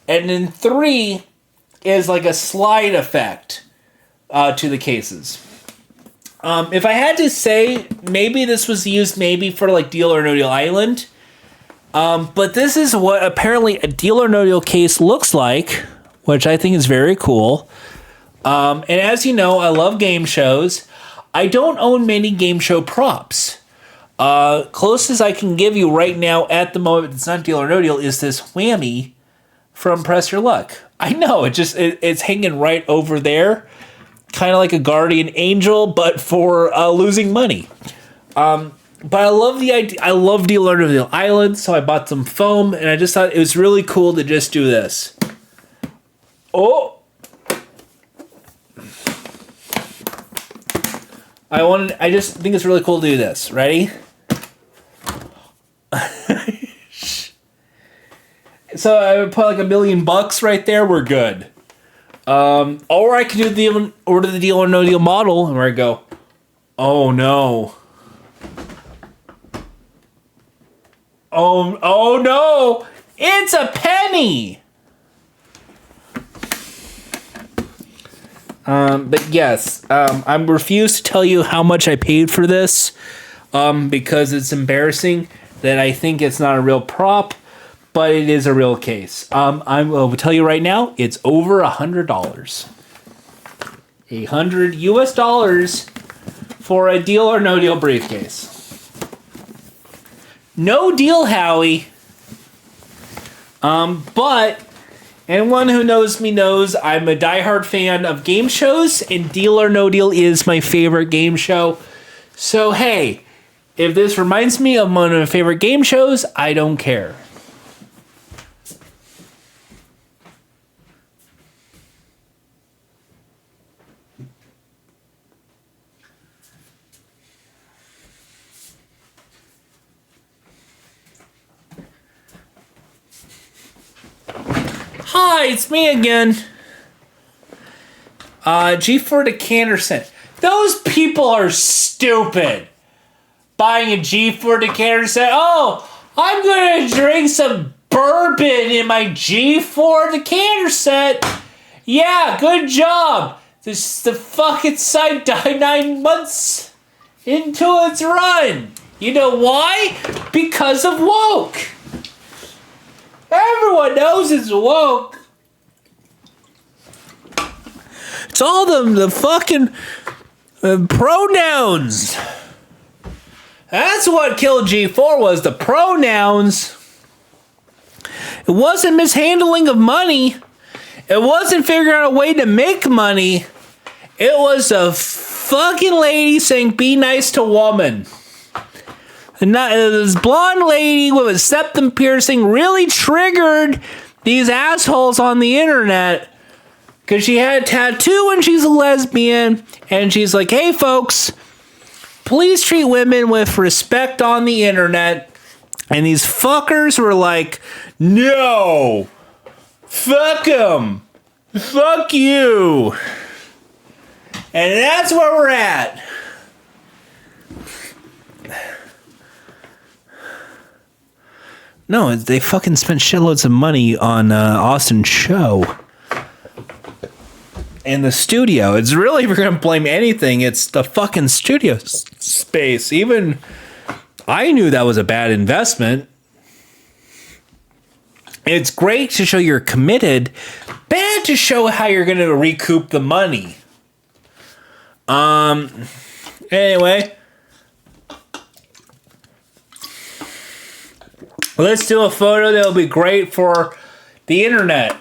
And then three is like a slide effect to the cases. If I had to say, maybe this was used maybe for like Deal or No Deal Island. But this is what apparently a Deal or No Deal case looks like, which I think is very cool. And as you know, I love game shows. I don't own many game show props. Closest I can give you right now at the moment, it's not Deal or No Deal, is this whammy from Press Your Luck. I know, it's hanging right over there. Kind of like a guardian angel, but for losing money. But I love the idea. I love Deal or No Deal Island, so I bought some foam, and I just thought it was really cool to just do this. Oh! I just think it's really cool to do this. Ready? So I would put like $1,000,000 right there. We're good. Or I could do the Deal or No Deal model, and where I go, oh no. Oh no! It's a penny! But yes, I refuse to tell you how much I paid for this, because it's embarrassing that I think it's not a real prop, but it is a real case. I will tell you right now, it's over $100. $100 US for a Deal or No Deal briefcase. No deal, Howie. But anyone who knows me knows I'm a diehard fan of game shows, and Deal or No Deal is my favorite game show. So hey, if this reminds me of one of my favorite game shows, I don't care. Hi, it's me again. G4 decanter set. Those people are stupid. Buying a G4 decanter set. Oh, I'm gonna drink some bourbon in my G4 decanter set. Yeah, good job. The fucking site died 9 months into its run. You know why? Because of woke. Everyone knows it's woke. It's all the fucking pronouns. That's what killed G4 was the pronouns. It wasn't mishandling of money. It wasn't figuring out a way to make money. It was a fucking lady saying, be nice to woman. And this blonde lady with a septum piercing really triggered these assholes on the internet because she had a tattoo and she's a lesbian. And she's like, hey, folks, please treat women with respect on the internet. And these fuckers were like, no, fuck them. Fuck you. And that's where we're at. No, they fucking spent shitloads of money on Austin's show. And the studio. It's really, if you're going to blame anything, it's the fucking studio space. Even I knew that was a bad investment. It's great to show you're committed. Bad to show how you're going to recoup the money. Anyway. Let's do a photo that'll be great for the internet.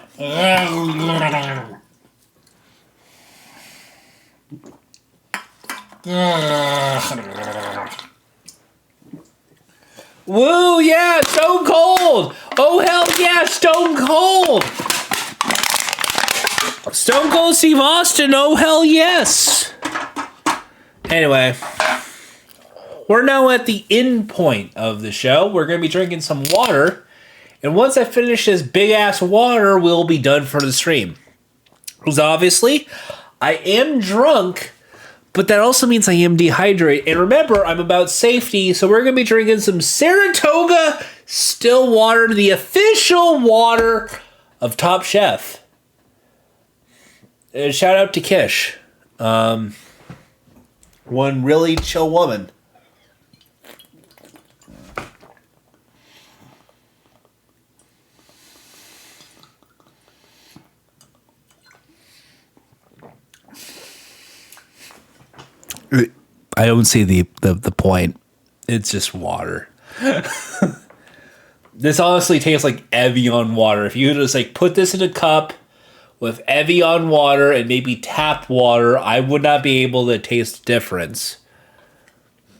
Woo, yeah, Stone Cold. Oh, hell yeah, Stone Cold. Stone Cold Steve Austin, oh, hell yes. Anyway. We're now at the end point of the show. We're going to be drinking some water. And once I finish this big-ass water, we'll be done for the stream. Because obviously, I am drunk, but that also means I am dehydrated. And remember, I'm about safety, so we're going to be drinking some Saratoga still water, the official water of Top Chef. Shout out to Kish. One really chill woman. I don't see the point. It's just water. This honestly tastes like Evian water. If you just like put this in a cup with Evian water and maybe tap water, I would not be able to taste the difference.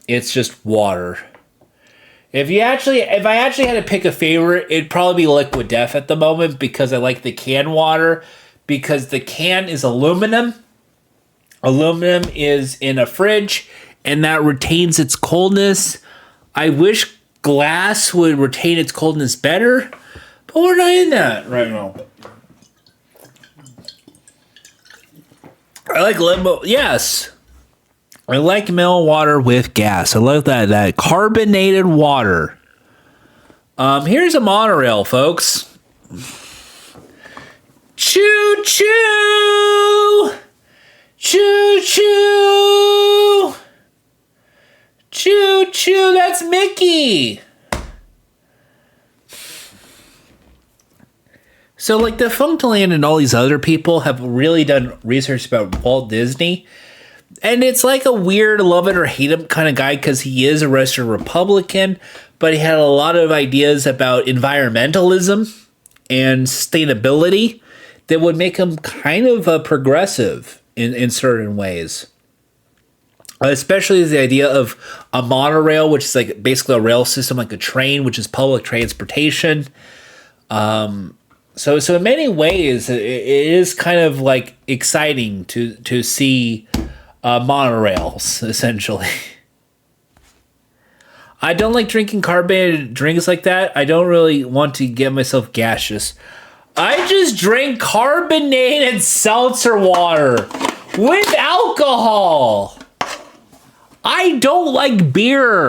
It's just water. If I actually had to pick a favorite, it'd probably be Liquid Death at the moment because I like the can water because the can is aluminum. Aluminum is in a fridge and that retains its coldness. I wish glass would retain its coldness better, but we're not in that right now. I like limbo. Yes. I like mineral water with gas. I love that carbonated water. Here's a monorail, folks. Choo choo! Choo choo! Choo choo, that's Mickey! So, like, the Funkland and all these other people have really done research about Walt Disney. And it's like a weird love it or hate him kind of guy because he is a registered Republican, but he had a lot of ideas about environmentalism and sustainability that would make him kind of a progressive in certain ways. Especially the idea of a monorail, which is like basically a rail system like a train, which is public transportation. So in many ways, it is kind of like exciting to see monorails, essentially. I don't like drinking carbonated drinks like that. I don't really want to get myself gaseous. I just drink carbonated seltzer water with alcohol. I don't like beer.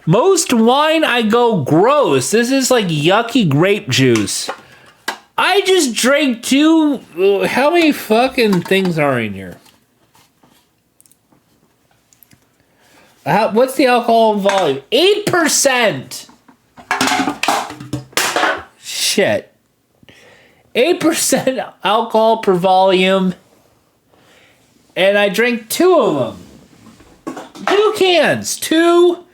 Most wine, I go gross. This is like yucky grape juice. I just drank two. How many fucking things are in here? What's the alcohol volume? 8%. Shit. 8% alcohol per volume. And I drank two of them. 2 cans. 2.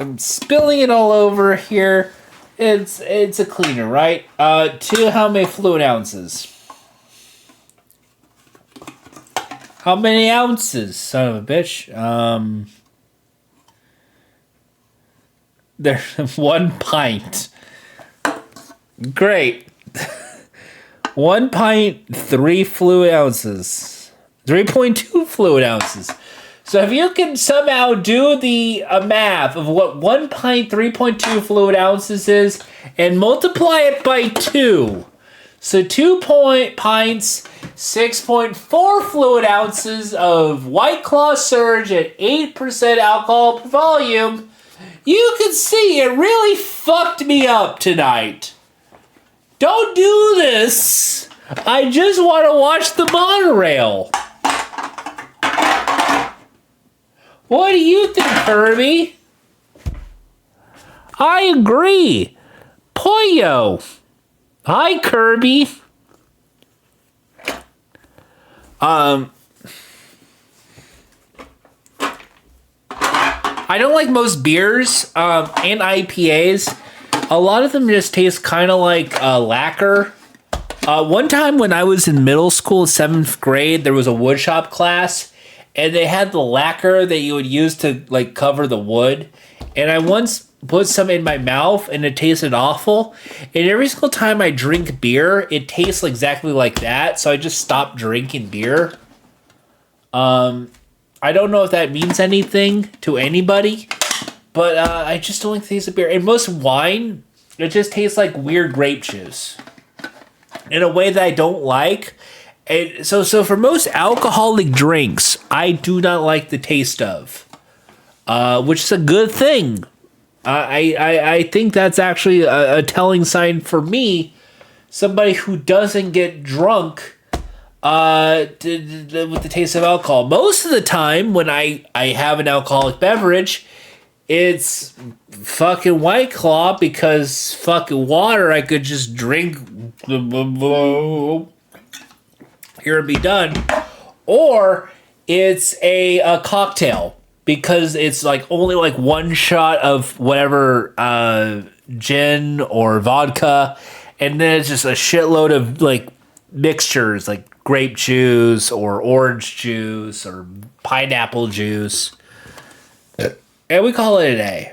I'm spilling it all over here. It's a cleaner, right? 2 how many fluid ounces? How many ounces, son of a bitch? There's 1 pint. Great. 1 pint, 3 fluid ounces. 3.2 fluid ounces. So if you can somehow do the math of what 1 pint, 3.2 fluid ounces is, and multiply it by 2. So 2 pints, 6.4 fluid ounces of White Claw Surge at 8% alcohol per volume, you can see it really fucked me up tonight. Don't do this. I just want to watch the monorail. What do you think, Kirby? I agree. Pollo. Hi, Kirby. I don't like most beers and IPAs. A lot of them just taste kind of like lacquer. One time when I was in middle school, 7th grade, there was a woodshop class. And they had the lacquer that you would use to like cover the wood. And I once put some in my mouth and it tasted awful. And every single time I drink beer, it tastes exactly like that. So I just stopped drinking beer. I don't know if that means anything to anybody. But I just don't like the taste of beer. And most wine, it just tastes like weird grape juice. In a way that I don't like. And so for most alcoholic drinks, I do not like the taste of, which is a good thing. I think that's actually a telling sign for me. Somebody who doesn't get drunk with the taste of alcohol. Most of the time when I have an alcoholic beverage, it's fucking White Claw, because fucking water I could just drink here and be done. Or it's a cocktail, because it's like only like one shot of whatever gin or vodka, and then it's just a shitload of like mixtures like grape juice or orange juice or pineapple juice, and we call it a day.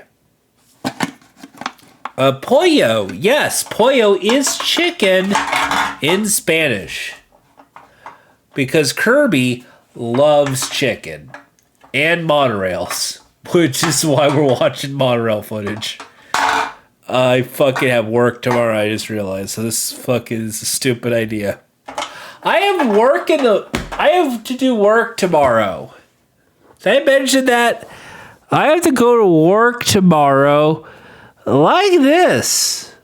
Pollo, yes, pollo is chicken in Spanish, because Kirby loves chicken and monorails, which is why we're watching monorail footage. I fucking have work tomorrow, I just realized, so this fucking is a stupid idea. I have to do work tomorrow. Did I mention that? I have to go to work tomorrow like this.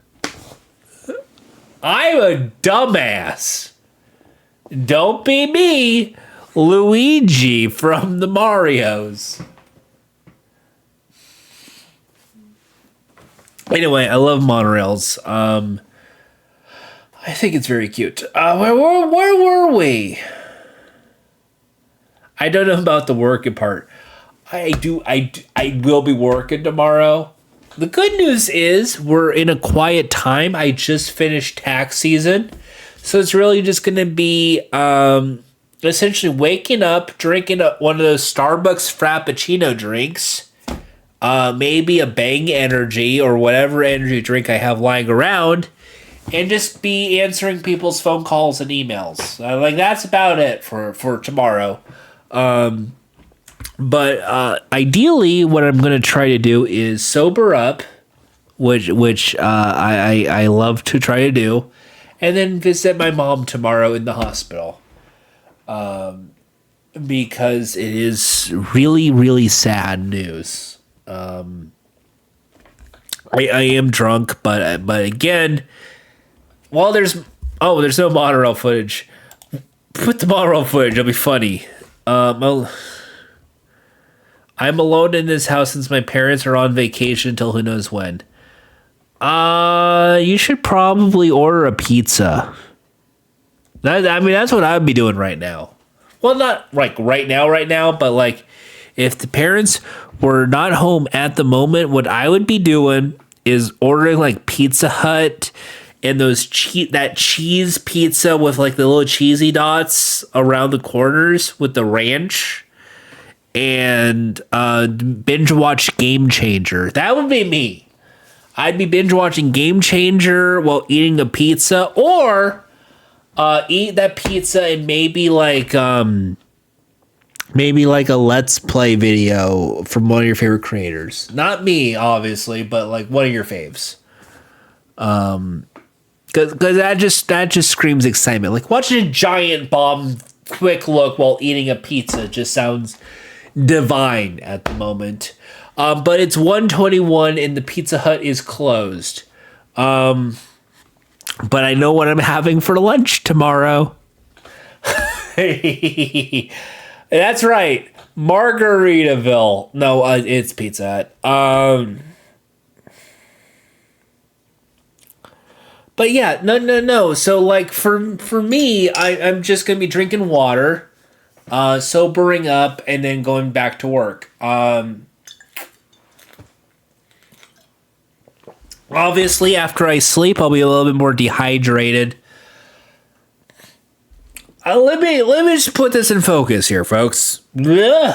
I'm a dumbass. Don't be me, Luigi from the Marios. Anyway, I love monorails. I think it's very cute. Where were we? I don't know about the working part. I will be working tomorrow. The good news is we're in a quiet time. I just finished tax season. So it's really just going to be essentially waking up, drinking one of those Starbucks Frappuccino drinks, maybe a Bang Energy or whatever energy drink I have lying around, and just be answering people's phone calls and emails. Like, that's about it for tomorrow. But ideally, what I'm going to try to do is sober up, which I love to try to do, and then visit my mom tomorrow in the hospital. Because it is really, really sad news. I am drunk, but again, while there's no monorail footage. Put the monorail footage; it'll be funny. I'm alone in this house since my parents are on vacation until who knows when. You should probably order a pizza. That's what I'd be doing right now. Well, not like right now, but like if the parents were not home at the moment, what I would be doing is ordering like Pizza Hut and that cheese pizza with like the little cheesy dots around the corners with the ranch, and binge watch Game Changer. That would be me. I'd be binge watching Game Changer while eating a pizza, or eat that pizza and maybe like a Let's Play video from one of your favorite creators. Not me, obviously, but like one of your faves. Because that just screams excitement. Like watching a giant bomb quick look while eating a pizza just sounds divine at the moment. But it's 1:21 and the Pizza Hut is closed. But I know what I'm having for lunch tomorrow. That's right, Margaritaville. No, it's Pizza Hut. But yeah, no. So like for me, I'm just gonna be drinking water, sobering up, and then going back to work. Obviously, after I sleep, I'll be a little bit more dehydrated. Let me just put this in focus here, folks. No,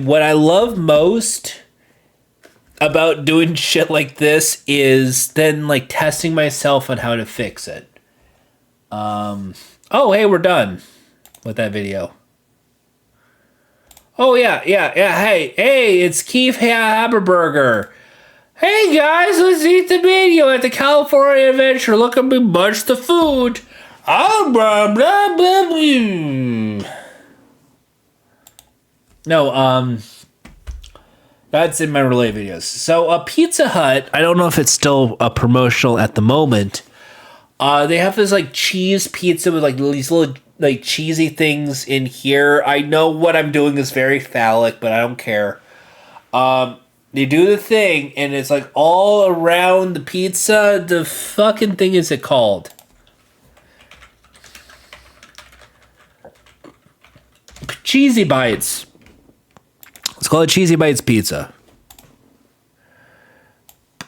what I love most about doing shit like this is then like testing myself on how to fix it. Oh, hey, we're done with that video. Oh yeah. Hey, it's Keith Haberberger. Hey guys, let's eat the video at the California Adventure. Look at me munch the food. Oh, blah, blah, blah, blah. No, that's in my relay videos. So, Pizza Hut, I don't know if it's still a promotional at the moment. They have this like cheese pizza with like these little like cheesy things in here. I know what I'm doing is very phallic, but I don't care. They do the thing, and it's like all around the pizza. The fucking thing is it called? Cheesy Bites. It's called a Cheesy Bites pizza.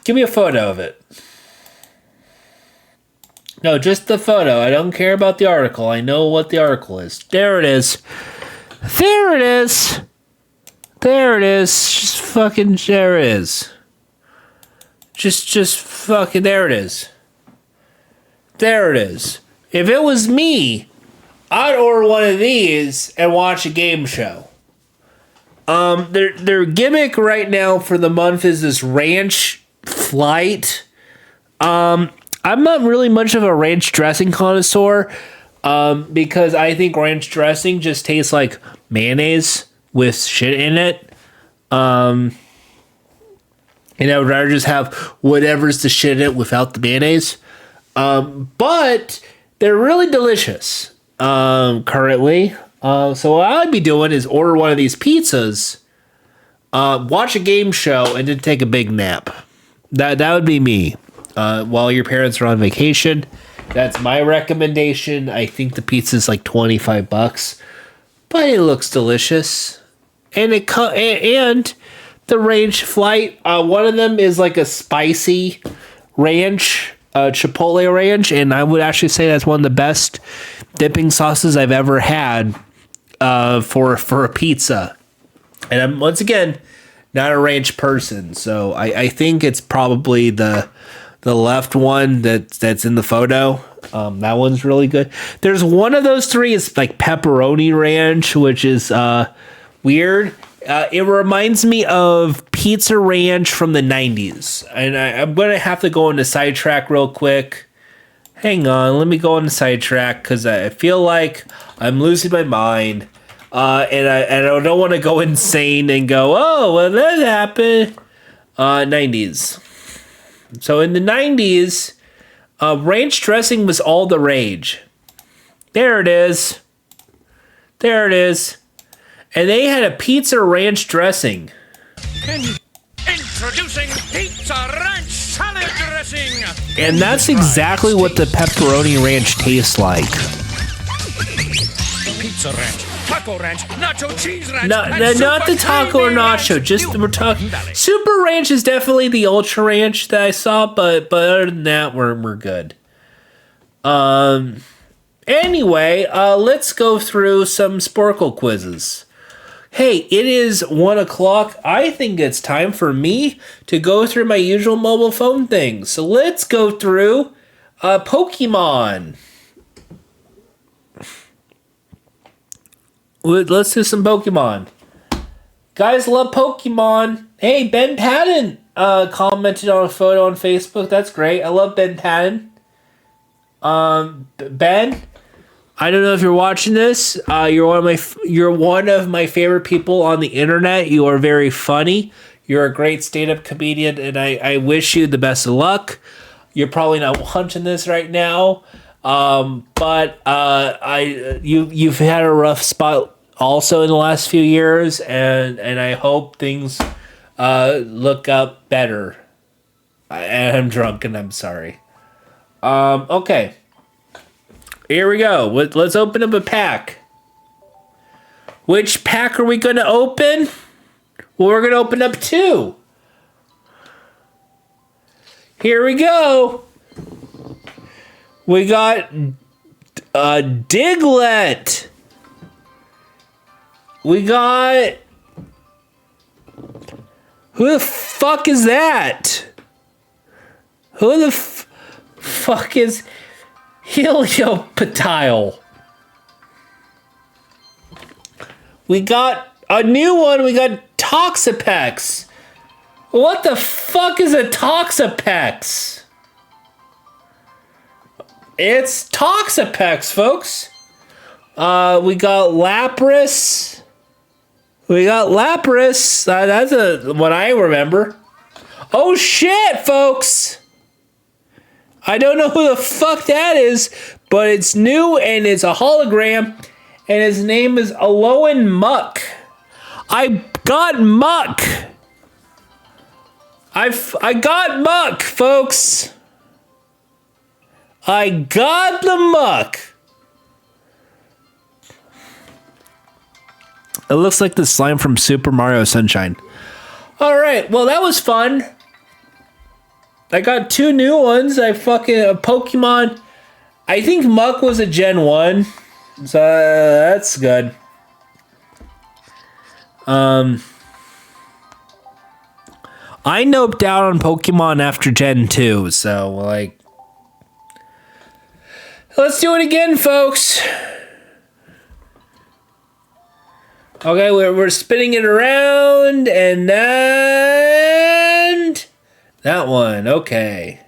Give me a photo of it. No, just the photo. I don't care about the article. I know what the article is. There it is. There it is. There it is. Just fucking there it is. Just fucking there it is. There it is. If it was me, I'd order one of these and watch a game show. Their gimmick right now for the month is this ranch flight. I'm not really much of a ranch dressing connoisseur, because I think ranch dressing just tastes like mayonnaise with shit in it. And I would rather just have whatever's the shit in it without the mayonnaise. But they're really delicious currently. So what I'd be doing is order one of these pizzas, watch a game show, and then take a big nap. That would be me. While your parents are on vacation. That's my recommendation. I think the pizza's like $25, but it looks delicious. And and the ranch flight, one of them is like a spicy ranch, chipotle ranch, and I would actually say that's one of the best dipping sauces I've ever had for a pizza. And I'm, once again, not a ranch person, so I think it's probably the left one that's in the photo. That one's really good. There's one of those three is like pepperoni ranch, which is weird. It reminds me of Pizza Ranch from the 90s. And I'm going to have to go into sidetrack real quick. Hang on, let me go on the sidetrack because I feel like I'm losing my mind. And I don't want to go insane and go, oh, well, that happened. 90s. So in the 90s, ranch dressing was all the rage. There it is. There it is. And they had a pizza ranch dressing. Introducing Pizza Ranch Salad Dressing. And that's exactly what the pepperoni ranch tastes like. Pizza Ranch, Taco Ranch, Nacho Cheese Ranch. No, not the taco or nacho. Just we're talking. Super Ranch is definitely the Ultra Ranch that I saw, but other than that, we're good. Anyway, let's go through some Sporkle quizzes. Hey, it is 1 o'clock. I think it's time for me to go through my usual mobile phone thing. So let's go through Pokemon. Let's do some Pokemon. Guys love Pokemon. Hey, Ben Patton commented on a photo on Facebook. That's great. I love Ben Patton. Ben, I don't know if you're watching this. You're one of my favorite people on the internet. You are very funny. You're a great stand-up comedian, and I wish you the best of luck. You're probably not watching this right now, but you've had a rough spot also in the last few years, and I hope things look up better. I'm drunk and I'm sorry. Okay. Here we go. Let's open up a pack. Which pack are we going to open? Well, we're going to open up 2. Here we go. We got Diglett. We got... Who the fuck is that? Who the fuck is... Helioptile. We got a new one. We got Toxapex. What the fuck is a Toxapex? It's Toxapex, folks. We got Lapras. We got Lapras. That's what I remember. Oh shit, folks! I don't know who the fuck that is, but it's new and it's a hologram, and his name is Alolan Muck. I got Muck. I got Muck, folks. I got the Muck. It looks like the slime from Super Mario Sunshine. All right, well that was fun. I got 2 new ones. I fucking Pokemon. I think Muck was a Gen 1, so that's good. I noped out on Pokemon after Gen 2, so like, let's do it again, folks. Okay, we're spinning it around, and then that one. Okay,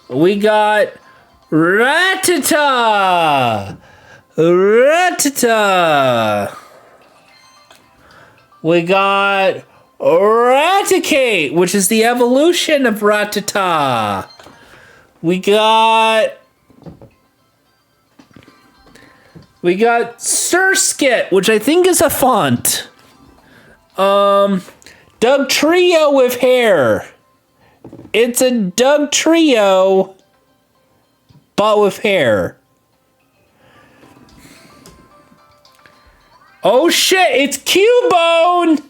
we got Rattata. We got Raticate, which is the evolution of Rattata. We got Surskit, which I think is a font. Dugtrio with hair. It's a Dugtrio, but with hair. Oh shit, it's Cubone!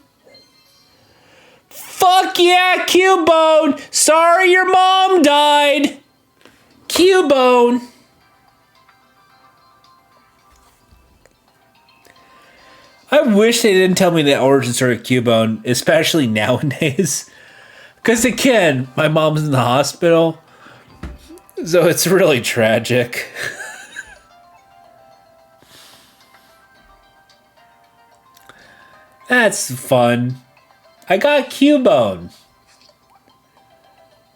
Fuck yeah, Cubone! Sorry your mom died! Cubone! I wish they didn't tell me the origin story of Cubone, especially nowadays. Because again, my mom's in the hospital, so it's really tragic. That's fun. I got Cubone.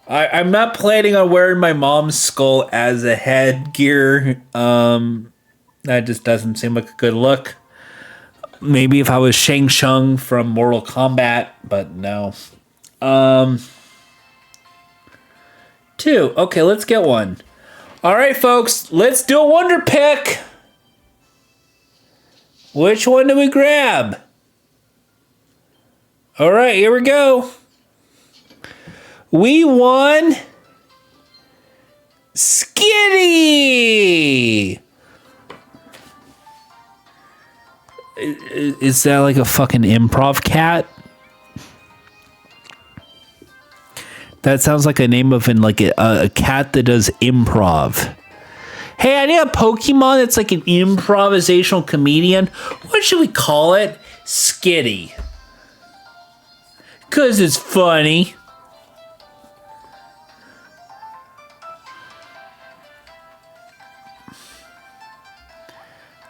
I'm not planning on wearing my mom's skull as a headgear. That just doesn't seem like a good look. Maybe if I was Shang Tsung from Mortal Kombat, but no. 2. Okay, let's get one. All right, folks, let's do a Wonder Pick. Which one do we grab? All right, here we go. We won Skitty. Is that like a fucking improv cat? That sounds like a name of a cat that does improv. Hey, I need a Pokemon that's like an improvisational comedian. What should we call it? Skitty. 'Cause it's funny.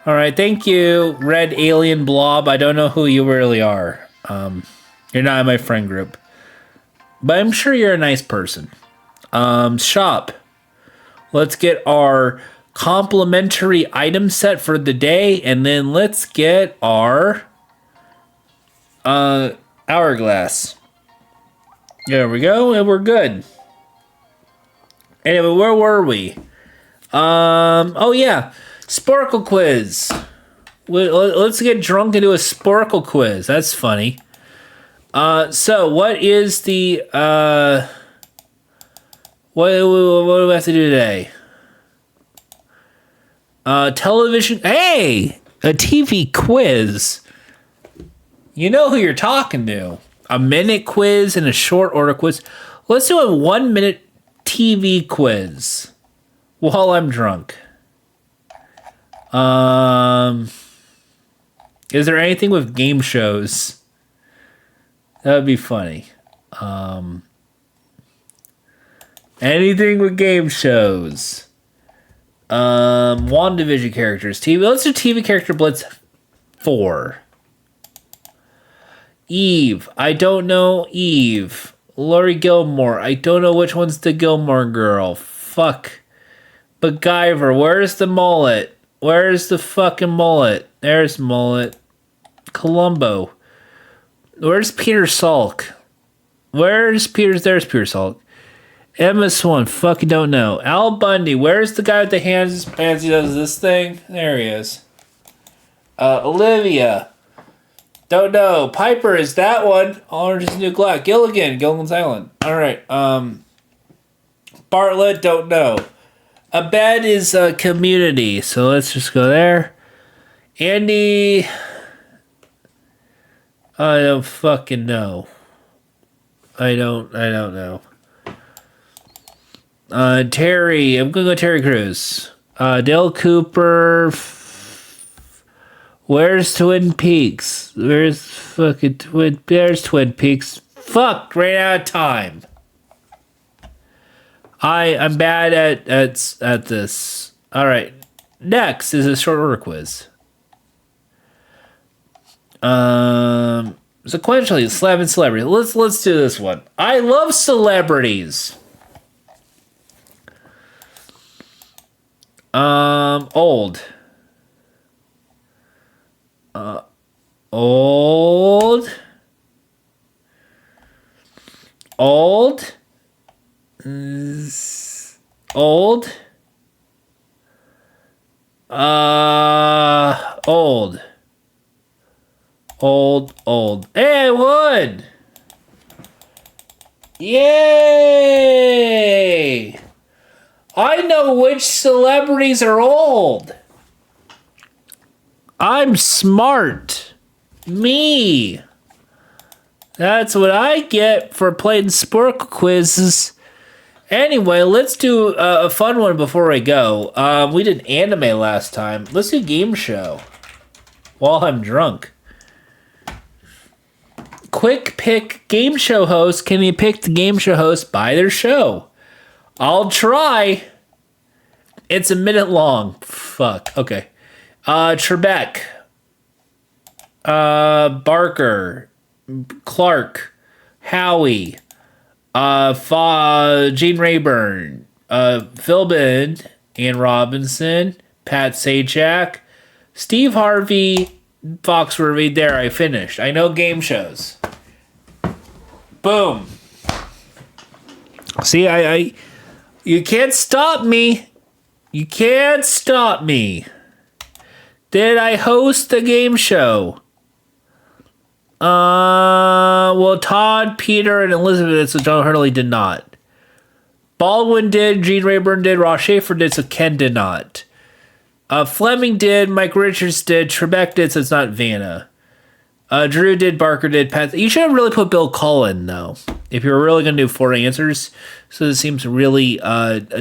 All right, thank you, Red Alien Blob. I don't know who you really are. You're not in my friend group, but I'm sure you're a nice person. Shop. Let's get our complimentary item set for the day, and then let's get our hourglass. There we go, and we're good. Anyway, where were we? Oh yeah, Sporkle quiz. Let's get drunk and do a Sporkle quiz. That's funny. So what is the what do we have to do today? Television. Hey, a TV quiz. You know who you're talking to. A minute quiz and a short order quiz. Let's do a 1 minute TV quiz while I'm drunk. Is there anything with game shows? That would be funny. Anything with game shows. WandaVision characters. TV. Let's do TV character Blitz 4. Eve. I don't know Eve. Laurie Gilmore. I don't know which one's the Gilmore girl. Fuck. MacGyver. Where's the mullet? Where's the fucking mullet? There's mullet. Columbo. Where's Peter Salk? There's Peter Salk. Emma Swan, fucking don't know. Al Bundy, where's the guy with the hands in his pants? He does this thing. There he is. Olivia, don't know. Piper is that one. Orange is the New Black. Gilligan's Island. All right. Bartlett, don't know. Abed is Community, so let's just go there. Andy, I don't fucking know. I don't know. Terry, I'm gonna go Terry Crews. Dale Cooper. Where's Twin Peaks? There's Twin Peaks. Fuck, ran out of time. I'm bad at this. All right, next is a short order quiz. Sequentially, slamming celebrities. Let's do this one. I love celebrities. Old. Old. Old. Old. Old. Old. Hey, I won! Yay! I know which celebrities are old. I'm smart. Me. That's what I get for playing Sporkle quizzes. Anyway, let's do a fun one before I go. We did anime last time. Let's do game show. While I'm drunk. Quick pick game show host. Can you pick the game show host by their show? I'll try. It's a minute long. Fuck. Okay. Trebek. Barker. Clark. Howie. Gene Rayburn. Philbin. Ann Robinson. Pat Sajak. Steve Harvey. Foxworthy. There, I finished. I know game shows. Boom. See, you can't stop me. You can't stop me. Did I host a game show? Well, Todd, Peter, and Elizabeth, so John Hurley did not. Baldwin did, Gene Rayburn did, Ross Schaefer did, so Ken did not. Fleming did, Mike Richards did, Trebek did, so it's not Vanna. Drew did, Barker did, Pat. You should have really put Bill Cullen, though, if you were really going to do 4 answers. So this seems really...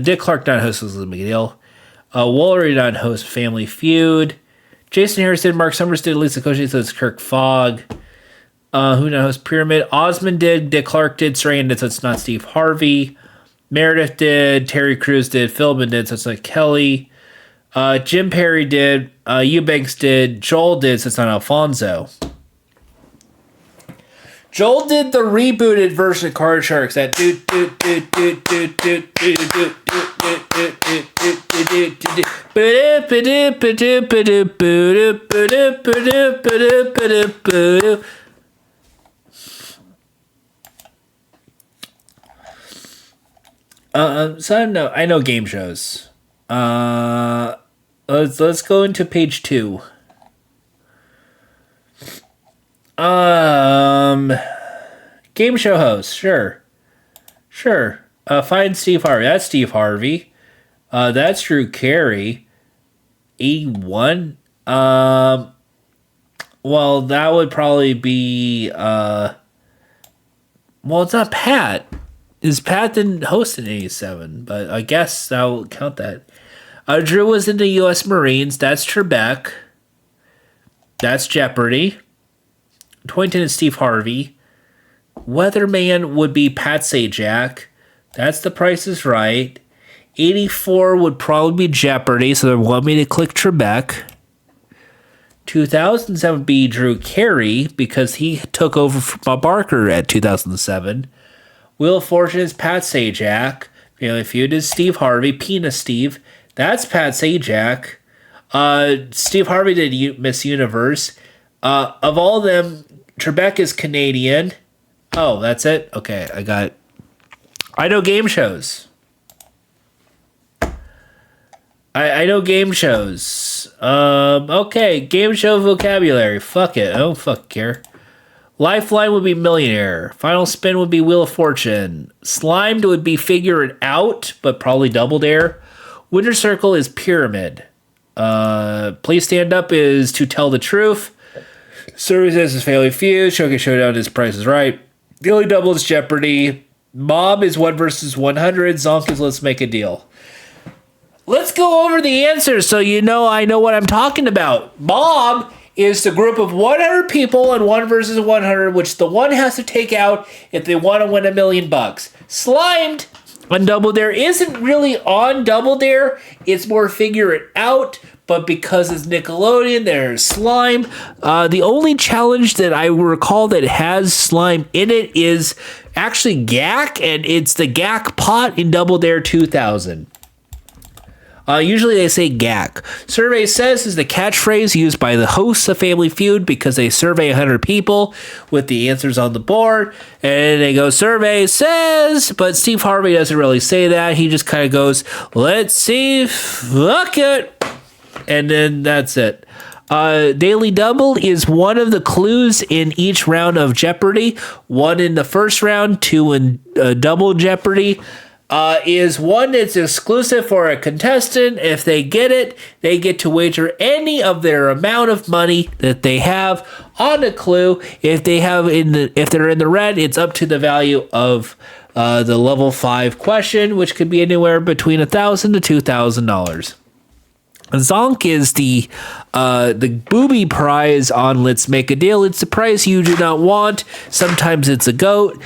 Dick Clark not host was a big deal. Woolery not host Family Feud. Jason Harris did, Mark Summers did, Lisa Koshy, so it's Kirk Fogg. Who not host Pyramid. Osmond did, Dick Clark did, Saran did, so it's not Steve Harvey. Meredith did, Terry Crews did, Philbin did, so it's not Kelly. Jim Perry did, Eubanks did, Joel did, so it's not Alfonso. Joel did the rebooted version of Card Sharks. That so I know game shows. Let's go into page 2. Game show host, sure. Find Steve Harvey. That's Steve Harvey. That's Drew Carey. 81. Well, that would probably be. Well, it's not Pat. Pat didn't host in 87, but I guess I'll count that. Drew was in the U.S. Marines. That's Trebek. That's Jeopardy. Twinton is Steve Harvey. Weatherman would be Pat Sajak. That's The Price is Right. 84 would probably be Jeopardy, so they want me to click Trebek. 2007 would be Drew Carey, because he took over from Bob Barker at 2007. Wheel of Fortune is Pat Sajak. Family Feud is Steve Harvey. Penis Steve. That's Pat Sajak. Steve Harvey did Miss Universe. Of all of them, Trebek is Canadian. Oh, that's it? Okay, I know game shows. I know game shows. Okay, game show vocabulary. Fuck it. I don't fucking care. Lifeline would be Millionaire. Final Spin would be Wheel of Fortune. Slimed would be Figure It Out, but probably Double Dare. Winter Circle is Pyramid. Please Stand Up is To Tell the Truth. Services is Family Feud. Showcase Showdown is Price is Right. The only double is Jeopardy. Mob is 1 versus 100. Zonk is Let's Make a Deal. Let's go over the answers so you know I know what I'm talking about. Mob is the group of 100 people in 1 versus 100, which the one has to take out if they want to win $1 million. Slimed on Double Dare isn't really on Double Dare. It's more Figure It Out, but because it's Nickelodeon, there's slime. The only challenge that I recall that has slime in it is actually GAC, and it's the GAC pot in Double Dare 2000. Usually they say GAC. Survey says is the catchphrase used by the hosts of Family Feud because they survey 100 people with the answers on the board. And they go, survey says, but Steve Harvey doesn't really say that. He just kind of goes, let's see, fuck it. And then that's it. Daily Double is one of the clues in each round of Jeopardy. 1 in the first round, 2 in Double Jeopardy. Is one that's exclusive for a contestant. If they get it, they get to wager any of their amount of money that they have on a clue. If they're in the red, it's up to the value of the level 5 question, which could be anywhere between $1,000 to $2,000. Zonk is the booby prize on Let's Make a Deal. It's the prize you do not want. Sometimes it's a goat.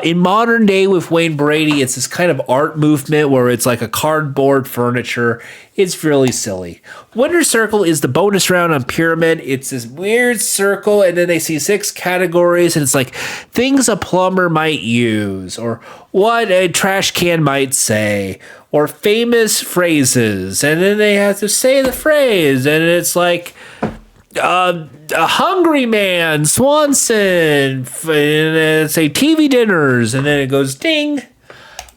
In modern day with Wayne Brady, it's this kind of art movement where it's like a cardboard furniture. It's really silly. Winner Circle is the bonus round on Pyramid. It's this weird circle, and then they see 6 categories, and it's like things a plumber might use, or what a trash can might say, or famous phrases, and then they have to say the phrase, and it's like a hungry man, Swanson, and then say TV dinners, and then it goes ding.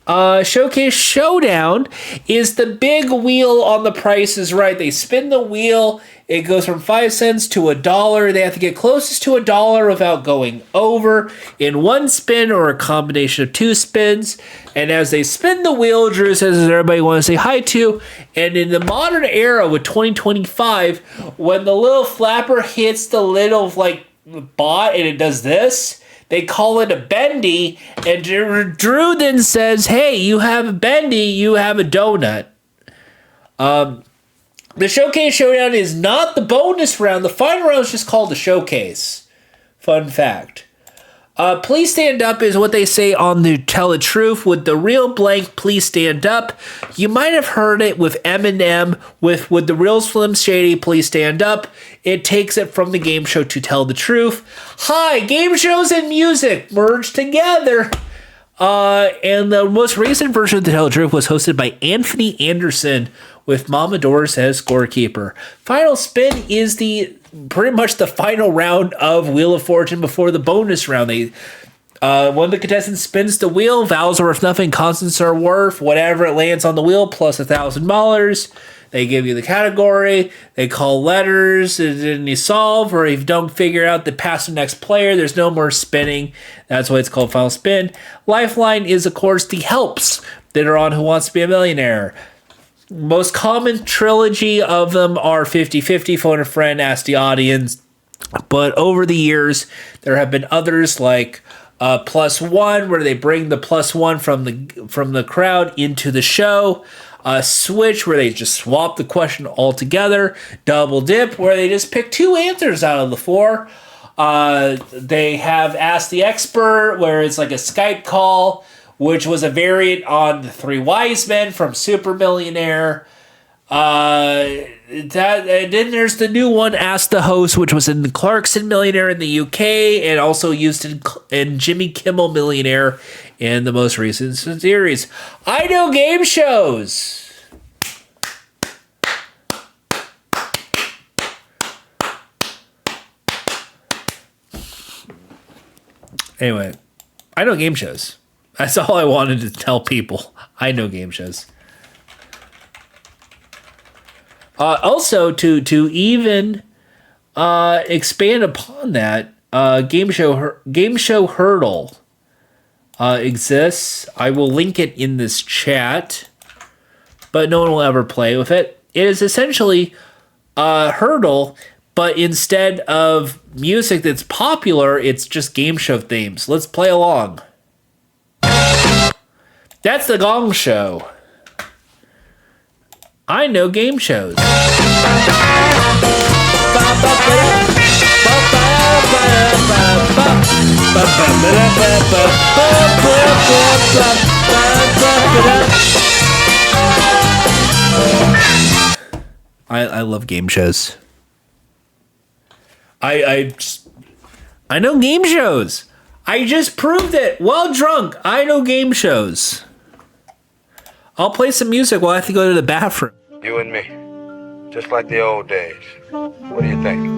Showcase Showdown is the big wheel on The Price is Right. They spin the wheel. It goes from 5 cents to $1. They have to get closest to $1 without going over in 1 spin or a combination of 2 spins. And as they spin the wheel, Drew says, does everybody want to say hi to? And in the modern era with 2025, when the little flapper hits the little like bot and it does this, they call it a bendy, and Drew then says, hey, you have a bendy, you have a donut. The Showcase Showdown is not the bonus round. The final round is just called the Showcase. Fun fact. Please Stand Up is what they say on the Tell the Truth with the real blank Please Stand Up. You might have heard it with Eminem with the real Slim Shady Please Stand Up. It takes it from the game show To Tell the Truth. Hi, game shows and music merged together. And the most recent version of The Tell the Truth was hosted by Anthony Anderson with Mama Doris as scorekeeper. Final Spin is pretty much the final round of Wheel of Fortune before the bonus round. One of the contestants spins the wheel. Vowels are worth nothing. Constants are worth whatever it lands on the wheel plus $1,000. They give you the category. They call letters, and then you solve. Or if you don't figure out, they pass to the next player. There's no more spinning. That's why it's called Final Spin. Lifeline is, of course, the helps that are on Who Wants to Be a Millionaire. Most common trilogy of them are 50-50, Phone a Friend, Ask the Audience. But over the years, there have been others like Plus One, where they bring the plus one from the crowd into the show. Switch, where they just swap the question altogether. Double Dip, where they just pick 2 answers out of the 4. They have Ask the Expert, where it's like a Skype call, which was a variant on the 3 Wise Men from Super Millionaire. And then there's the new one, Ask the Host, which was in the Clarkson Millionaire in the UK, and also used in Jimmy Kimmel Millionaire in the most recent series. I know game shows. Anyway, I know game shows. That's all I wanted to tell people. I know game shows. Also, to even expand upon that, game show Hurdle exists. I will link it in this chat, but no one will ever play with it. It is essentially Hurdle, but instead of music that's popular, it's just game show themes. Let's play along. That's the Gong Show. I know game shows. I love game shows. I know game shows. I just proved it while drunk. I know game shows. I'll play some music while I have to go to the bathroom. You and me, just like the old days. What do you think?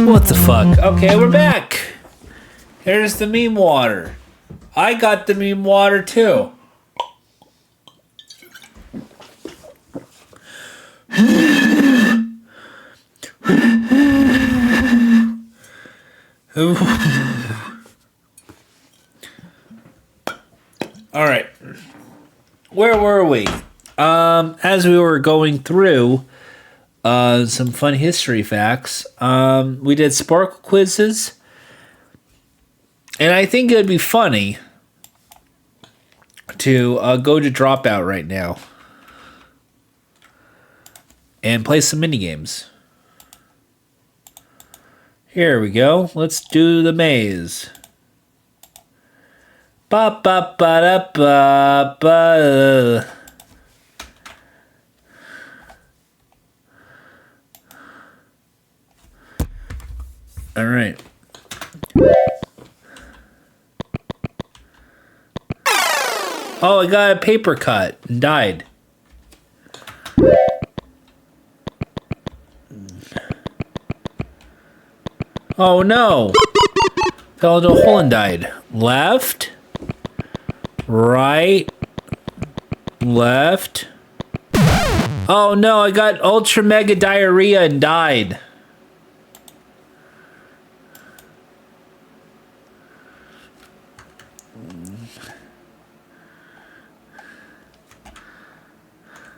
What the fuck? Okay, we're back. Here's the meme water. I got the meme water too. All right. Where were we? As we were going through some fun history facts, we did Sparkle quizzes, and I think it would be funny to go to Dropout right now and play some mini games. Here we go. Let's do the maze. Ba ba ba da ba ba. All right. Oh, I got a paper cut and died. Oh no. Fell into a hole and died. Left. Right. Left. Oh no, I got ultra mega diarrhea and died.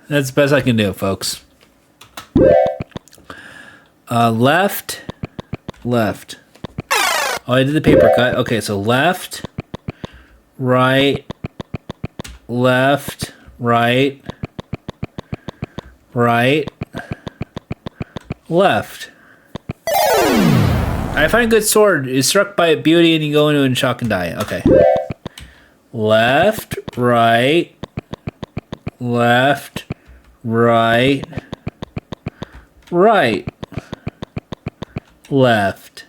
That's the best I can do, folks. Left. Left. Oh, I did the paper cut. Okay, so left, right, left, right, right, left. I find a good sword. Is struck by a beauty and you go into it and shock and die. Okay. Left, right, left, right, right, left.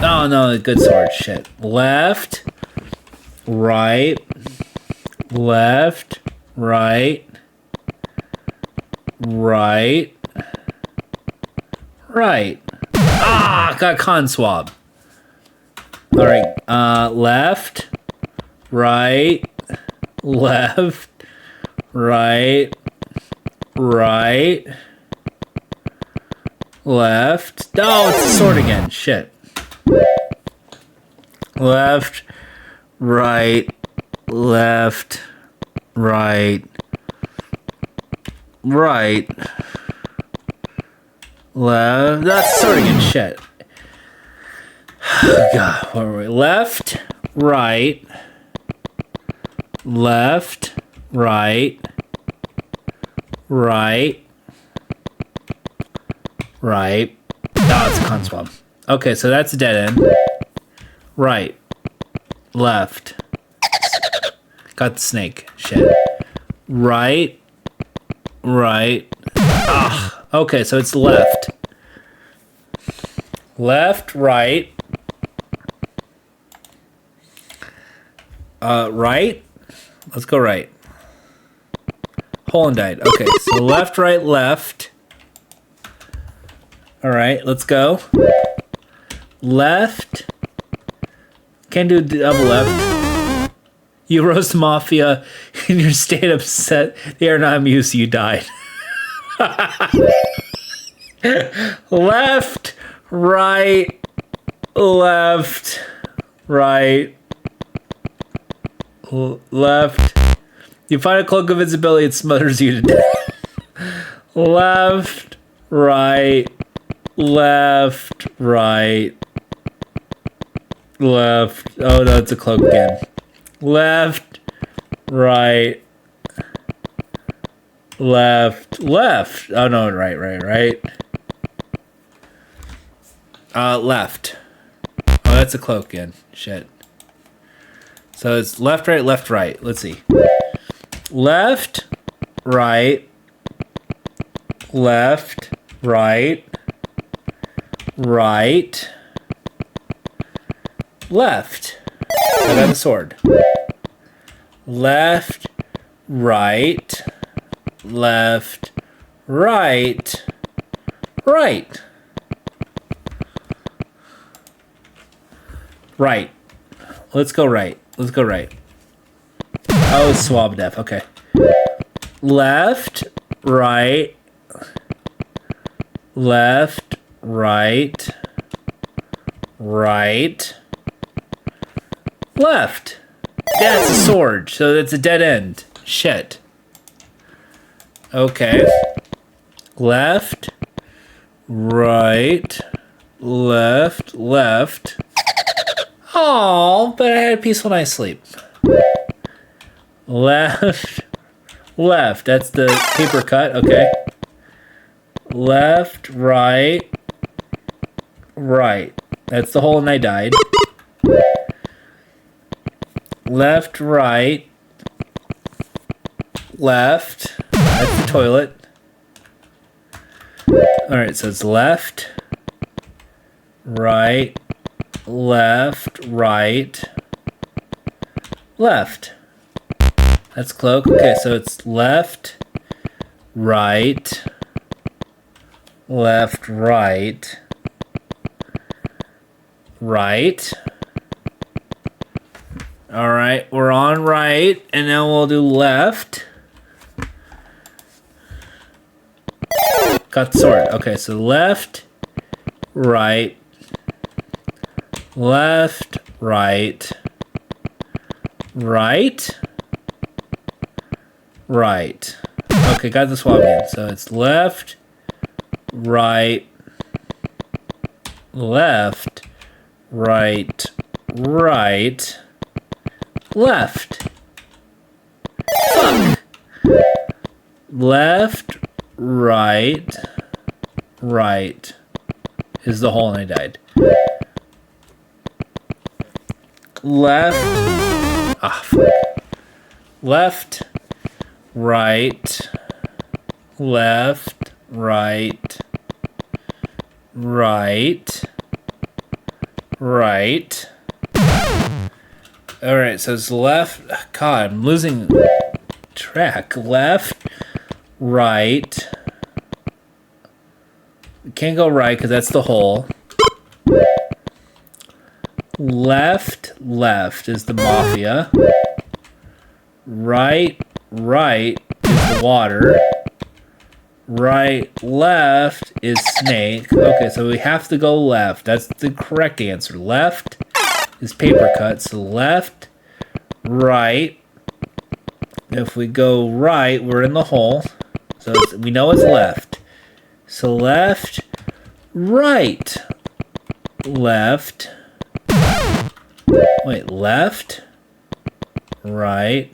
Oh no, good sword. Shit. Left, right, left, right, right, right. Ah, got con swab. All right. Left, right, left, right, right, left. Oh, it's the sword again. Shit. Left, right, left, right, right, left. That's sword again. Shit. God, where were we? Left, right, left, right, right, right. Oh, it's a con swab. Okay, so that's a dead end. Right, left. Got the snake. Shit. Right, right. Ah, okay, so it's left. Left, right. Right? Let's go right. Holland died. Okay, so left, right, left. All right, let's go. Left. Can't do double left. You roast Mafia in your state upset. They are not amused you died. Left, right, left, right, left. You find a cloak of invisibility, it smothers you to death. Left, right, left, right, left. Oh no, it's a cloak again. Left, right, left, left. Oh no, right, right, right. Left. Oh, that's a cloak again. Shit. So it's left, right, left, right. Let's see. Left, right, left, right, right, left. I got the sword. Left, right, left, right, right. Right. Let's go right. Let's go right. Oh, swab death. Okay. Left, right, left, right, right, left. Yeah, it's a sword, so it's a dead end. Shit. Okay. Left, right, left, left. Oh, but I had a peaceful night's sleep. Left, left. That's the paper cut. Okay. Left, right, right. That's the hole and I died. Left, right, left. That's the toilet. Alright, so it's left, right, left, right, left. That's cloak. Okay, so it's left, right, left, right, right. All right, we're on right, and then we'll do left. Got the sword. Okay, so left, right, left, right, right, right. Okay, got the swab again. So it's left, right, left, right, right, left. Fuck. Left, right, right is the hole and I died. Left. Ah, fuck. Left, right, left, right, right, right. Alright, so it's left. God, I'm losing track. Left, right. Can't go right because that's the hole. Left, left is the mafia. Right, right is the water. Right, left is snake. Okay, so we have to go left. That's the correct answer. Left is paper cut. So left, right. If we go right, we're in the hole. So we know it's left. So left, right, left. Wait, left, right,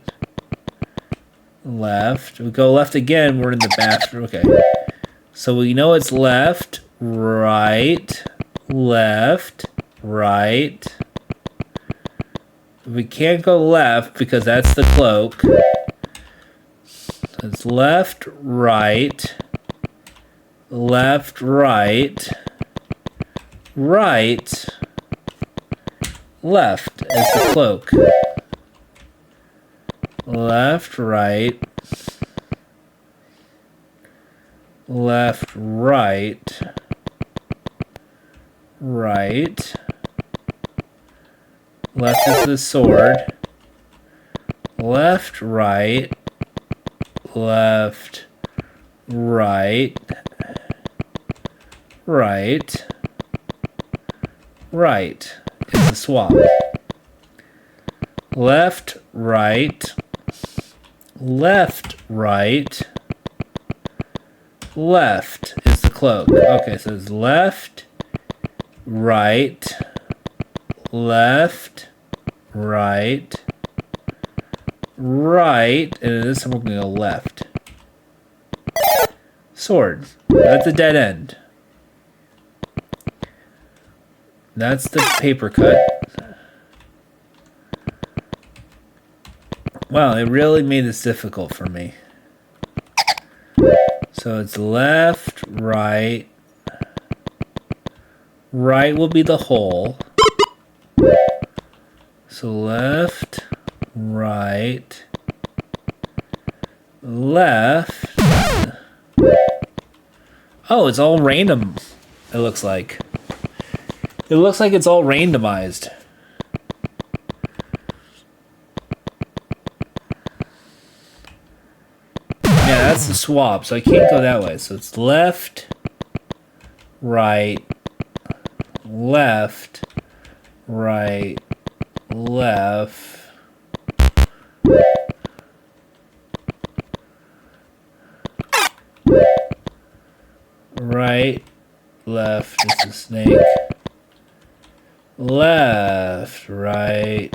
left. We go left again, we're in the bathroom. Okay. So we know it's left, right, left, right. We can't go left because that's the cloak. It's left, right, left, right, right, left is the cloak. Left, right, left, right, right. Left is the sword. Left, right, left, right, right, right is the swap. Left, right, left, right, left is the cloak. Okay, so it's left, right, left, right, right, and this time we're going to go left. Sword. That's a dead end. That's the paper cut. Wow, it really made this difficult for me. So it's left, right. Right will be the hole. So left, right, left. Oh, it's all random, it looks like. It looks like it's all randomized. Yeah, that's the swap, so I can't go that way. So it's left, right, left, right, left. Right, left is the snake. Left, right.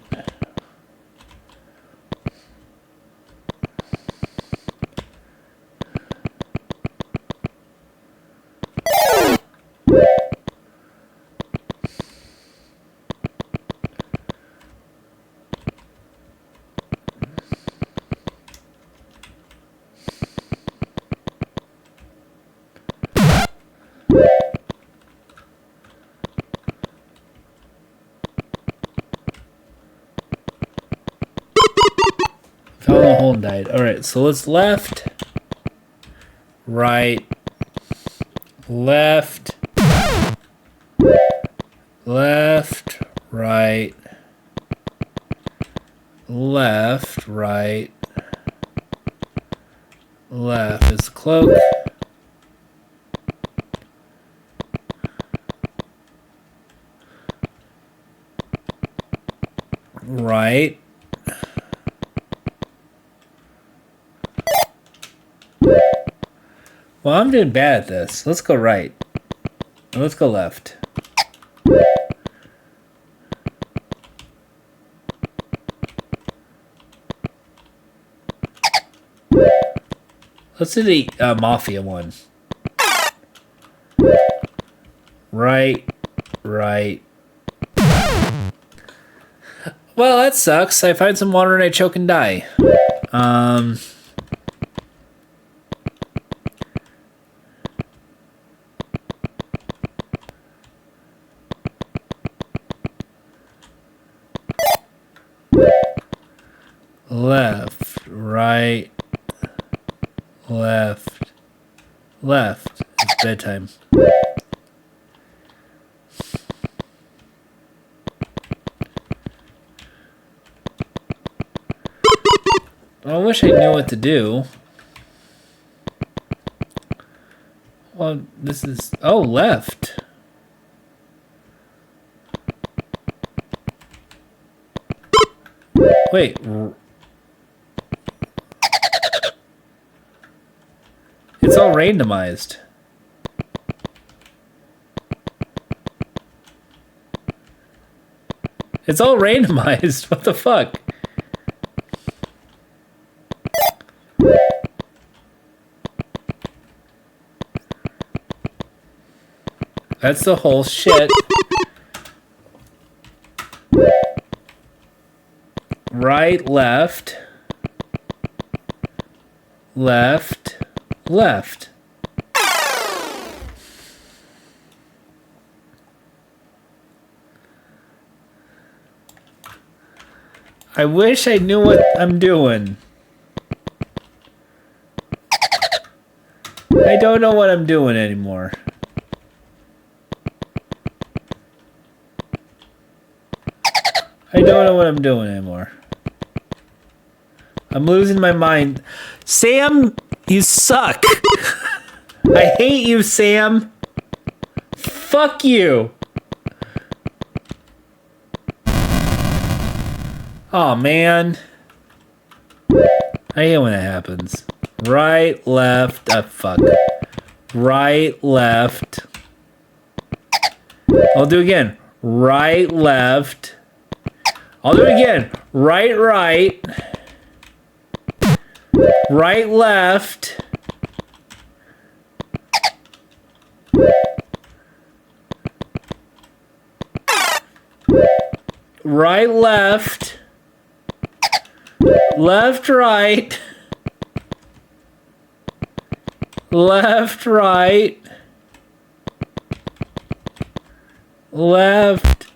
Found the hole and died. Alright, so let's left, right, left, left, right, left, right, left is the cloak. Right. Well, I'm doing bad at this. Let's go right. Let's go left. Let's do the Mafia one. Right, right. Well, that sucks. I find some water and I choke and die. Left, right, left, left. It's bedtime. I wish I knew what to do. Well, this is... Oh, left. Wait. It's all randomized. It's all randomized. What the fuck? That's the whole shit. Right, left. Left. Left. I wish I knew what I'm doing. I don't know what I'm doing anymore. I don't know what I'm doing anymore. I'm losing my mind. Sam, you suck. I hate you, Sam. Fuck you. Oh, man. I hate when it happens. Right, left, fuck. Right, left. I'll do it again. Right, left. I'll do it again. Right, right. Right, left. Right, left. Left, right. Left, right. Left.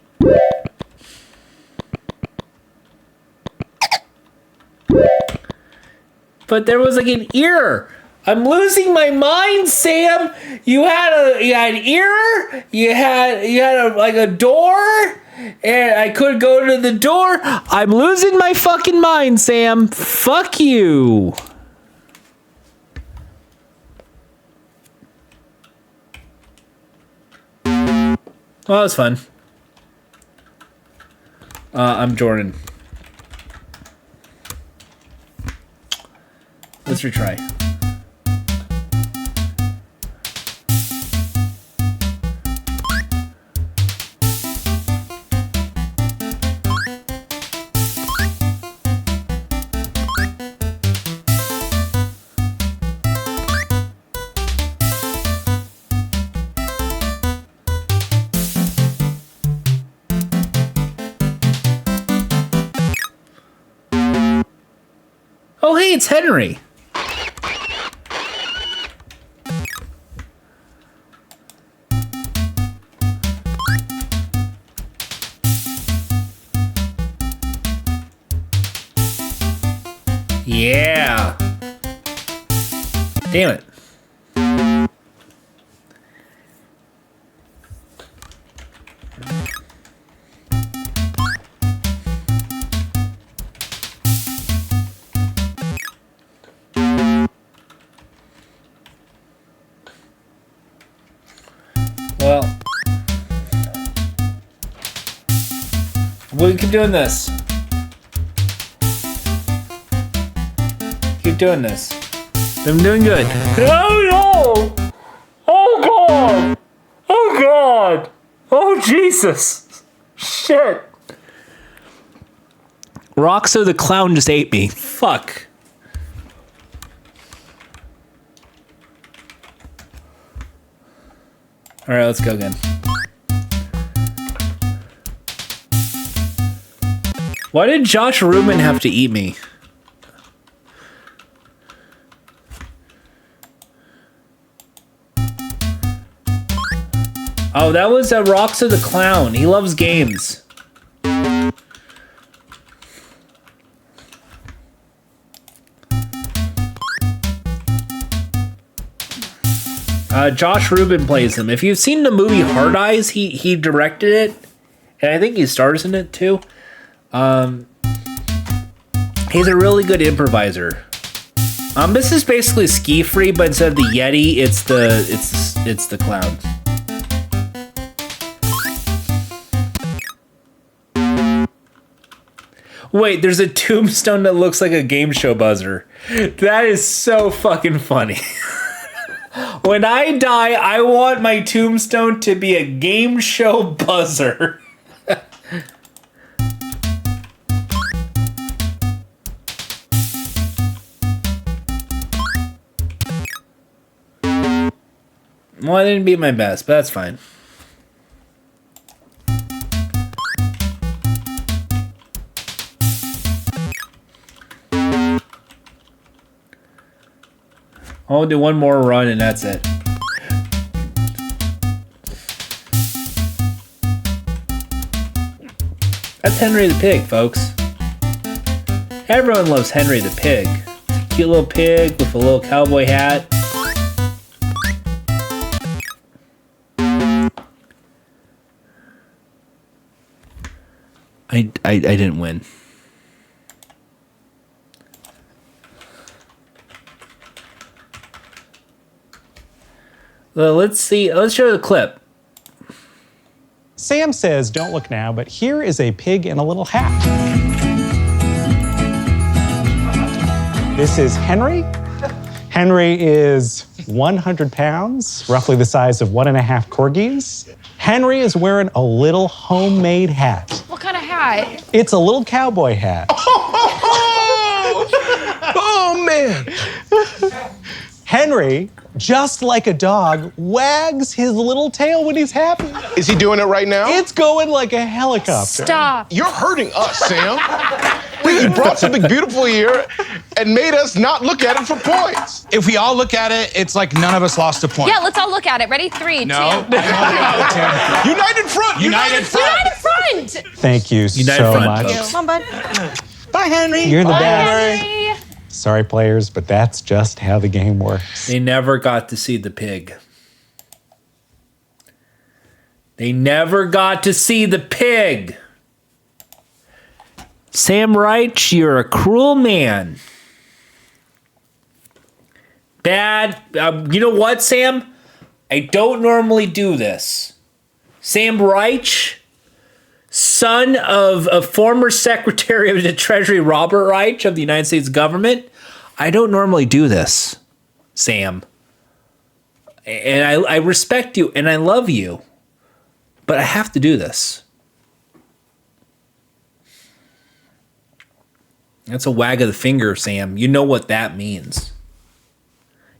But there was like an error. I'm losing my mind, Sam. You had an error. You had like a door, and I could go to the door. I'm losing my fucking mind, Sam. Fuck you. Well, that was fun. I'm Jordan. Let's retry. Oh, hey, it's Henry. Yeah. Damn it. Well, we keep doing this. Keep doing this. I'm doing good. Oh no! Oh god! Oh god! Oh Jesus! Shit! Roxo the clown just ate me. Fuck. Alright, let's go again. Why did Josh Rubin have to eat me? Oh, that was Roxa the Clown. He loves games. Josh Rubin plays him. If you've seen the movie Hard Eyes, he directed it, and I think he stars in it too. He's a really good improviser. This is basically Ski Free, but instead of the Yeti, it's the clown. Wait, there's a tombstone that looks like a game show buzzer. That is so fucking funny. When I die, I want my tombstone to be a game show buzzer. Well, I didn't beat my best, but that's fine. I'll do one more run and that's it. That's Henry the Pig, folks. Everyone loves Henry the Pig. It's a cute little pig with a little cowboy hat. I didn't win. Well, let's see. Let's show the clip. Sam says, don't look now, but here is a pig in a little hat. This is Henry. Henry is 100 pounds, roughly the size of 1.5 corgis. Henry is wearing a little homemade hat. What kind of hat? It's a little cowboy hat. Oh, man. Henry, just like a dog, wags his little tail when he's happy. Is he doing it right now? It's going like a helicopter. Stop. You're hurting us, Sam. You brought something beautiful here and made us not look at it for points. If we all look at it, it's like none of us lost a point. Yeah, let's all look at it. Ready? 3, No. 2. United front. United front. United front. Thank you United so front, much. folks. Come on, bud. Bye, Henry. You're the Bye, best. Henry. Sorry, players, but that's just how the game works. They never got to see the pig. They never got to see the pig. Sam Reich, you're a cruel man. Bad. You know what, Sam? I don't normally do this. Sam Reich, son of a former Secretary of the Treasury, Robert Reich, of the United States government. I don't normally do this, Sam. And I respect you and I love you. But I have to do this. That's a wag of the finger, Sam. You know what that means.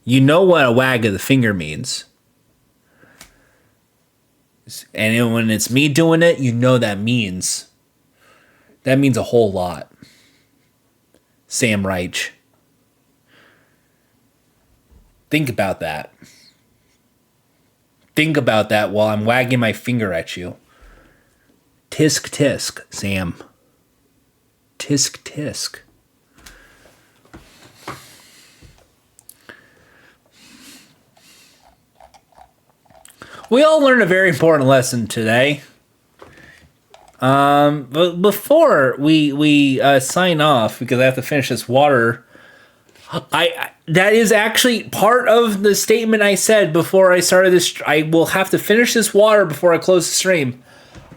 You know what a wag of the finger means. And when it's me doing it, you know that means. That means a whole lot. Sam Reich. Think about that. Think about that while I'm wagging my finger at you. Tisk tisk, Sam. Tisk tisk. We all learned a very important lesson today. But before we sign off, because I have to finish this water, that is actually part of the statement I said before I started this. I will have to finish this water before I close the stream.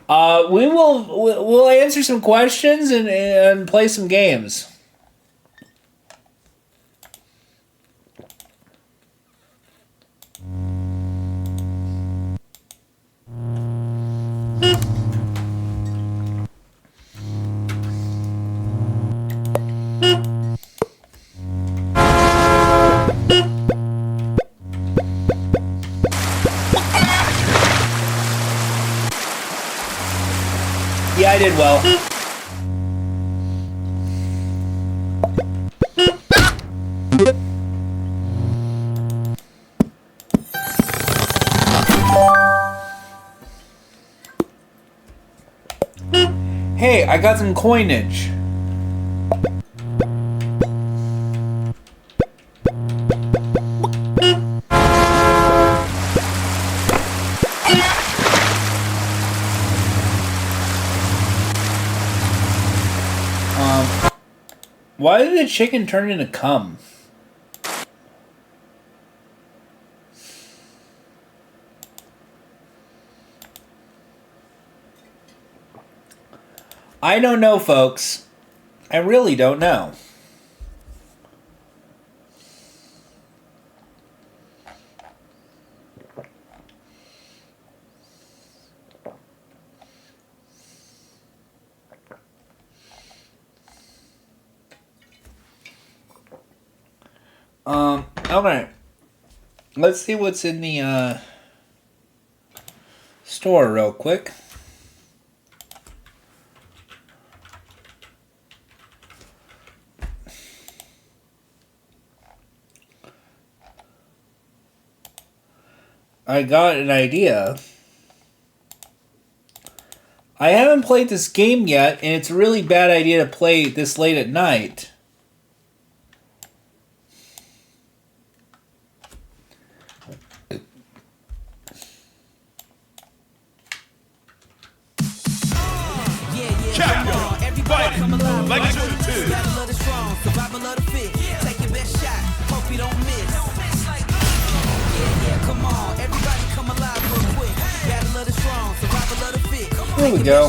We'll answer some questions and play some games. Yeah, I did well. Hey, I got some coinage. Why did the chicken turn into cum? I don't know, folks. I really don't know. Okay. Let's see what's in the store real quick. I got an idea. I haven't played this game yet, and it's a really bad idea to play this late at night. There we go.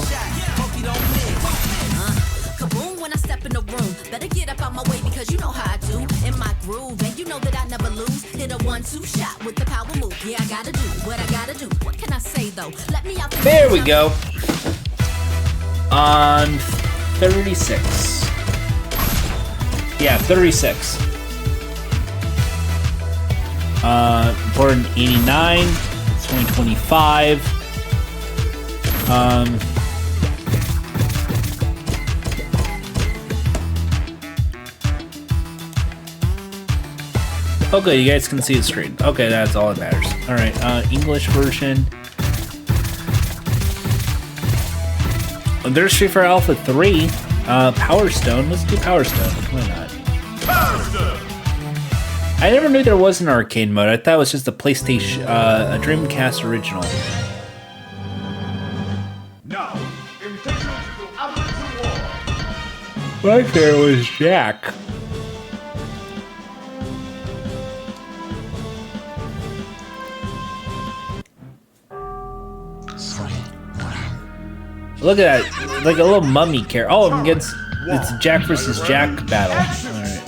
Kaboom when I step in the room. Better get up out my way because you know how I do. In my groove, and you know that I never lose. Hit a 1-2 shot with the power move. Yeah, I gotta do what I gotta do. What can I say though? Let me out. There we go. On 36. Yeah, 36. Born in 89. It's 2025. Okay, you guys can see the screen. Okay, that's all that matters. Alright, English version. There's Street Fighter Alpha 3. Power Stone. Let's do Power Stone. Why not? Power Stone! I never knew there was an arcade mode. I thought it was just a PlayStation, a Dreamcast original. Right there was Jack. Look at that, like a little mummy character. Oh, it's Jack versus Jack battle. All right.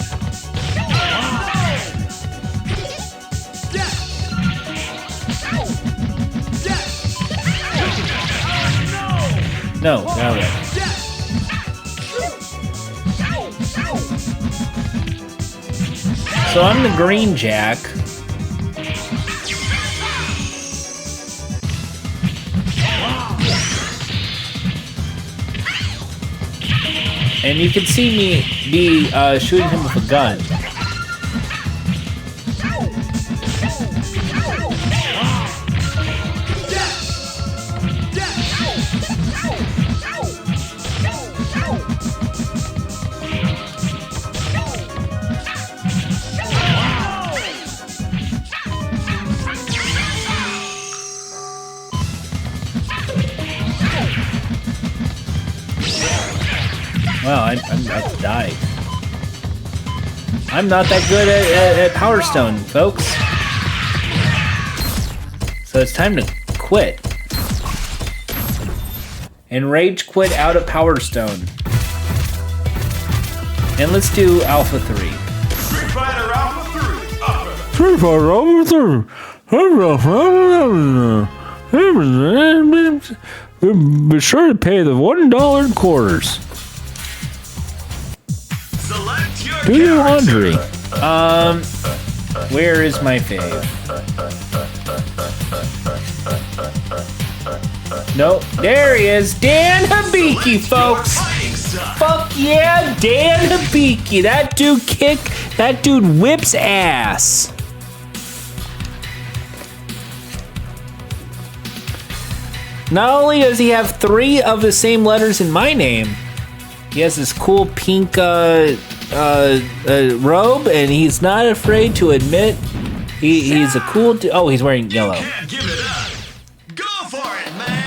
No, that way. So I'm the green Jack. And you can see me be shooting him with a gun. Wow, I'm about to die. I'm not that good at Power Stone, folks. So it's time to quit. And rage quit out of Power Stone. And let's do Alpha 3. Street Fighter Alpha 3. Street Fighter Alpha 3. Be sure to pay the $1 in quarters. Do your laundry. Where is my fave? Nope, there he is. Dan Hibiki, folks. Fuck yeah, Dan Hibiki. That dude whips ass. Not only does he have 3 of the same letters in my name, he has this cool pink robe, and he's not afraid to admit he's a cool dude. Oh, he's wearing yellow. Can't give it up. Go for it, man.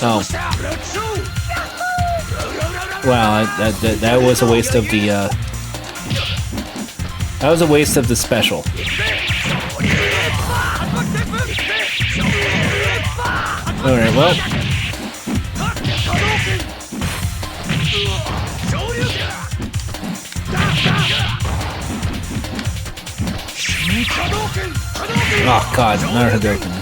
Oh. Wow, that was a waste of the. That was a waste of the special. All right, well. Oh God, not Hadouken.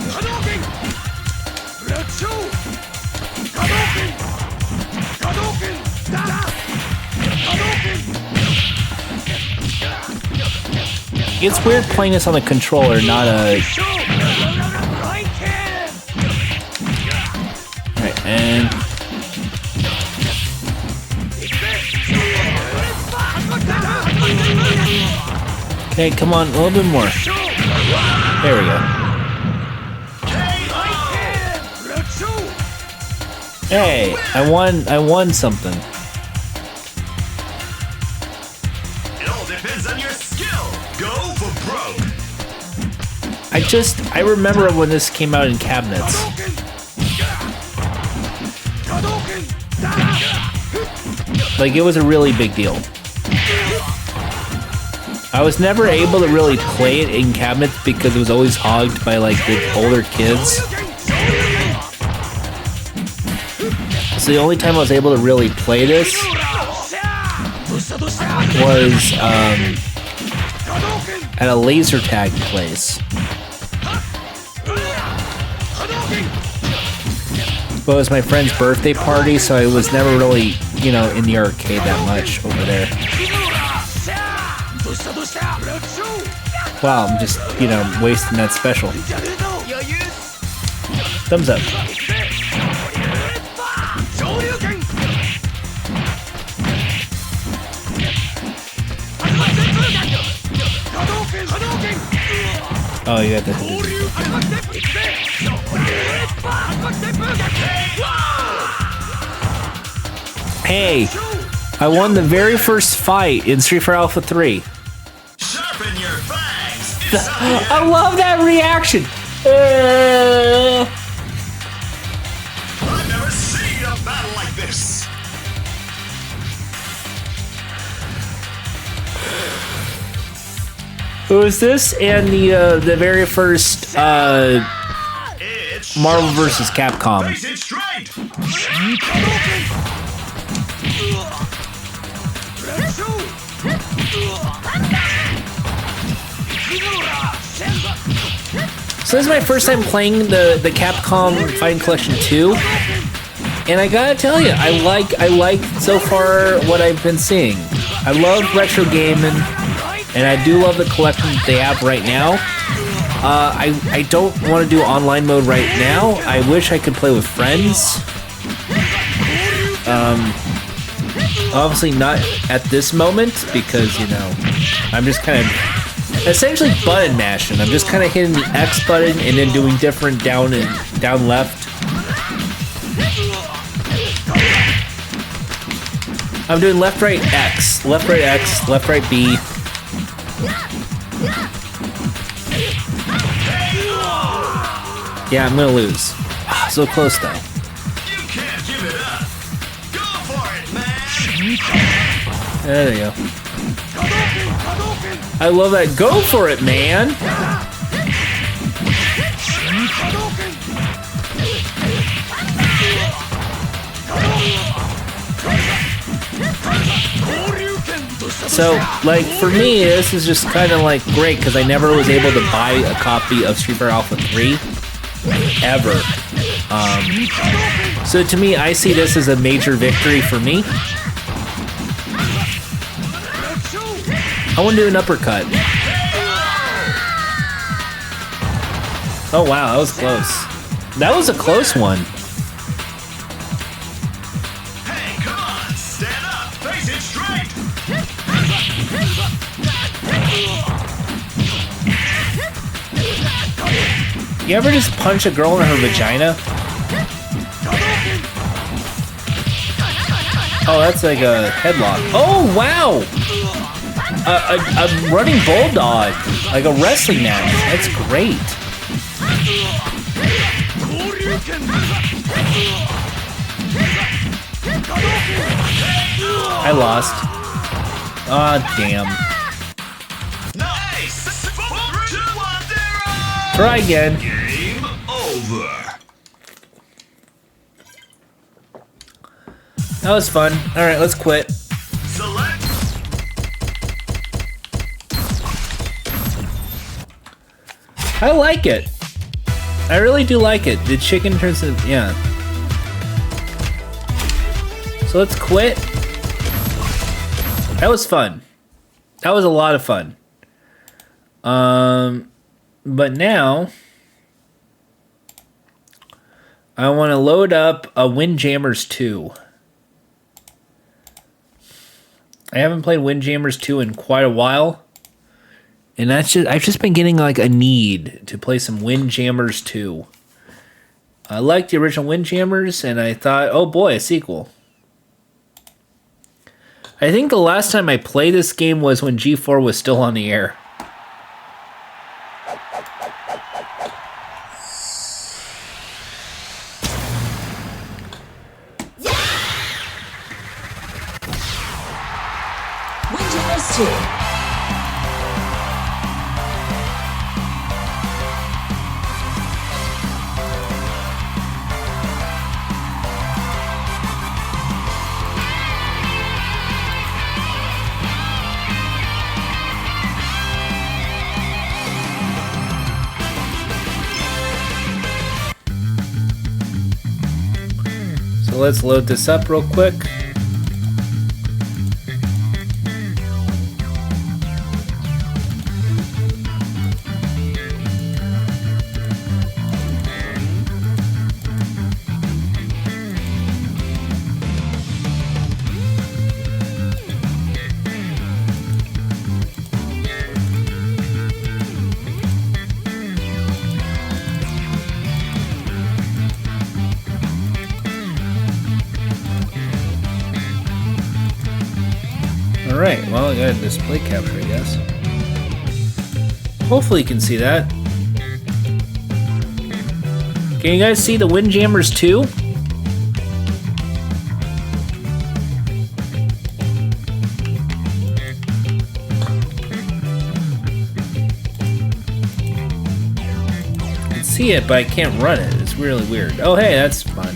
It's weird playing this on the controller, not a. Right, and. Okay, come on, a little bit more. There we go. Hey, I won something. It all depends on your skill. Go for broke. I remember when this came out in cabinets. Like, it was a really big deal. I was never able to really play it in cabinets because it was always hogged by, like, the older kids. So the only time I was able to really play this was at a laser tag place. But it was my friend's birthday party, so I was never really, you know, in the arcade that much over there. Wow, I'm just, you know, wasting that special. Thumbs up. Oh, you got the. Hey, I won the very first fight in Street Fighter Alpha 3. Sharpen your fangs. I love that reaction. I've never seen a battle like this. Who is this? And the very first Marvel vs. Capcom. Face it straight. So this is my first time playing the Capcom Fighting Collection 2, and I gotta tell you, I like so far what I've been seeing. I love retro gaming, and I do love the collection that they have right now. I don't want to do online mode right now. I wish I could play with friends. Obviously not at this moment because, you know, I'm just kind of essentially button mashing. I'm just kind of hitting the X button and then doing different down and down left. I'm doing left right X, left right X, left right B. Yeah, I'm gonna lose. Ah, so close though. You can't give it up. Go for it, man. There you go. I love that. Go for it, man. So, like, for me, this is just kind of like great because I never was able to buy a copy of Street Fighter Alpha 3 ever. So to me, I see this as a major victory for me. I want to do an uppercut. Oh wow, that was close. That was a close one. Hey, come on, stand up, face it straight. You ever just punch a girl in her vagina? Oh, that's like a headlock. Oh wow! A running bulldog, like a wrestling match. That's great. I lost. Ah, damn. Nice! 4-2-1-0! Try again. Game over. That was fun. All right, let's quit. Select. I like it. I really do like it. The chicken turns into, yeah. So let's quit. That was fun. That was a lot of fun. But now I want to load up a Windjammers 2. I haven't played Windjammers 2 in quite a while. And that's just, I've just been getting like a need to play some Windjammers 2. I liked the original Windjammers, and I thought, oh boy, a sequel. I think the last time I played this game was when G4 was still on the air. Windjammers 2. So let's load this up real quick. Alright, well, I got a display capture, I guess. Hopefully you can see that. Can you guys see the Windjammers 2? I can see it, but I can't run it. It's really weird. Oh, hey, that's fun.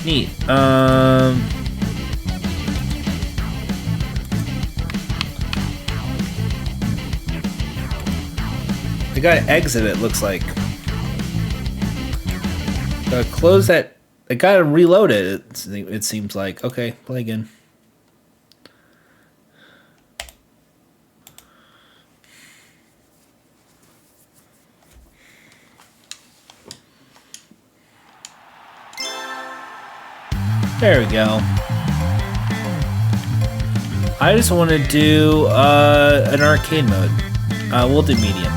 Neat. I gotta exit it, looks like. Gotta close that. I gotta reload it, it seems like. Okay, play again. There we go. I just want to do an arcade mode. We'll do medium.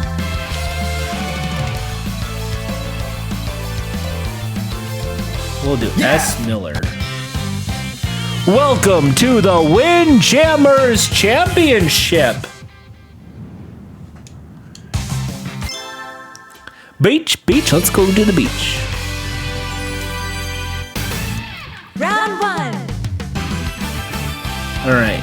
We'll do S. Miller. Welcome to the Windjammers Championship. Beach, let's go to the beach. Round 1. All right.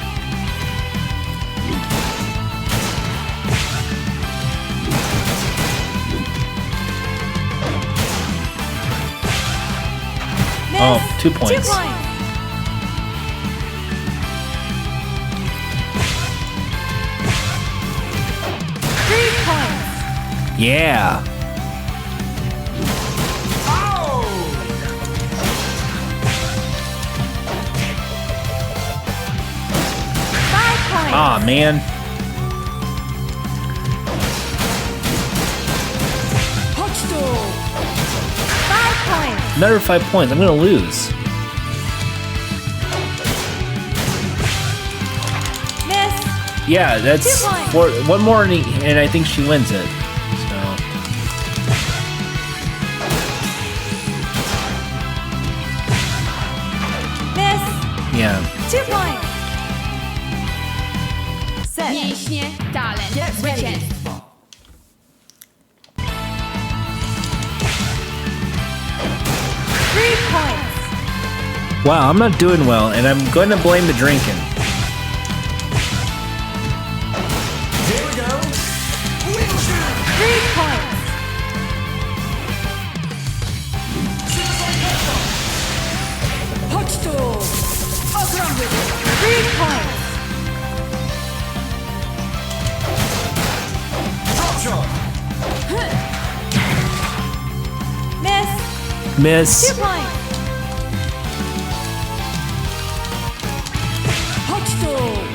Miss. Oh, 2 points. 2 points. Three points. Yeah. Aw, man. Touchdown. 5 points. Another 5 points. I'm gonna lose. Miss. Yeah, that's 2 points. one more, and I think she wins it. So Miss. yeah. 2 points. Set. Mięśnie, talent, zwycięstwo. Three points. Wow, I'm not doing well, and I'm going to blame the drinking. Here we go. 3 points. Hotstone. 3 points. Drop shot. Miss. 2 Miss. points. Hotstone.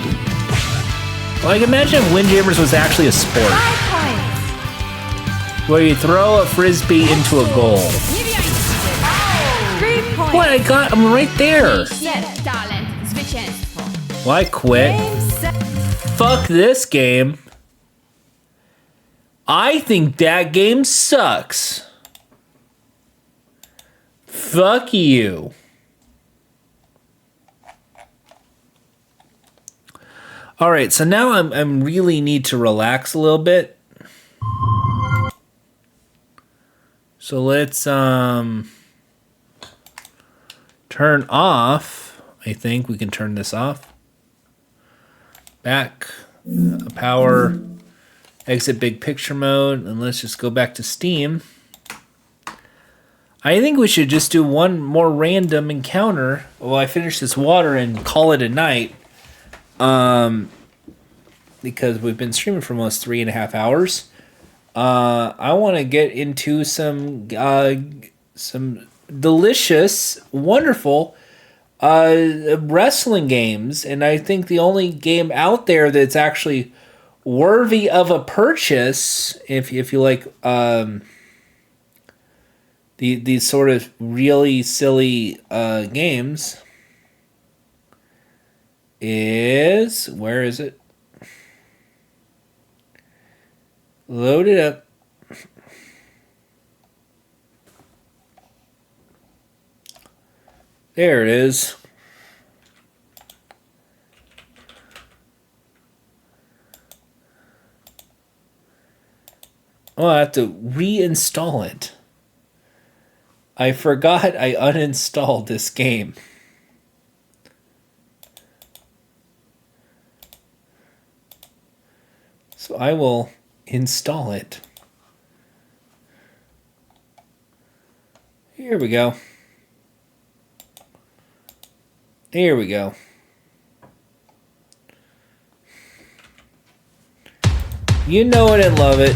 Like, imagine if Windjammers was actually a sport 5 points. where you throw a frisbee into a goal. 3 points. What? I'm right there. Set. Talent, zwycięstwo. Well, I quit. Game set. Fuck this game. I think that game sucks. Fuck you. All right, so now I'm really need to relax a little bit. So let's turn off. I think we can turn this off. Back, power, exit big picture mode, and let's just go back to Steam. I think we should just do one more random encounter while I finish this water and call it a night. Because we've been streaming for almost 3.5 hours. I want to get into some delicious, wonderful wrestling games, and I think the only game out there that's actually worthy of a purchase, if you like, these sort of really silly games, is, where is it? Load it up. There it is. Oh, I have to reinstall it. I forgot I uninstalled this game. So I will install it. Here we go. Here we go. You know it and love it.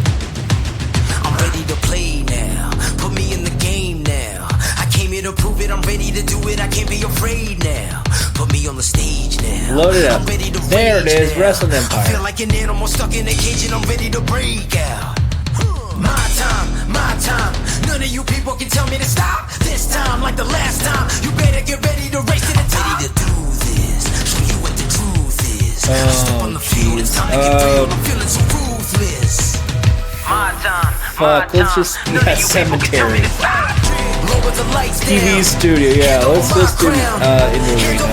I'm ready to play now. Put me in the game now. I came here to prove it. I'm ready to do it. I can't be afraid now. Put me on the stage now. Load it up. I'm ready to There it is, now. Wrestling I Empire. feel like an animal stuck in a cage and I'm ready to break out. My time, my time. None of you people can tell me to stop. This time, like the last time, you better get ready to race to the top. Ready to do this. Show you what the truth is. Step on the field, it's time to get real. I'm feeling so ruthless. My time. Fuck, let's just, yeah, Cemetery. Lower the lights TV down. studio, yeah, let's just do in the arena.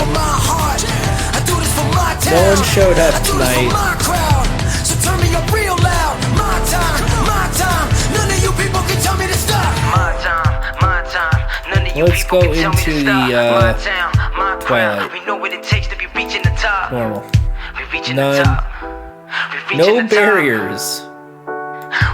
No one showed up tonight. So turn me up real loud. My time, my time. None of you people can tell me to stop. My time, my time. None of you Let's people go can tell me into to the, stop. My town, my Twilight. crown. We know what it takes to be reaching the top. Normal. We reaching None. the top. We reaching No the top. barriers.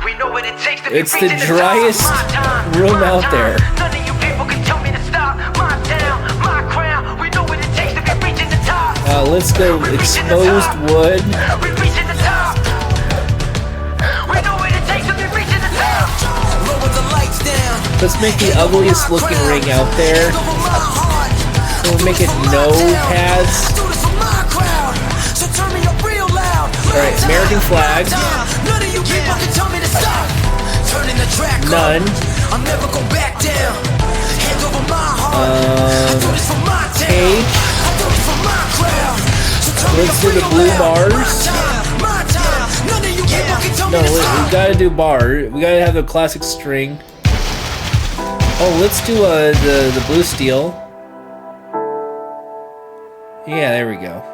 We know what it takes to be It's the reaching driest top. My time, room my out time. there. None of you people can tell me to stop. My town, my crown. We know what it takes to be reaching the top. Let's go exposed wood. We reaching the top. We know what it takes to be reaching the top. Lower the lights down. Let's make the ugliest looking ring out there. We'll make it no pads. Do this for my crowd. So turn me up real loud. Alright, American flag. None of you people can tell me to stop. Turning the track up. None. I'll never go back down. Hands over my heart. I do this for my town. Cage. I do this for my crowd. So turn me Let's up do the real blue loud. bars. My time. None of you people can tell No, me to we stop. gotta do bar. We gotta have the classic string. Oh, let's do the blue steel. Yeah, there we go.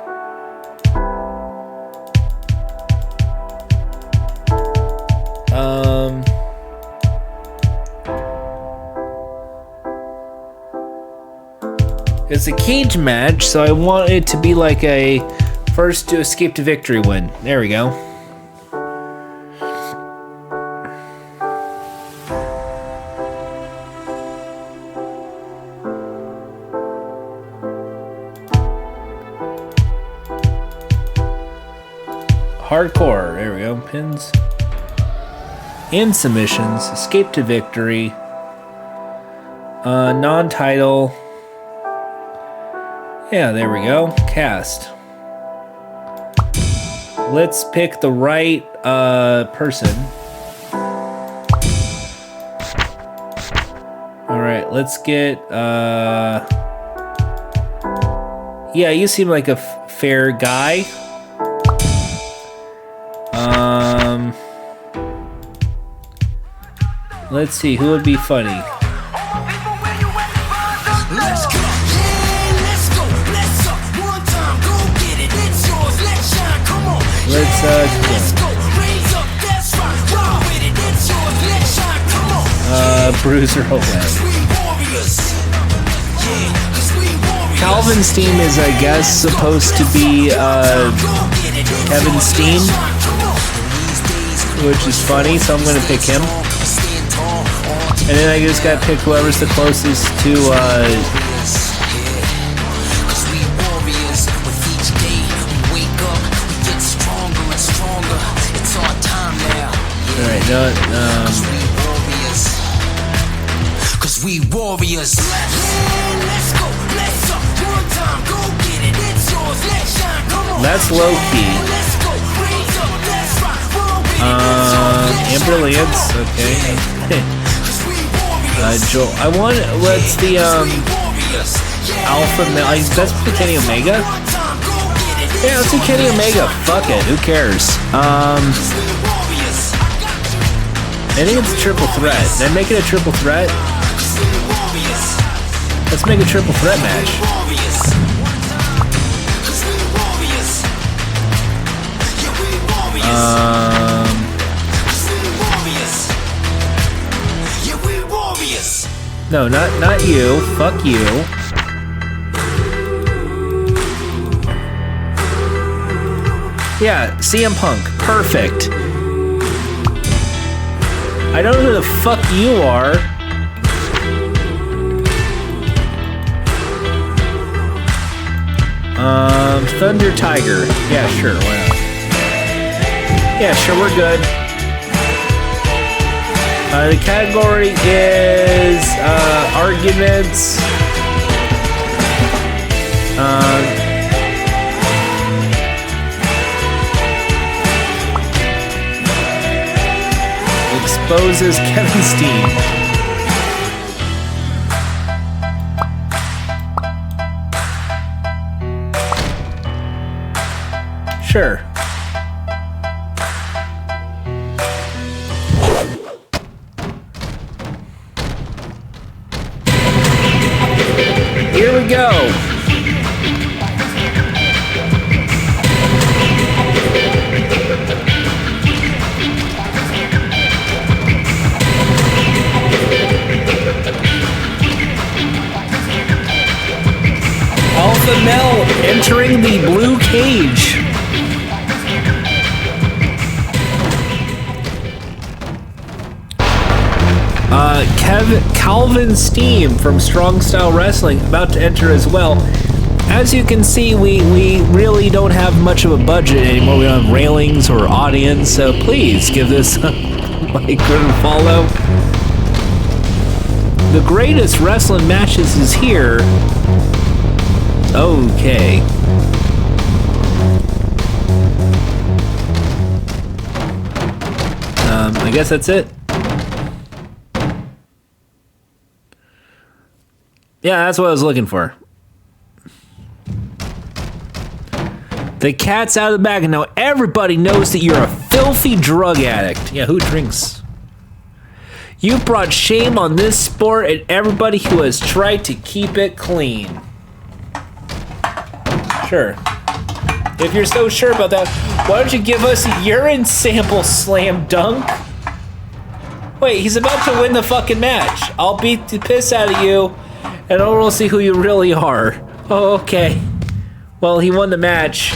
It's a cage match, so I want it to be like a first to escape to victory win. There we go. Hardcore. There we go. Pins and submissions. Escape to victory. Non-title. Yeah, there we go. Cast. Let's pick the right person. Alright, let's get... Yeah, you seem like a fair guy. Let's see, who would be funny? Let's go, yeah, let's go, let's up. One time, go get it, it's yours, let's shine, come on. Let's Let's go, raise up, that's right, roll with it, it's yours, let's shine, come on. Bruiser Oled. We warriors, yeah, 'cause we warriors. Calvin Steen is, I guess, supposed to be Kevin Steen, which is funny, so I'm gonna pick him. And then I just gotta pick whoever's the closest to, Cause we warriors, with each day we wake up, we get stronger and stronger. It's our time now. Alright, no, Cause we warriors. Cause we warriors. Let's go, let's up. One time, go get it. It's yours, let's shine. Come on. that's low key. Let's go, raise up, that's right. Roll with it. Amber Lance, okay. Joel, I want, what's the, Alpha Male, that's Kenny Omega? Yeah, let's do Kenny Omega, fuck it, who cares? I think it's a triple threat. Then make it a triple threat. Let's make a triple threat match. No, not you. Fuck you. Yeah, CM Punk. Perfect. I don't know who the fuck you are. Thunder Tiger. Yeah, sure, why not? Yeah, sure, we're good. The category is arguments. Exposes Kevin Steen. Sure. Here we go. Alpha Male entering the blue cage. Calvin Steen from Strong Style Wrestling about to enter as well. As you can see, we really don't have much of a budget anymore. We don't have railings or audience, so please give this a like and follow. The greatest wrestling matches is here. Okay. I guess that's it. Yeah, that's what I was looking for. The cat's out of the bag, and now everybody knows that you're a filthy drug addict. Yeah, who drinks? You brought shame on this sport and everybody who has tried to keep it clean. Sure. If you're so sure about that, why don't you give us a urine sample, Slam Dunk? Wait, he's about to win the fucking match. I'll beat the piss out of you And I don't want to see who you really are. Oh, okay. Well, he won the match.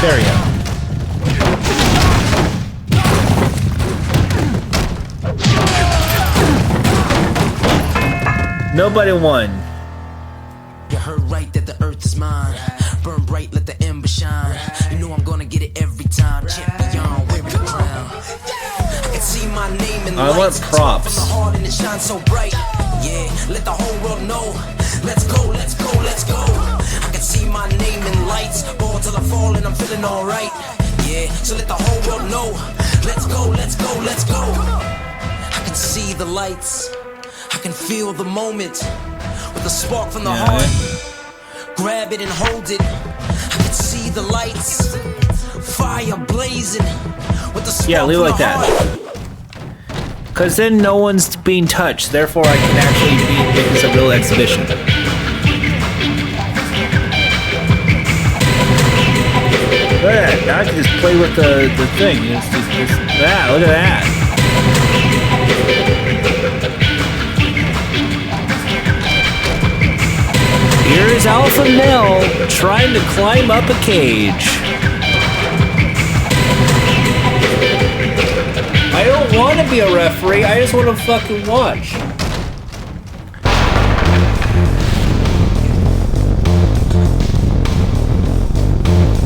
There we go. Nobody won. You heard right that the earth is mine. Burn bright, let the ember shine. You know I'm gonna get it every time. Champion, wearing the crown. I can see my name in I want props. From the heart and it shines so bright. Yeah, let the whole world know. Let's go, let's go, let's go. I can see my name in lights. Ball till I fall and I'm feeling alright. Yeah, so let the whole world know. Let's go, let's go, let's go. I can see the lights. I can feel the moment. With a spark from the heart. Grab it and hold it. I can see the lights. Fire blazing. With the spark leave it like that. Because then no one's being touched. Therefore, I can actually make this a real exhibition. Look at that. Now I can just play with the thing. It's just that. Look at that. Here's Alpha Male trying to climb up a cage. I don't want to be a referee, I just want to fucking watch.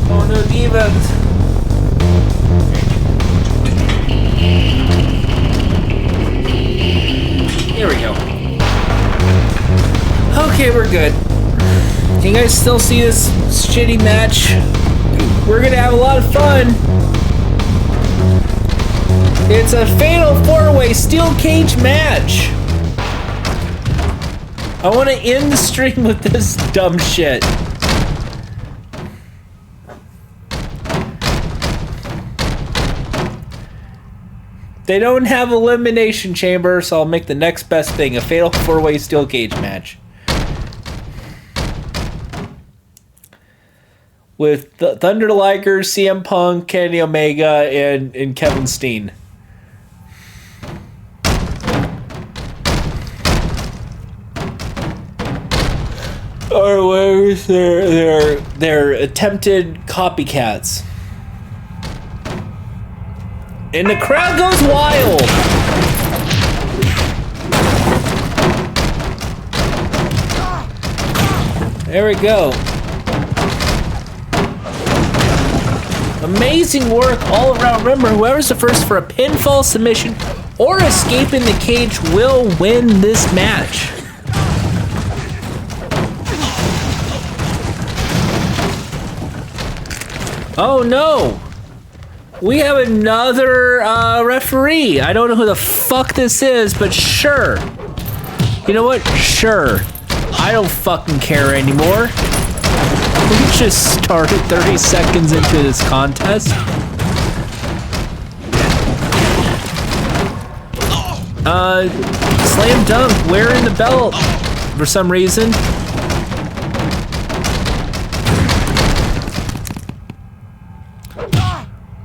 Oh no, Divas. Here we go. Okay, we're good. Can you guys still see this shitty match? We're gonna have a lot of fun. It's a fatal 4-way steel cage match. I want to end the stream with this dumb shit. They don't have elimination chamber, so I'll make the next best thing, a fatal 4-way steel cage match. With Thunder Liger, CM Punk, Kenny Omega, and Kevin Steen. Or where's their attempted copycats. And the crowd goes wild. There we go. Amazing work all around. Remember, whoever's the first for a pinfall submission or escaping the cage will win this match. Oh no! We have another referee. I don't know who the fuck this is, but sure. You know what? Sure. I don't fucking care anymore. We just started 30 seconds into this contest. Slam dunk, wearing the belt for some reason.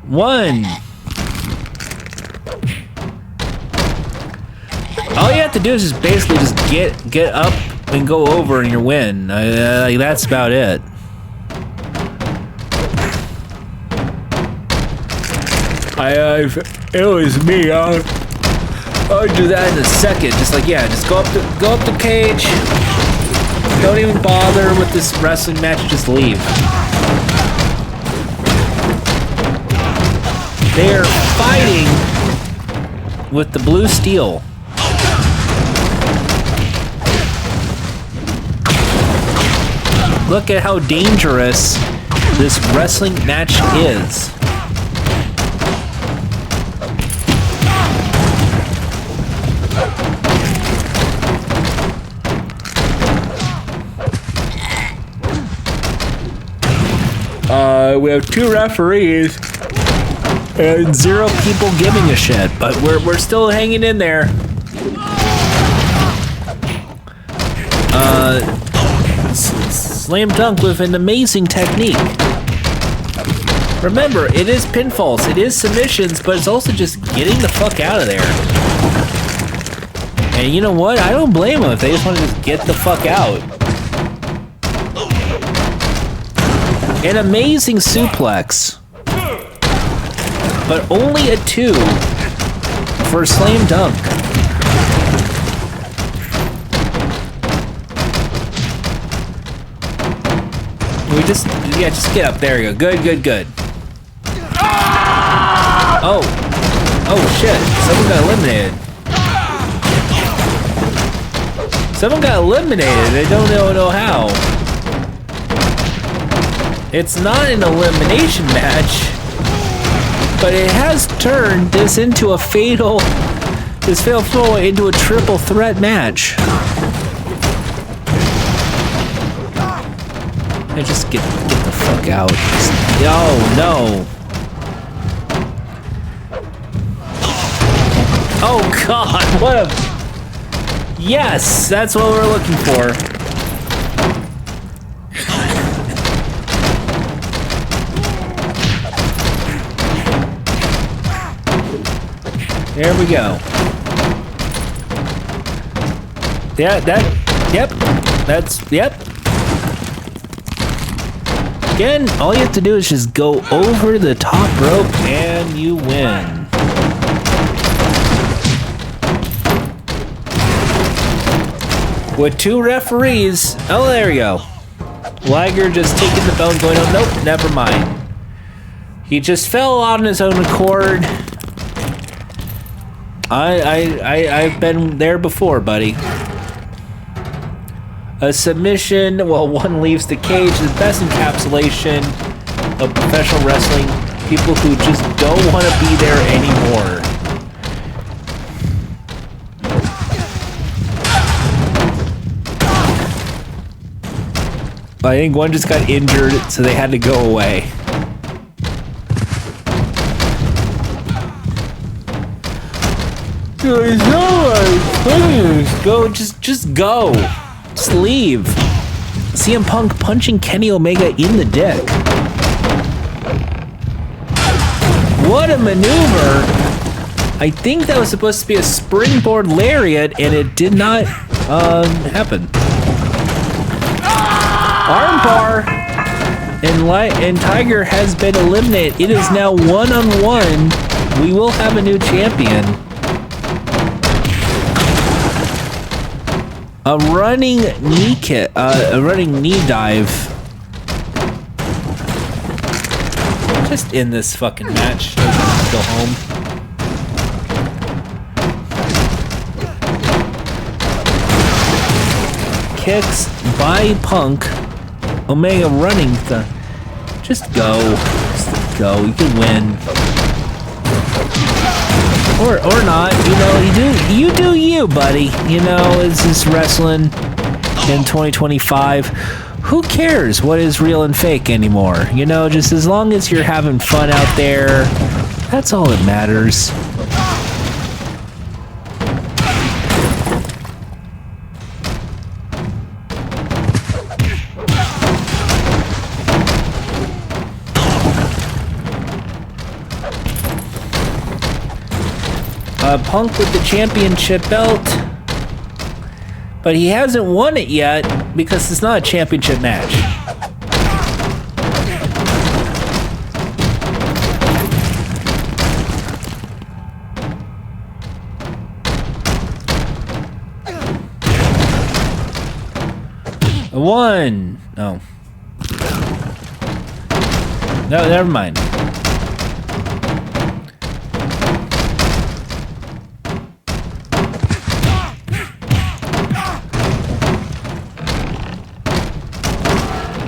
One. All you have to do is just basically just get up and go over and you win. That's about it. It was me. I'll do that in a second. Just like, yeah, just go up the cage. Don't even bother with this wrestling match. Just leave. They're fighting with the blue steel. Look at how dangerous this wrestling match is. We have 2 referees and 0 people giving a shit, but we're still hanging in there. Slam dunk with an amazing technique. Remember, it is pinfalls, it is submissions, but it's also just getting the fuck out of there. And you know what? I don't blame them if they just want to just get the fuck out. An amazing suplex. But only a 2 for a slam dunk. Just get up. There you go. Good. Oh shit. Someone got eliminated. I don't know how. It's not an elimination match, but it has turned this into a fatal four into a triple threat match. And just get the fuck out. Oh no. Oh god, what a... Yes, that's what we're looking for. There we go. Yep. Again, all you have to do is just go over the top rope and you win. With 2 referees. Oh, there you go. Liger just taking the belt and going, oh, nope, never mind. He just fell on his own accord. I've been there before, buddy. A submission while one leaves the cage is the best encapsulation of professional wrestling. People who just don't want to be there anymore. I think one just got injured, so they had to go away. There's no way. Go, just go. Just leave. CM Punk punching Kenny Omega in the dick. What a maneuver. I think that was supposed to be a springboard lariat, and it did not happen. Armbar, and Tiger has been eliminated. It is now 1-on-1. We will have a new champion. A running knee kick, a running knee dive. Just in this fucking match. Go home. Kicks by Punk. Omega running the. Just go. Just go. You can win. Or not, you know, you do you, buddy. You know, it's just wrestling in 2025. Who cares what is real and fake anymore? You know, just as long as you're having fun out there, that's all that matters. Punk with the championship belt, but he hasn't won it yet because it's not a championship match. One. No. No, never mind.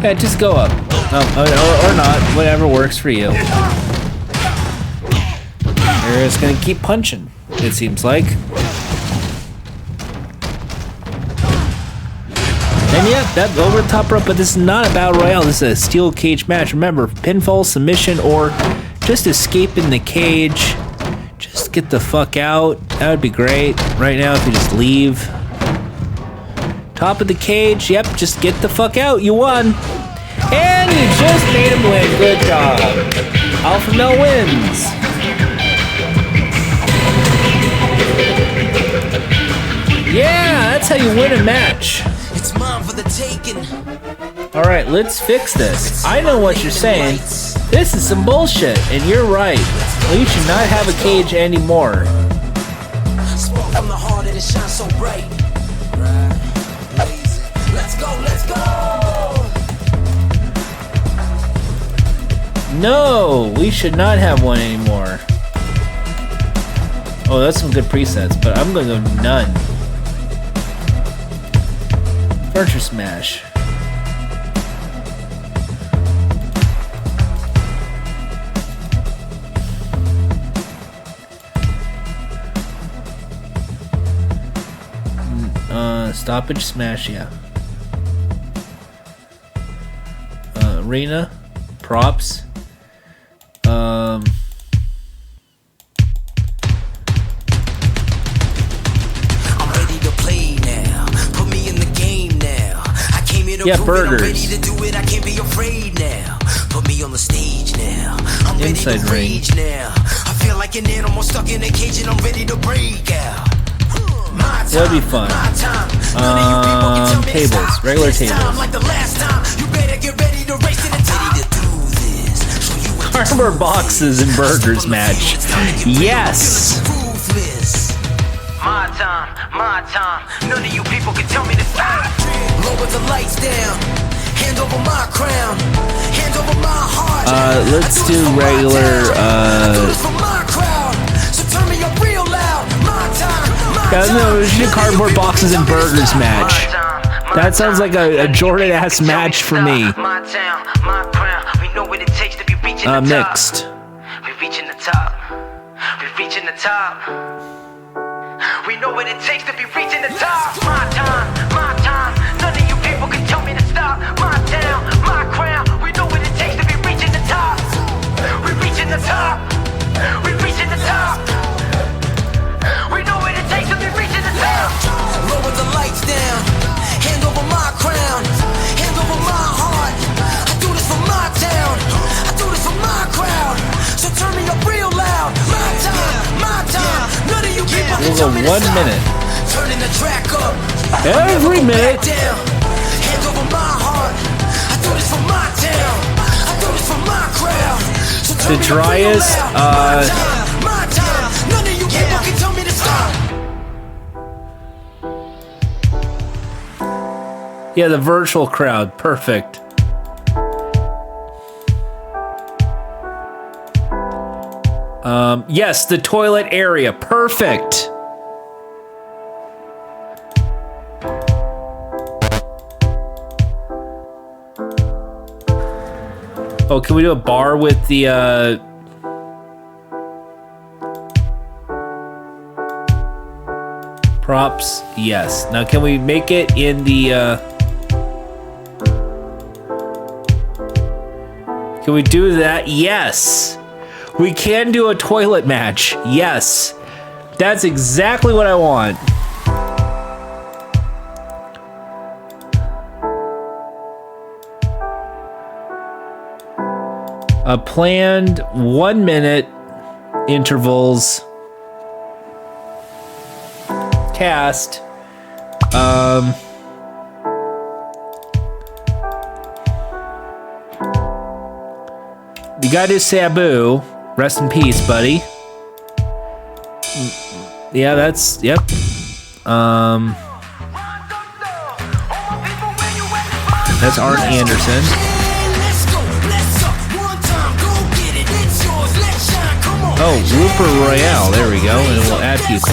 Yeah, just go up. Or not. Whatever works for you. You're just gonna keep punching, it seems like. And yeah, that over the top rope, but this is not a battle royale. This is a steel cage match. Remember, pinfall, submission, or just escaping the cage. Just get the fuck out. That would be great. Right now, if you just leave. Top of the cage. Yep, just get the fuck out. You won. And you just made him win. Good job. Alpha Male wins. Yeah, that's how you win a match. It's mine for the taking. Alright, let's fix this. I know what you're saying. This is some bullshit, and you're right. We should not have a cage anymore. Spark from the heart and it shines so bright. Let's go, let's go. No, we should not have one anymore. Oh, that's some good presets, but I'm gonna go none. Furniture Smash. Stoppage Smash, yeah. Arena, props. I'm ready to play now. Put me in the game now. I came here to Yeah, prove burgers. it. I'm ready to do it. I can't be afraid now. Put me on the stage now. I'm ready Inside to ring. rage now. I feel like an animal stuck in a cage and I'm ready to break out. My That'd be fun. my time. None of you people can tell me to Tables, stop. regular This time, tables. like the last time. You better get ready to race to the top. Ready to do this. Show you what Cardboard boxes and burgers match. Yes. ruthless. My time. None of you people can tell me to stop. Lower the lights down. Hand over my crown. Hand over my heart. Let's do regular. For my crowd. So turn me up real loud. My time. Yeah, no, we should do cardboard boxes and burgers match. That sounds like a Jordan ass match for me. My town, my crown. We know what it takes to be reaching the top. Mixed. We're reaching the top. We're reaching the top. We know what it takes to be reaching the top. My time, my time. None of you people can tell me to stop. My town, my crown. We know what it takes to be reaching the top. We're reaching the top. We're reaching the top. We know what it takes to be reaching the top. Lower the lights down. Hand over my crown. Hand over my heart. I do this for my town. I do this for my crowd. So turn me up real loud. My time, my time. None of you people can We'll tell go me to 1 stop. minute. Turning the track up. Every minute. Down. Hand over my heart. I do this for my town. I do this for my crowd. So turn The me up real driest, loud. My time. None of you people can tell me to stop. Yeah, the virtual crowd. Perfect. Yes, the toilet area. Perfect. Oh, can we do a bar with the, props? Yes. Now, can we make it in the, Can we do that? Yes. We can do a toilet match. Yes. That's exactly what I want. A planned 1 minute intervals. Cast. You gotta do Sabu. Rest in peace, buddy. Yeah, that's, yep. That's Arn Anderson. Oh, Rupert Royale. There we go. And we'll add people.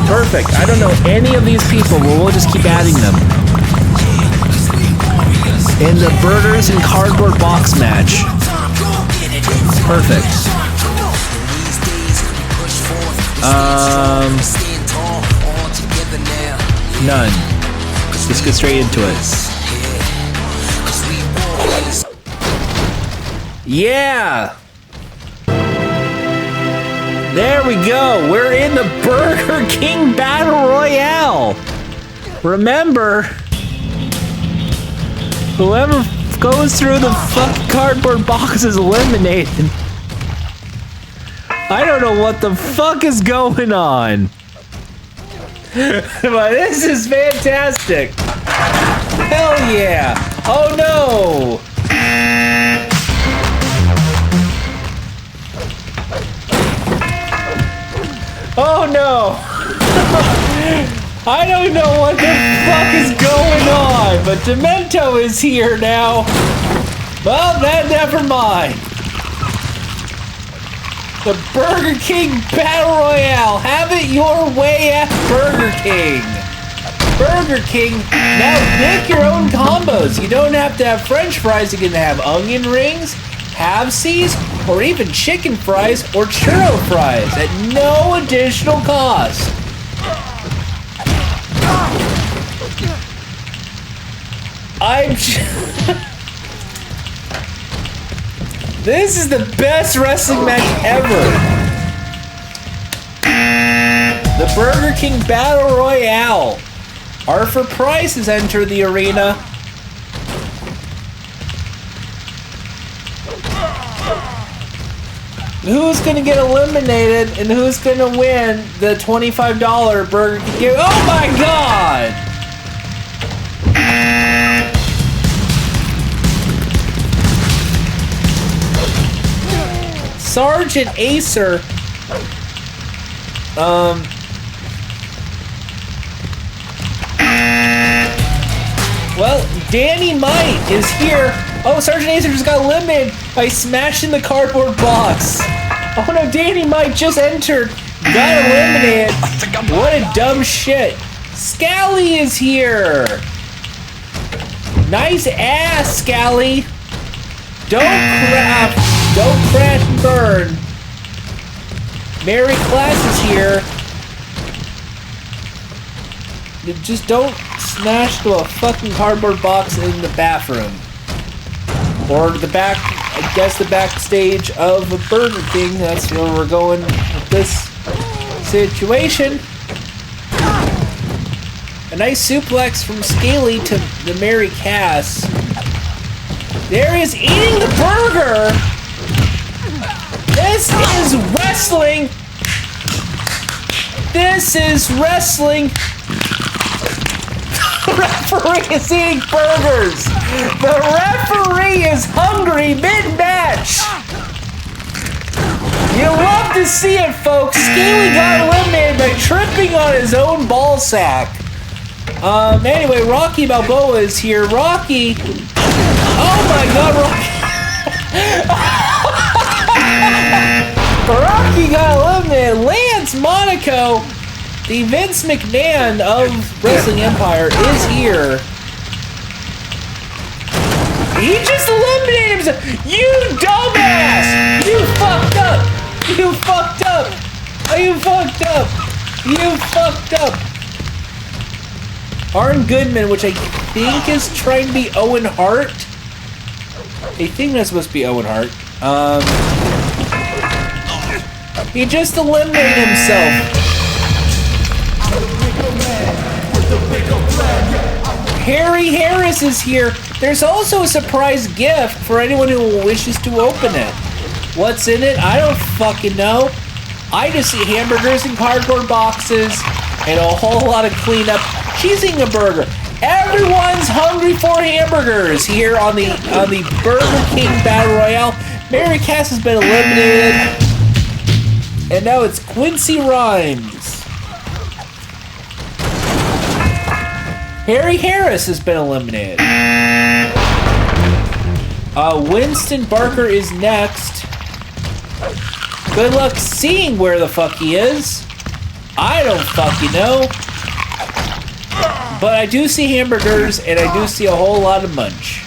Perfect. I don't know any of these people, but we'll just keep adding them. In the burgers and cardboard box match. Perfect. None. Let's get straight into it. Yeah! There we go. We're in the Burger King Battle Royale. Remember, whoever goes through the fucking cardboard box is eliminated. I don't know what the fuck is going on. But this is fantastic. Hell yeah. Oh no. Oh no! I don't know what the fuck is going on, but Demento is here now. Well, then never mind. The Burger King Battle Royale. Have it your way at Burger King. Burger King, now make your own combos. You don't have to have French fries. You can have onion rings, half-seas, or even chicken fries or churro fries at no additional cost. This is the best wrestling match ever. The Burger King Battle Royale. Arthur Price has entered the arena. Who's gonna get eliminated and who's gonna win the $25 Burger King game? Oh my god! Sergeant Acer. Well, Danny Might is here. Oh, Sergeant Acer just got eliminated by smashing the cardboard box. Oh no, Danny Might just entered. Got eliminated. What a dumb shit. Scally is here. Nice ass, Scally. Don't crash and burn. Mary Class is here. Just don't smash to a fucking cardboard box in the bathroom. Or the back, I guess the backstage of a Burger King. That's where we're going with this situation. A nice suplex from Scaly to the Mary Cass. There he is eating the burger! This is wrestling! This is wrestling! The referee is eating burgers! The referee is hungry mid-match! You love to see it, folks! Scaly got eliminated by tripping on his own ball sack. Anyway, Rocky Balboa is here. Rocky... Oh my god, Rocky! Rocky got eliminated. Lance Monaco, the Vince McMahon of Wrestling Empire, is here. He just eliminated himself. You dumbass! You fucked up. You fucked up. You fucked up. You fucked up. Arn Goodman, which I think is trying to be Owen Hart. I think that's supposed to be Owen Hart. He just eliminated himself. Harry Harris is here. There's also a surprise gift for anyone who wishes to open it. What's in it? I don't fucking know. I just see hamburgers in cardboard boxes and a whole lot of cleanup. She's eating a burger. Everyone's hungry for hamburgers here on the Burger King Battle Royale. Mary Cass has been eliminated. And now it's Quincy Rhymes. Harry Harris has been eliminated. Winston Barker is next. Good luck seeing where the fuck he is. I don't fucking know. But I do see hamburgers, and I do see a whole lot of munch.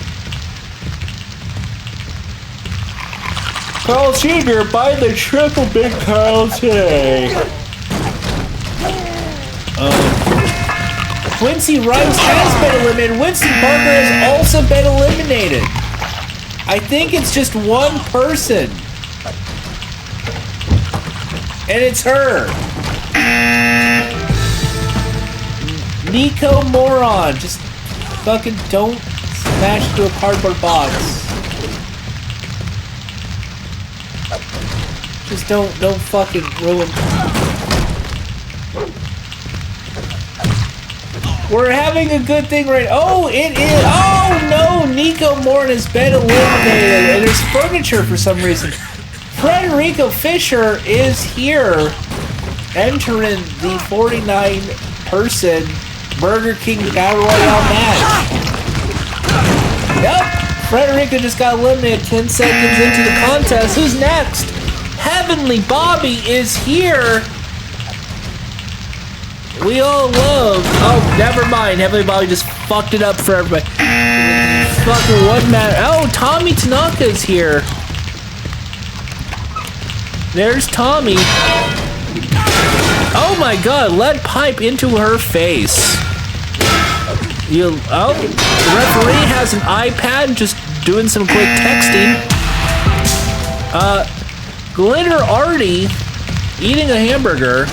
Carl Jr., buy the triple big Carl today. Quincy Rhymes has been eliminated. Winston Barker has also been eliminated. I think it's just one person. And it's her. Nico Moron. Just fucking don't smash into a cardboard box. Just don't fucking ruin. We're having a good thing right. Oh, it is. Oh no, Nico Moran has been eliminated, and there's furniture for some reason. Frederico Fisher is here, entering the 49-person Burger King Battle Royale match. Yep, Frederico just got eliminated 10 seconds into the contest. Who's next? Heavenly Bobby is here. We all love. Oh, never mind. Heavenly Bobby just fucked it up for everybody. Fucking what matter? Oh, Tommy Tanaka is here. There's Tommy. Oh my god, lead pipe into her face. The referee has an iPad just doing some quick texting. Glitter Artie eating a hamburger.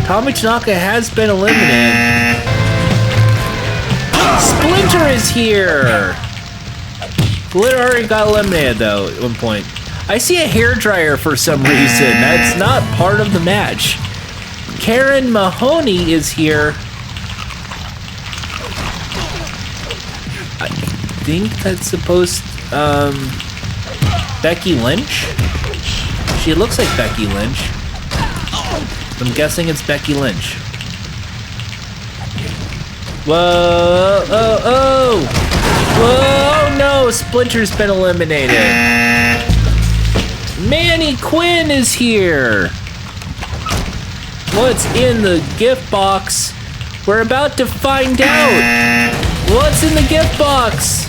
Tommy Tanaka has been eliminated. Splinter is here. Glitter already got eliminated though at one point. I see a hairdryer for some reason. That's not part of the match. Karen Mahoney is here. I think that's supposed Becky Lynch? She looks like Becky Lynch. I'm guessing it's Becky Lynch. Whoa, Whoa, no, Splinter's been eliminated. Manny Quinn is here. What's in the gift box? We're about to find out. What's in the gift box?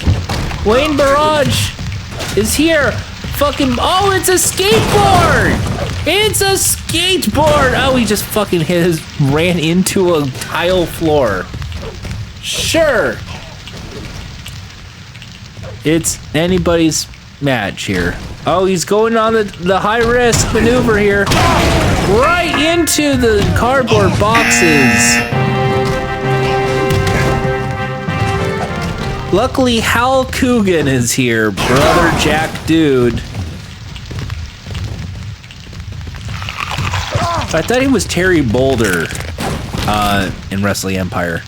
Wayne Barrage is here. Fucking, oh, it's a skateboard. It's a skateboard. Oh, he just fucking ran into a tile floor. Sure. It's anybody's match here. Oh, he's going on the high-risk maneuver here. Right into the cardboard boxes. Luckily, Hal Coogan is here. Brother Jack Dude. I thought he was Terry Boulder in Wrestling Empire.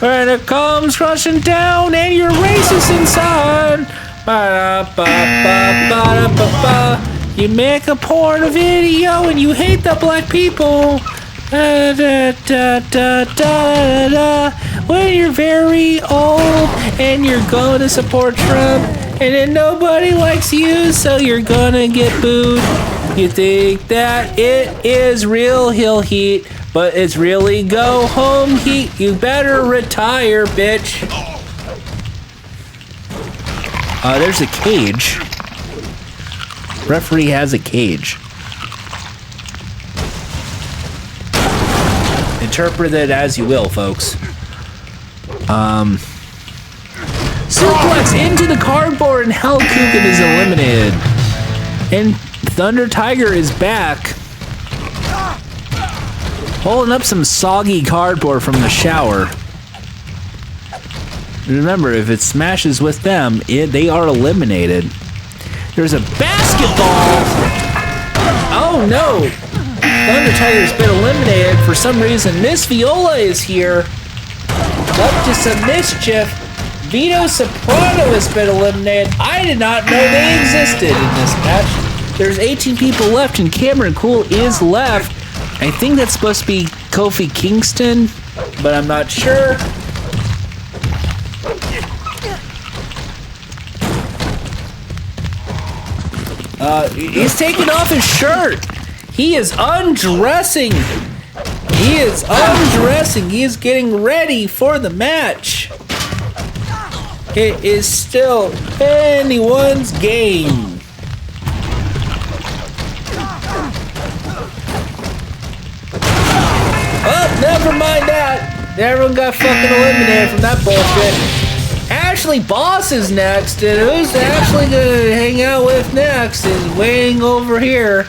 When it comes rushing down and you're racist inside. Ba-da-ba-ba-ba-da-ba-ba. You make a porn video and you hate the black people. Da-da-da-da-da-da. When you're very old and you're going to support Trump and then nobody likes you, so you're gonna get booed. You think that it is real heel heat, but it's really go home heat. You better retire, bitch. There's a cage. Referee has a cage. Interpret it as you will, folks. Suplex into the cardboard and Hal Coogan is eliminated. And Thunder Tiger is back. Holding up some soggy cardboard from the shower. Remember, if it smashes with them, they are eliminated. There's a basketball. Oh no! Thunder Tiger's been eliminated for some reason. Miss Viola is here. Up to some mischief. Vito Soprano has been eliminated. I did not know they existed in this match. There's 18 people left and Cameron Cool is left. I think that's supposed to be Kofi Kingston, but I'm not sure. He's taking off his shirt. He is undressing. He is undressing. He is getting ready for the match. It is still anyone's game. Oh, never mind that. Everyone got fucking eliminated from that bullshit. Ashley Actually, Boss is next, and who's actually gonna hang out with next is waiting over here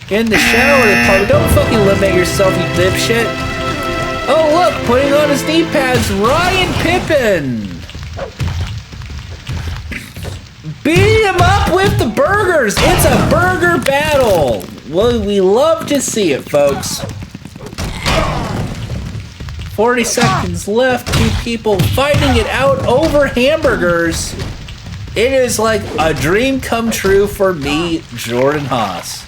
in the shower department. Don't fucking eliminate yourself, you dipshit. Oh look, putting on his knee pads, Ryan Pippin. Beating him up with the burgers. It's a burger battle. Well, we love to see it, folks. 40 seconds left. 2 people fighting it out over hamburgers. It is like a dream come true for me, Jordan Haas.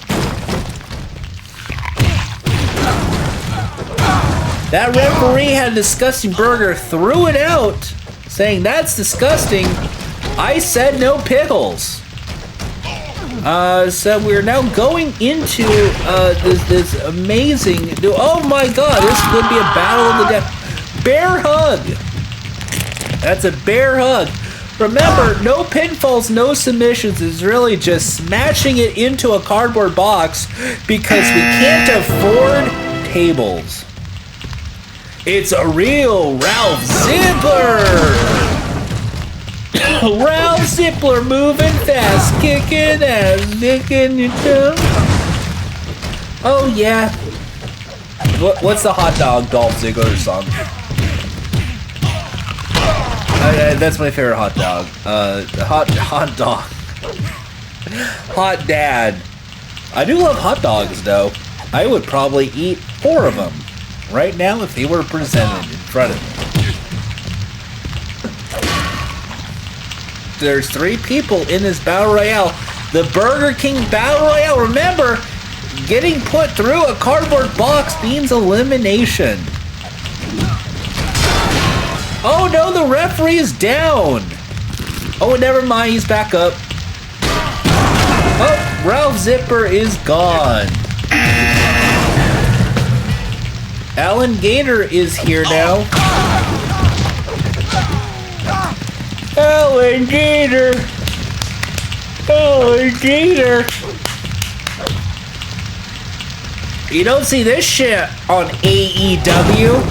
That referee had a disgusting burger, threw it out, saying that's disgusting. I said no pickles. So we're now going into this amazing. Oh my God! This could be a battle of the death. Bear hug. That's a bear hug. Remember, no pinfalls, no submissions. It's really just smashing it into a cardboard box because we can't afford tables. It's a real Ralph Ziggler. Ralph Ziggler moving fast, kicking ass, licking your tongue. Oh yeah. What's the hot dog Dolph Ziggler song? That's my favorite hot dog. Hot dog. Hot dad. I do love hot dogs though. I would probably eat 4 of them right now if they were presented in front of me. There's 3 people in this Battle Royale. The Burger King Battle Royale. Remember, getting put through a cardboard box means elimination. Oh no, the referee is down. Oh, never mind, he's back up. Oh, Ralph Zipper is gone. Alan Gator is here now. Alan Gator! Alan Gator! You don't see this shit on AEW.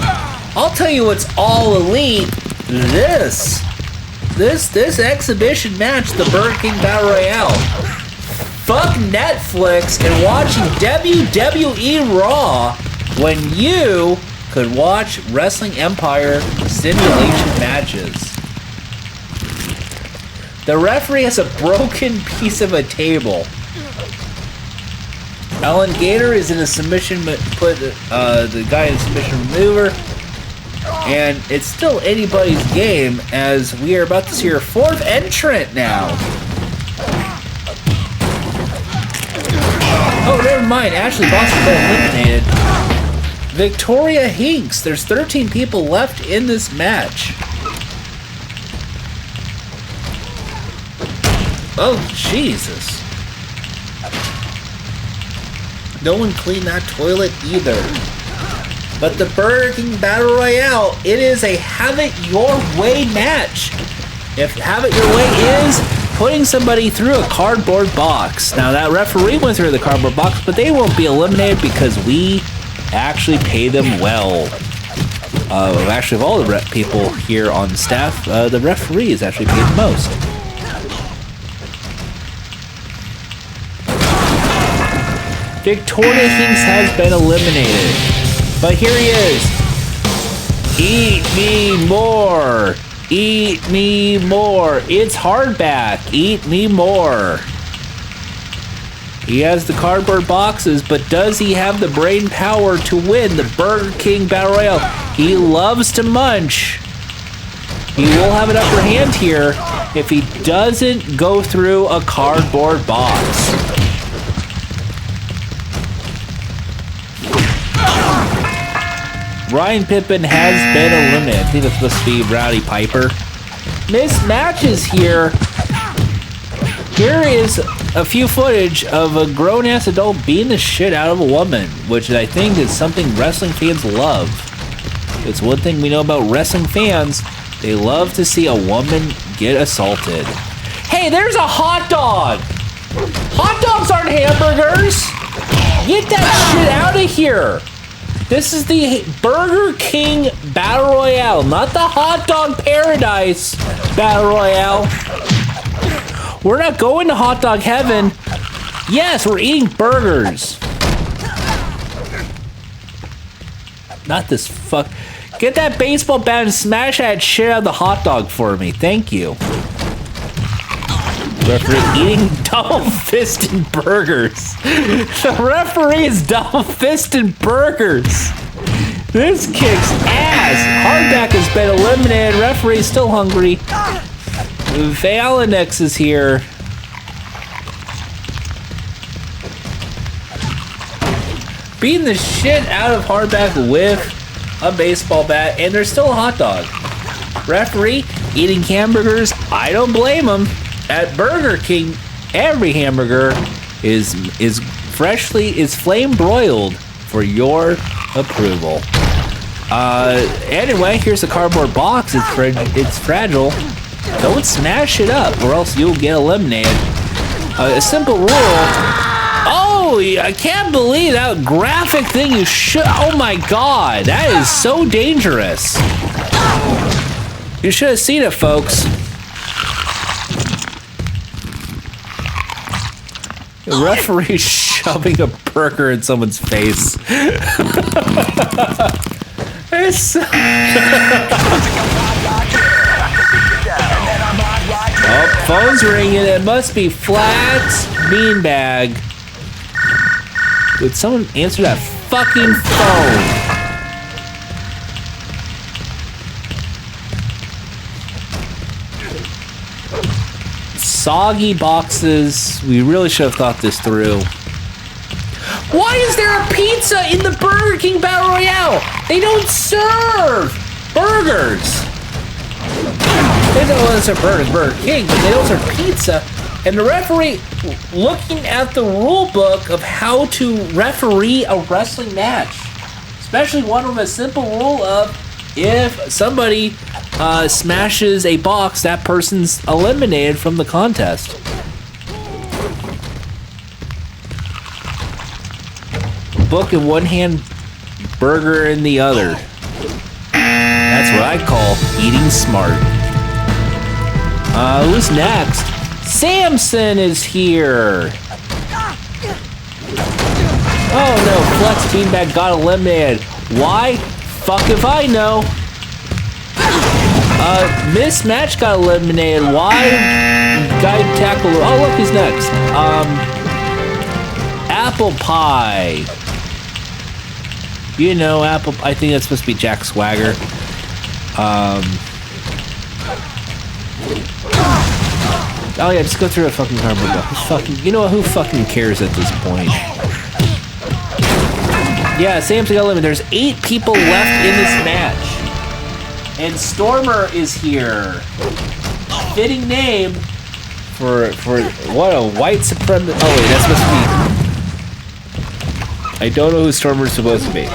I'll tell you what's all elite. This exhibition match, the Burger King Battle Royale. Fuck Netflix and watching WWE Raw when you could watch Wrestling Empire simulation matches. The referee has a broken piece of a table. Alan Gator is in a submission, put the guy in submission maneuver, and it's still anybody's game as we are about to see our 4th entrant now. Oh, never mind. Ashley Boss has been eliminated. Victoria Hinks. There's 13 people left in this match. Oh, Jesus. No one cleaned that toilet either. But the Burger King Battle Royale, it is a have it your way match. If have it your way is putting somebody through a cardboard box. Now that referee went through the cardboard box, but they won't be eliminated because we actually pay them well. Actually, of all the people here on staff, the referee is actually paid the most. Victoria Hinks has been eliminated. But here he is. Eat me more. Eat me more. It's Hardback. Eat me more. He has the cardboard boxes, but does he have the brain power to win the Burger King Battle Royale? He loves to munch. He will have an upper hand here if he doesn't go through a cardboard box. Ryan Pippin has been eliminated. I think that's supposed to be Rowdy Piper. Mismatches here. Here is a few footage of a grown-ass adult beating the shit out of a woman, which I think is something wrestling fans love. It's one thing we know about wrestling fans. They love to see a woman get assaulted. Hey, there's a hot dog! Hot dogs aren't hamburgers! Get that shit out of here! This is the Burger King Battle Royale, not the Hot Dog Paradise Battle Royale. We're not going to hot dog heaven. Yes, we're eating burgers. Not this fuck. Get that baseball bat and smash that shit out of the hot dog for me. Thank you. Referee eating double-fisted burgers. The referee is double-fisted burgers. This kicks ass. Hardback has been eliminated. Referee's still hungry. Valenex is here. Beating the shit out of Hardback with a baseball bat, and there's still a hot dog. Referee eating hamburgers. I don't blame him. At Burger King, every hamburger is flame broiled for your approval. Anyway, here's a cardboard box. It's fragile. Don't smash it up, or else you'll get eliminated. A simple rule. Oh, I can't believe that graphic thing you should. Oh my god, that is so dangerous. You should have seen it, folks. The referee shoving a burger in someone's face. It's oh, phone's ringing. It must be Flat's beanbag. Would someone answer that fucking phone? Soggy boxes. We really should have thought this through. Why is there a pizza in the Burger King Battle Royale? They don't serve burgers. They don't serve Burger King, but they don't serve pizza. And the referee, looking at the rule book of how to referee a wrestling match, especially one with a simple rule of if somebody smashes a box, that person's eliminated from the contest. Book in one hand, burger in the other. That's what I call eating smart. Who's next? Samson is here. Oh no, Flex Beanbag got eliminated. Why? Fuck if I know. Mismatch got eliminated. Why? Guy tackle. Oh look, who's next? Apple Pie. You know, Apple. I think that's supposed to be Jack Swagger. Oh yeah, just go through a fucking cardboard box. You know what? Who fucking cares at this point? Yeah, Samson got eliminated. There's 8 people left in this match, and Stormer is here. Fitting name for what a white supremacist. Oh wait, that's supposed to be. I don't know who Stormer's supposed to be.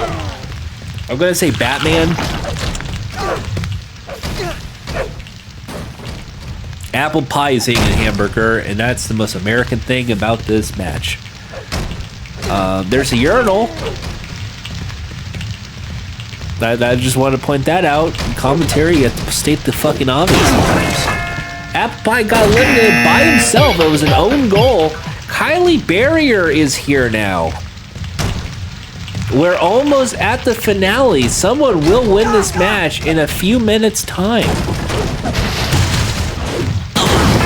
I'm gonna say Batman. Apple Pie is eating a hamburger, and that's the most American thing about this match. There's a urinal. I just want to point that out. In commentary, you have to state the fucking obvious sometimes. Apple Pie got eliminated by himself. It was an own goal. Kylie Barrier is here now. We're almost at the finale. Someone will win this match in a few minutes' time.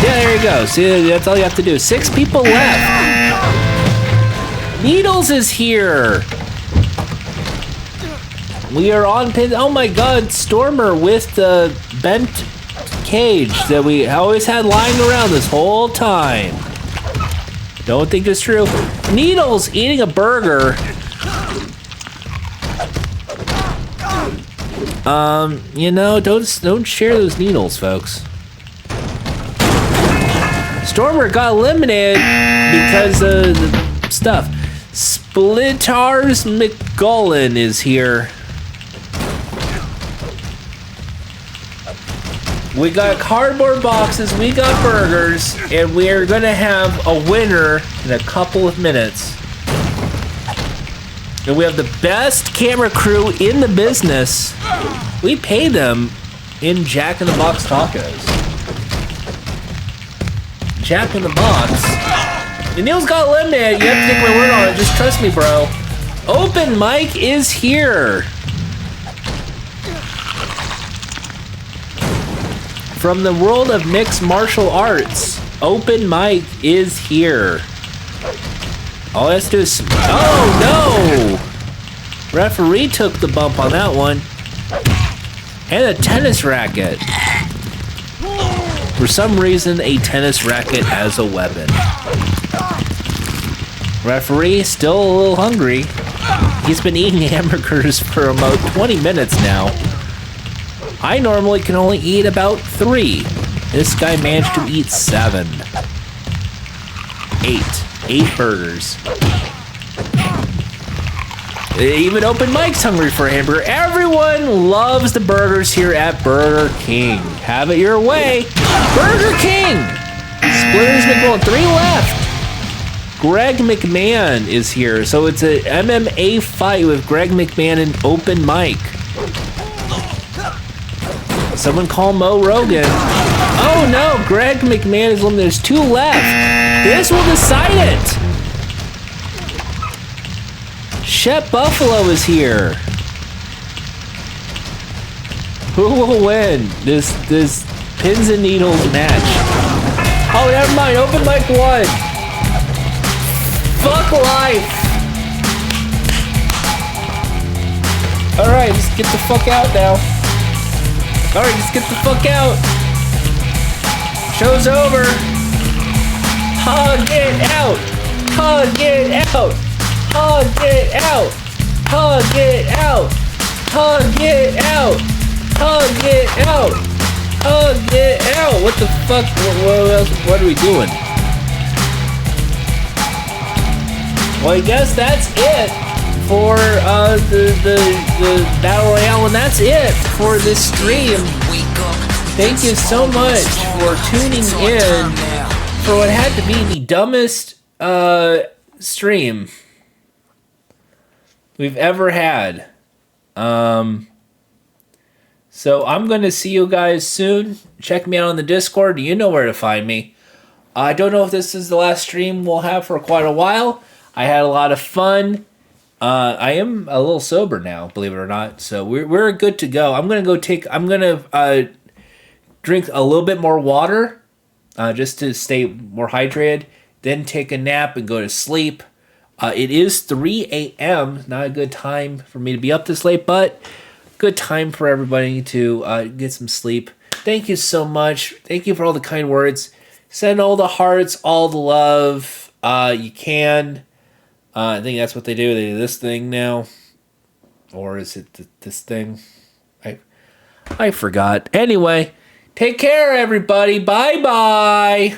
Yeah, there you go. See, that's all you have to do. 6 people left. Needles is here. We are on pin. Oh my god, Stormer with the bent cage that we always had lying around this whole time. Don't think it's true. Needles eating a burger. You know, don't share those needles, folks. Stormer got eliminated because of the stuff. Splittars McGullen is here. We got cardboard boxes, we got burgers, and we are gonna have a winner in a couple of minutes. And we have the best camera crew in the business. We pay them in Jack in the Box tacos. Jack in the Box. The Neil's got eliminated. You have to take my word on it. Just trust me, bro. Open Mic is here. From the world of mixed martial arts, Open Mic is here. All I have to do is... Oh, no! Referee took the bump on that one. And a tennis racket. For some reason, a tennis racket as a weapon. Referee still a little hungry. He's been eating hamburgers for about 20 minutes now. I normally can only eat about 3. This guy managed to eat 7. 8 burgers. Even Open Mic's hungry for a hamburger. Everyone loves the burgers here at Burger King. Have it your way. Burger King! Splitters McMillan, 3 left. Greg McMahon is here. So it's a MMA fight with Greg McMahon and Open Mic. Someone call Mo Rogan. Oh no, Greg McMahon is limited. There's 2 left. This will decide it. Shep Buffalo is here. Who will win this pins and needles match? Oh, never mind. Open Mic won. Fuck life. All right, just get the fuck out now. All right, just get the fuck out. Show's over. Hug it out. Hug it out. Hug it out. Hug it out. Hug it out. Hug it out. Hug it out. What the fuck? What are we doing? Well, I guess that's it for the Battle Royale, and that's it for this stream. Thank you so much for tuning in for what had to be the dumbest stream we've ever had. So I'm going to see you guys soon. Check me out on the Discord. You know where to find me. I don't know if this is the last stream we'll have for quite a while. I had a lot of fun. I am a little sober now, believe it or not. So we're good to go. I'm gonna drink a little bit more water, just to stay more hydrated. Then take a nap and go to sleep. It is 3 a.m. Not a good time for me to be up this late, but good time for everybody to get some sleep. Thank you so much. Thank you for all the kind words. Send all the hearts, all the love you can. I think that's what they do. They do this thing now. Or is it this thing? I forgot. Anyway, take care, everybody. Bye-bye.